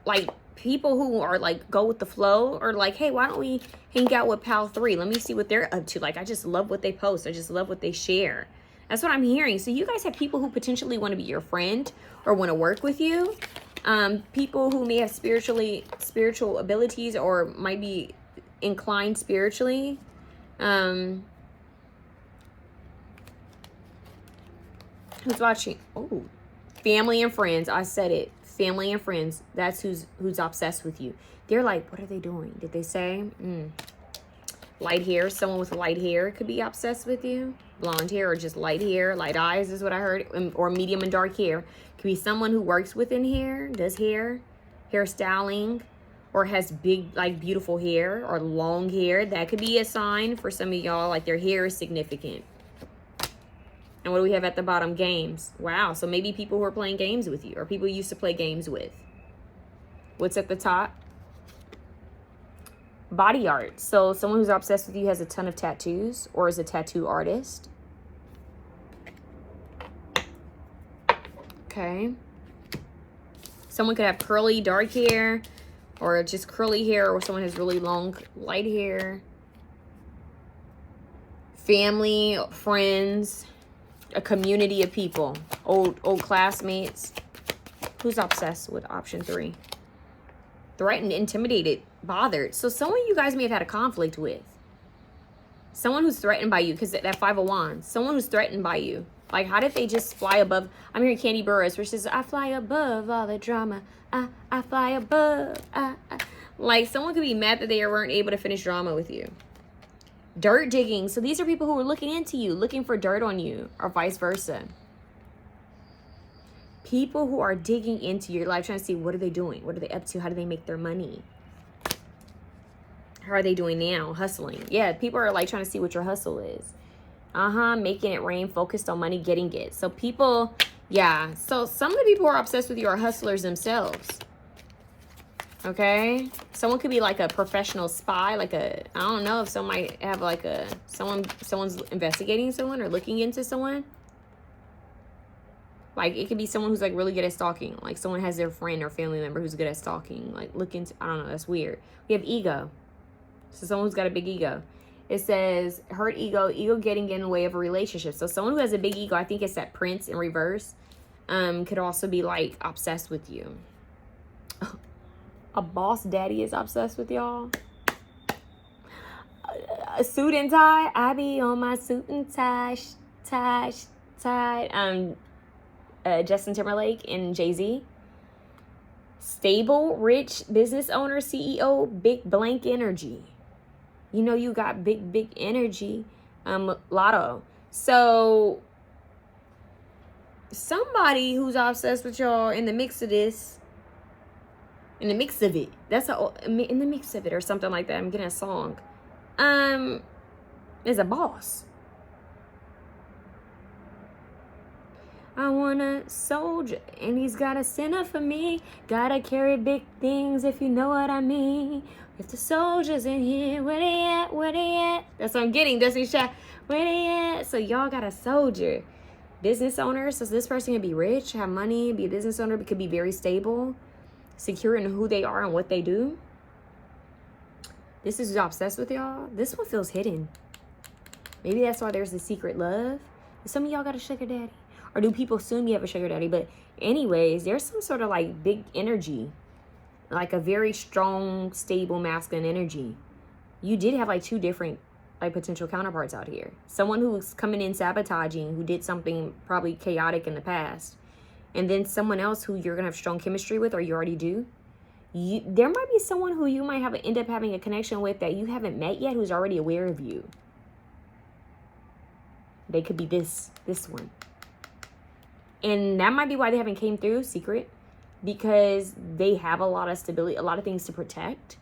like people who are like go with the flow, or like, hey, why don't we hang out with pal 3? Let me see what they're up to. Like, I just love what they post. I just love what they share. That's what I'm hearing. So you guys have people who potentially want to be your friend or want to work with you. People who may have spiritual abilities or might be inclined spiritually. Who's watching? Oh, family and friends. I said it. Family and friends. That's who's obsessed with you. They're like, what are they doing? Did they say? Light hair. Someone with light hair could be obsessed with you. Blonde hair or just light hair. Light eyes is what I heard. Or medium and dark hair. Could be someone who works within hair. Does hair. Hairstyling. Or has big, like, beautiful hair. Or long hair. That could be a sign for some of y'all. Like, their hair is significant. And what do we have at the bottom? Games. Wow. So maybe people who are playing games with you. Or people you used to play games with. What's at the top? Body art. So someone who's obsessed with you has a ton of tattoos or is a tattoo artist. Okay. Someone could have curly dark hair or just curly hair, or someone has really long light hair. Family, friends, a community of people, old classmates. Who's obsessed with option 3? Threatened, intimidated, bothered. So someone you guys may have had a conflict with. Someone who's threatened by you, because that 5 of Wands. Someone who's threatened by you. Like, how did they just fly above? I'm hearing Candy Burris, which says, I fly above all the drama. I fly above. Like, someone could be mad that they weren't able to finish drama with you. Dirt digging. So these are people who are looking into you, looking for dirt on you, or vice versa. People who are digging into your life, trying to see, what are they doing? What are they up to? How do they make their money? How are they doing now? Hustling. Yeah, people are like trying to see what your hustle is. Making it rain, focused on money, getting it. So people, yeah. So some of the people who are obsessed with you are hustlers themselves. Okay? Someone could be like a professional spy, like I don't know if someone might have like someone's investigating someone or looking into someone. Like, it could be someone who's, like, really good at stalking. Like, someone has their friend or family member who's good at stalking. Like, look into, I don't know, that's weird. We have ego. So, someone who's got a big ego. It says, hurt ego, ego getting in the way of a relationship. So, someone who has a big ego, I think it's that Prince in reverse, could also be, like, obsessed with you. A boss daddy is obsessed with y'all. A suit and tie. I be on my suit and tie. Justin Timberlake and Jay-Z. Stable, rich, business owner, CEO, big blank energy. You know you got big energy. Lotto. So, somebody who's obsessed with y'all in the mix of this, in the mix of it. In the mix of it or something like that. I'm getting a song. Is a boss. I want a soldier, and he's got a sinner for me. Gotta carry big things, if you know what I mean. If the soldiers in here, where they at, where they at? That's what I'm getting, Destiny Chat. Where they at? So y'all got a soldier. Business owners, so this person can be rich, have money, be a business owner, but could be very stable, secure in who they are and what they do. This is obsessed with y'all. This one feels hidden. Maybe that's why there's a secret love. Some of y'all got a sugar daddy. Or do people assume you have a sugar daddy? But anyways, there's some sort of like big energy. Like a very strong, stable, masculine energy. You did have like two different like potential counterparts out here. Someone who's coming in sabotaging, who did something probably chaotic in the past. And then someone else who you're going to have strong chemistry with, or you already do. There might be someone who you might end up having a connection with that you haven't met yet, who's already aware of you. They could be this one. And that might be why they haven't came through secret, because they have a lot of stability, a lot of things to protect.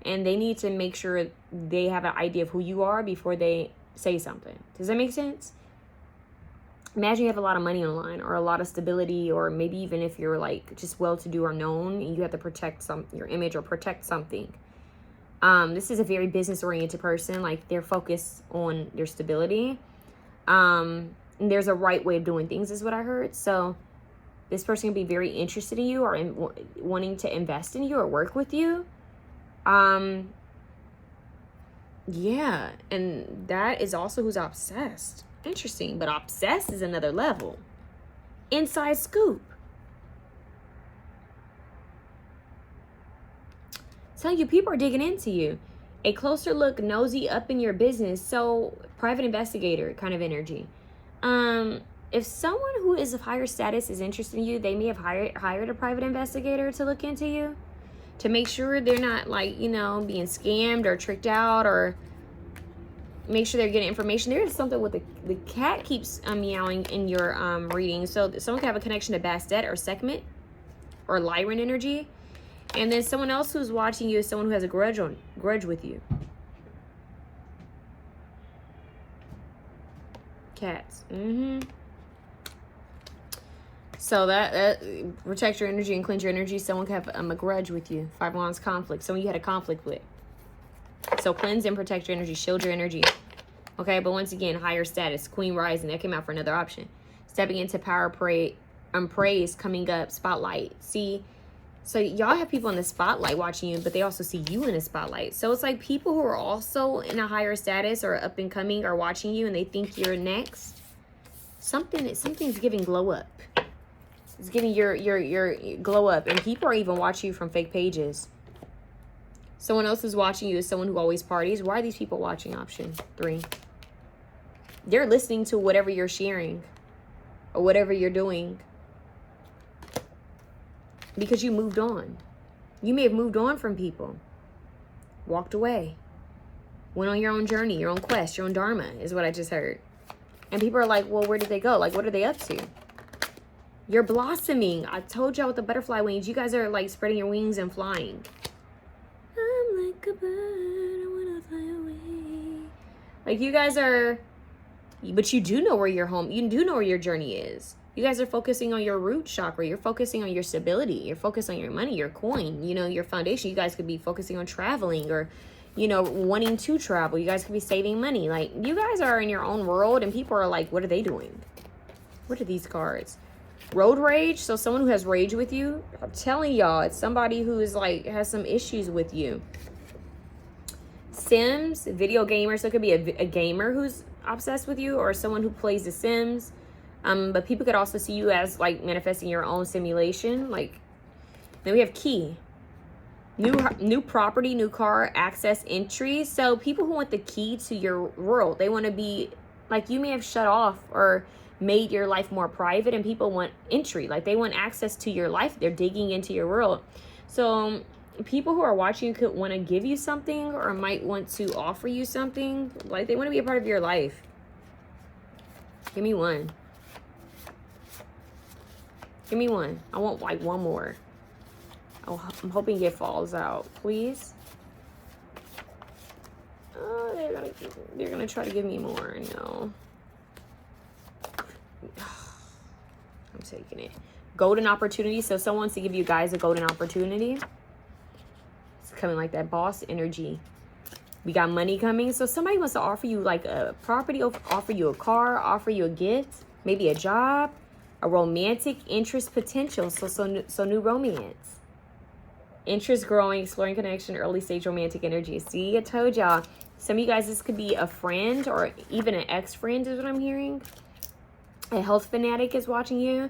And they need to make sure they have an idea of who you are before they say something. Does that make sense? Imagine you have a lot of money online, or a lot of stability, or maybe even if you're like just well-to-do or known, and you have to protect your image or protect something. This is a very business-oriented person. Like, they're focused on their stability. And there's a right way of doing things, is what I heard. So this person can be very interested in you, or wanting to invest in you or work with you. Yeah, and that is also who's obsessed. Interesting, but obsessed is another level. Inside scoop. Tell you, people are digging into you. A closer look, nosy up in your business. So private investigator kind of energy. If someone who is of higher status is interested in you, they may have hired a private investigator to look into you, to make sure they're not like, you know, being scammed or tricked out, or make sure they're getting information. There is something with the cat keeps meowing in your reading. So someone could have a connection to Bastet or Sekhmet or Lyran energy. And then someone else who's watching you is someone who has a grudge with you. Cats. So that protect your energy and cleanse your energy. Someone could have a grudge with you. 5 of Wands conflict. Someone you had a conflict with. So cleanse and protect your energy. Shield your energy. Okay, but once again, higher status. Queen rising. That came out for another option. Stepping into power, praise coming up. Spotlight. See, so y'all have people in the spotlight watching you, but they also see you in the spotlight. So it's like people who are also in a higher status or up and coming are watching you, and they think you're next. Something's giving glow up. It's giving your glow up, and people are even watching you from fake pages. Someone else is watching you is someone who always parties. Why are these people watching? Option 3. They're listening to whatever you're sharing or whatever you're doing, because you moved on. You may have moved on from people, walked away, went on your own journey, your own quest, your own dharma, is what I just heard. And people are like, well, where did they go? Like, what are they up to? You're blossoming. I told y'all with the butterfly wings, you guys are like spreading your wings and flying. I'm like a bird, I wanna fly away. Like, you guys are, but you do know where your home, you do know where your journey is. You guys are focusing on your root chakra. You're focusing on your stability. You're focused on your money, your coin, you know, your foundation. You guys could be focusing on traveling, or, you know, wanting to travel. You guys could be saving money. Like, you guys are in your own world, and people are like, what are they doing? What are these cards? Road rage. So someone who has rage with you, I'm telling y'all, it's somebody who is like, has some issues with you. Sims, video gamer. So it could be a gamer who's obsessed with you, or someone who plays The Sims. But people could also see you as like manifesting your own simulation. Like, then we have key. New property, new car, access, entry. So people who want the key to your world, they want to be like, you may have shut off or made your life more private, and people want entry. Like, they want access to your life. They're digging into your world. So people who are watching could want to give you something, or might want to offer you something. Like, they want to be a part of your life. Give me one. Give me one. I want like one more. Oh, I'm hoping it falls out, please. Oh, they're gonna try to give me more. No. I'm taking it. Golden opportunity. So someone wants to give you guys a golden opportunity. It's coming like that boss energy. We got money coming. So somebody wants to offer you like a property, offer you a car, offer you a gift. maybe a job, a romantic interest potential. So new romance. Interest growing, exploring connection, early stage romantic energy. See, I told y'all. Some of you guys, this could be a friend or even an ex-friend is what I'm hearing. A health fanatic is watching you.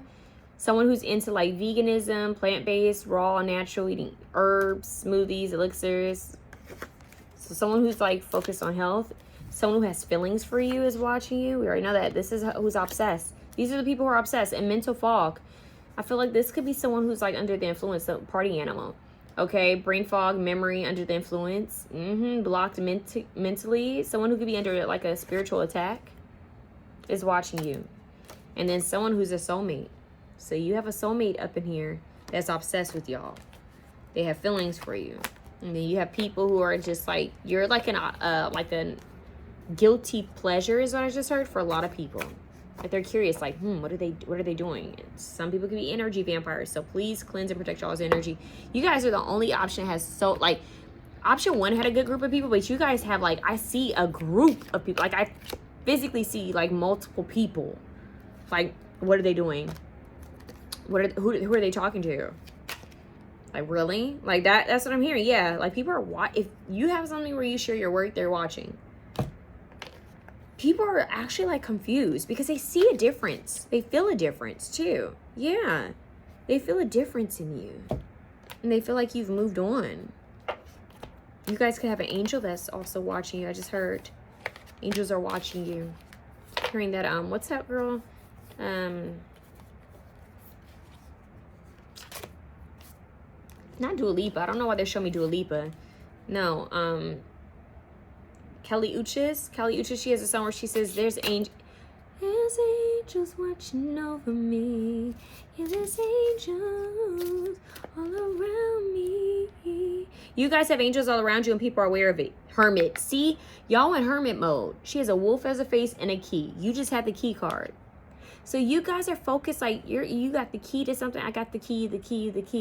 Someone who's into like veganism, plant-based, raw, natural, eating herbs, smoothies, elixirs. So someone who's like focused on health. Someone who has feelings for you is watching you. We already know that. This is who's obsessed. These are the people who are obsessed. And mental fog. I feel like this could be someone who's like under the influence of party animal. Okay, brain fog, memory under the influence. Blocked mentally. Someone who could be under like a spiritual attack is watching you. And then someone who's a soulmate. So you have a soulmate up in here that's obsessed with y'all. They have feelings for you. And then you have people who are just like, you're like a guilty pleasure is what I just heard for a lot of people. Like they're curious, like, what are they doing? Some people could be energy vampires. So please cleanse and protect y'all's energy. You guys are the only option that has option 1 had a good group of people, but you guys have like, I see a group of people. Like I physically see like multiple people. Like, what are they doing? Who are they talking to? Like, really? Like that's what I'm hearing. Yeah, like people are if you have something where you share your work, they're watching. People are actually like confused because they see a difference. They feel a difference too. Yeah. They feel a difference in you. And they feel like you've moved on. You guys could have an angel that's also watching you. I just heard angels are watching you. Hearing that, what's that girl? Not Dua Lipa. I don't know why they show me Dua Lipa. No, Kelly Uchis, she has a song where she says, there's angels watching over me. Yeah, there's angels all around me. You guys have angels all around you and people are aware of it. Hermit. See, y'all in hermit mode. She has a wolf as a face and a key. You just had the key card. So you guys are focused, like you got the key to something. I got the key.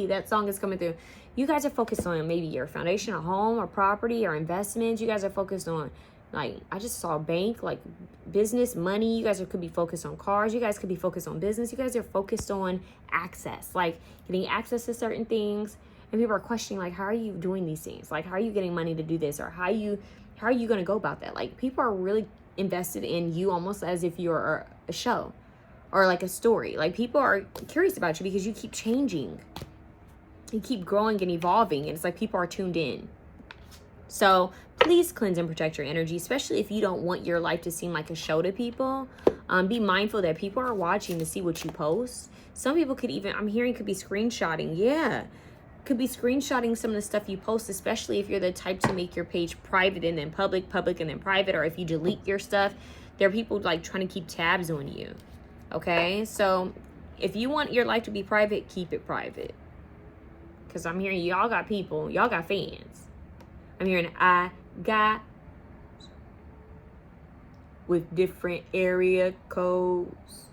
That song is coming through. You guys are focused on maybe your foundation, a home or property or investments. You guys are focused on, like, I just saw bank, like business, money. You guys could be focused on cars. You guys could be focused on business. You guys are focused on access, like getting access to certain things. And people are questioning, like, how are you doing these things? Like, how are you getting money to do this? Or how are you going to go about that? Like, people are really invested in you almost as if you're a show. Or like a story. Like people are curious about you because you keep changing. You keep growing and evolving. And it's like people are tuned in. So please cleanse and protect your energy. Especially if you don't want your life to seem like a show to people. Be mindful that people are watching to see what you post. Some people could even, I'm hearing, could be screenshotting. Yeah. Could be screenshotting some of the stuff you post. Especially if you're the type to make your page private and then public and then private. Or if you delete your stuff. There are people like trying to keep tabs on you. Okay, so if you want your life to be private, keep it private. Because I'm hearing y'all got people, y'all got fans. I'm hearing I got with different area codes.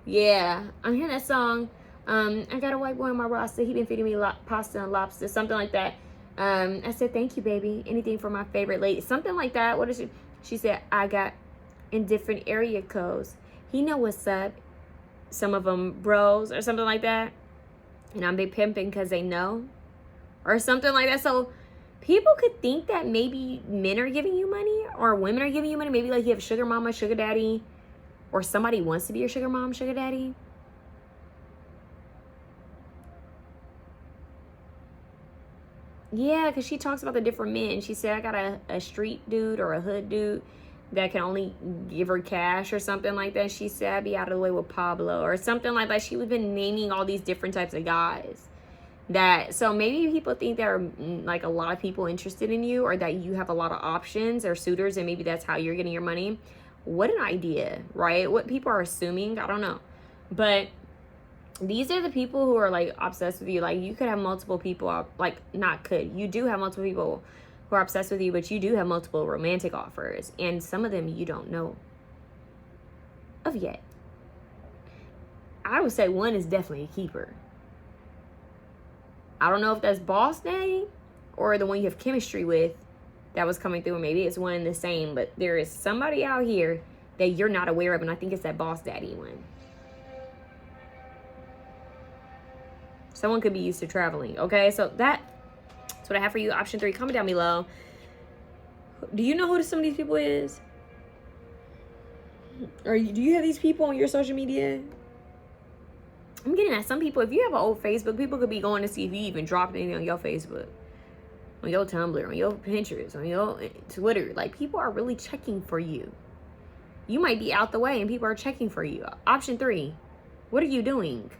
Yeah, I'm hearing that song. I got a white boy on my roster. He been feeding me pasta and lobster, something like that. I said, thank you, baby. Anything for my favorite lady. Something like that. What is she? She said, I got in different area codes. He know what's up. Some of them bros or something like that. And I'm big pimping because they know. Or something like that. So people could think that maybe men are giving you money or women are giving you money. Maybe like you have sugar mama, sugar daddy. Or somebody wants to be your sugar mom, sugar daddy. Yeah, because she talks about the different men. She said, I got a street dude or a hood dude that can only give her cash or something like that. She said, I'd be out of the way with Pablo or something like that. She was been naming all these different types of guys. So maybe people think there are like a lot of people interested in you or that you have a lot of options or suitors and maybe that's how you're getting your money. What an idea, right? What people are assuming, I don't know. But these are the people who are like obsessed with you. Like you could have multiple people, you do have multiple people who are obsessed with you, but you do have multiple romantic offers. And some of them you don't know of yet. I would say one is definitely a keeper. I don't know if that's boss daddy or the one you have chemistry with that was coming through. Maybe it's one and the same, but there is somebody out here that you're not aware of. And I think it's that boss daddy one. Someone could be used to traveling. Okay, so that's what I have for you. Option 3, comment down below. Do you know who some of these people is? Or do you have these people on your social media? I'm getting at some people, if you have an old Facebook, people could be going to see if you even dropped anything on your Facebook, on your Tumblr, on your Pinterest, on your Twitter. Like, people are really checking for you. You might be out the way and people are checking for you. Option 3, what are you doing?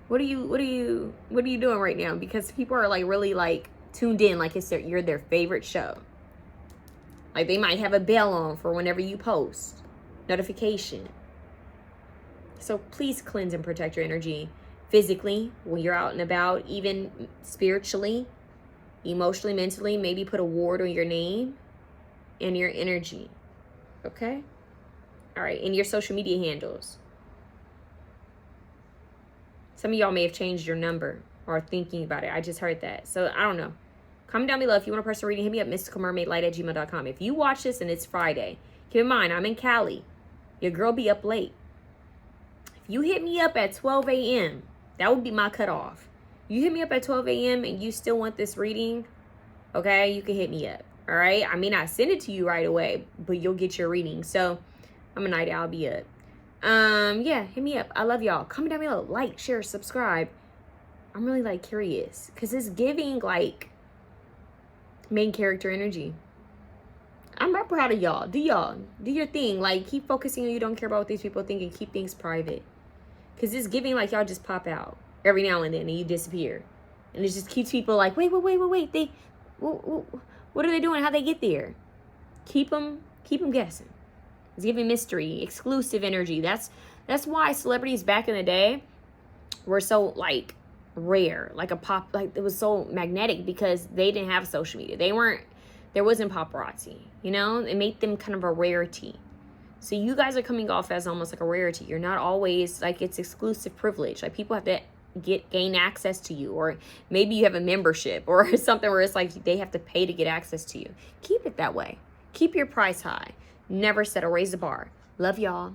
What are you doing right now? Because people are like really like tuned in, like you're their favorite show. Like, they might have a bell on for whenever you post, notification. So please cleanse and protect your energy physically when you're out and about, even spiritually, emotionally, mentally. Maybe put a ward on your name and your energy. Okay? All right. And your social media handles. Some of y'all may have changed your number or are thinking about it. I just heard that. So I don't know. Comment down below if you want a personal reading. Hit me up, MysticalMermaidLight@gmail.com. If you watch this and it's Friday, keep in mind, I'm in Cali. Your girl be up late. If you hit me up at 12 a.m., that would be my cutoff. You hit me up at 12 a.m. and you still want this reading, okay, you can hit me up, all right? I may not send it to you right away, but you'll get your reading. So I'm a night owl, I'll be up. Yeah, hit me up. I love y'all. Comment down below. Like, share, subscribe. I'm really, like, curious because it's giving, like, main character energy. I'm not proud of y'all. Do your thing. Like, keep focusing on you don't care about what these people think and keep things private. Because it's giving like y'all just pop out every now and then and you disappear. And it just keeps people like, wait. They, what are they doing? How'd they get there? Keep them guessing. It's giving mystery, exclusive energy. That's why celebrities back in the day were so like rare, like it was so magnetic because they didn't have social media. There wasn't paparazzi, you know? It made them kind of a rarity. So you guys are coming off as almost like a rarity. You're not always like, it's exclusive privilege. Like, people have to gain access to you, or maybe you have a membership or something where it's like they have to pay to get access to you. Keep it that way. Keep your price high. Never settle. Raise the bar. Love y'all.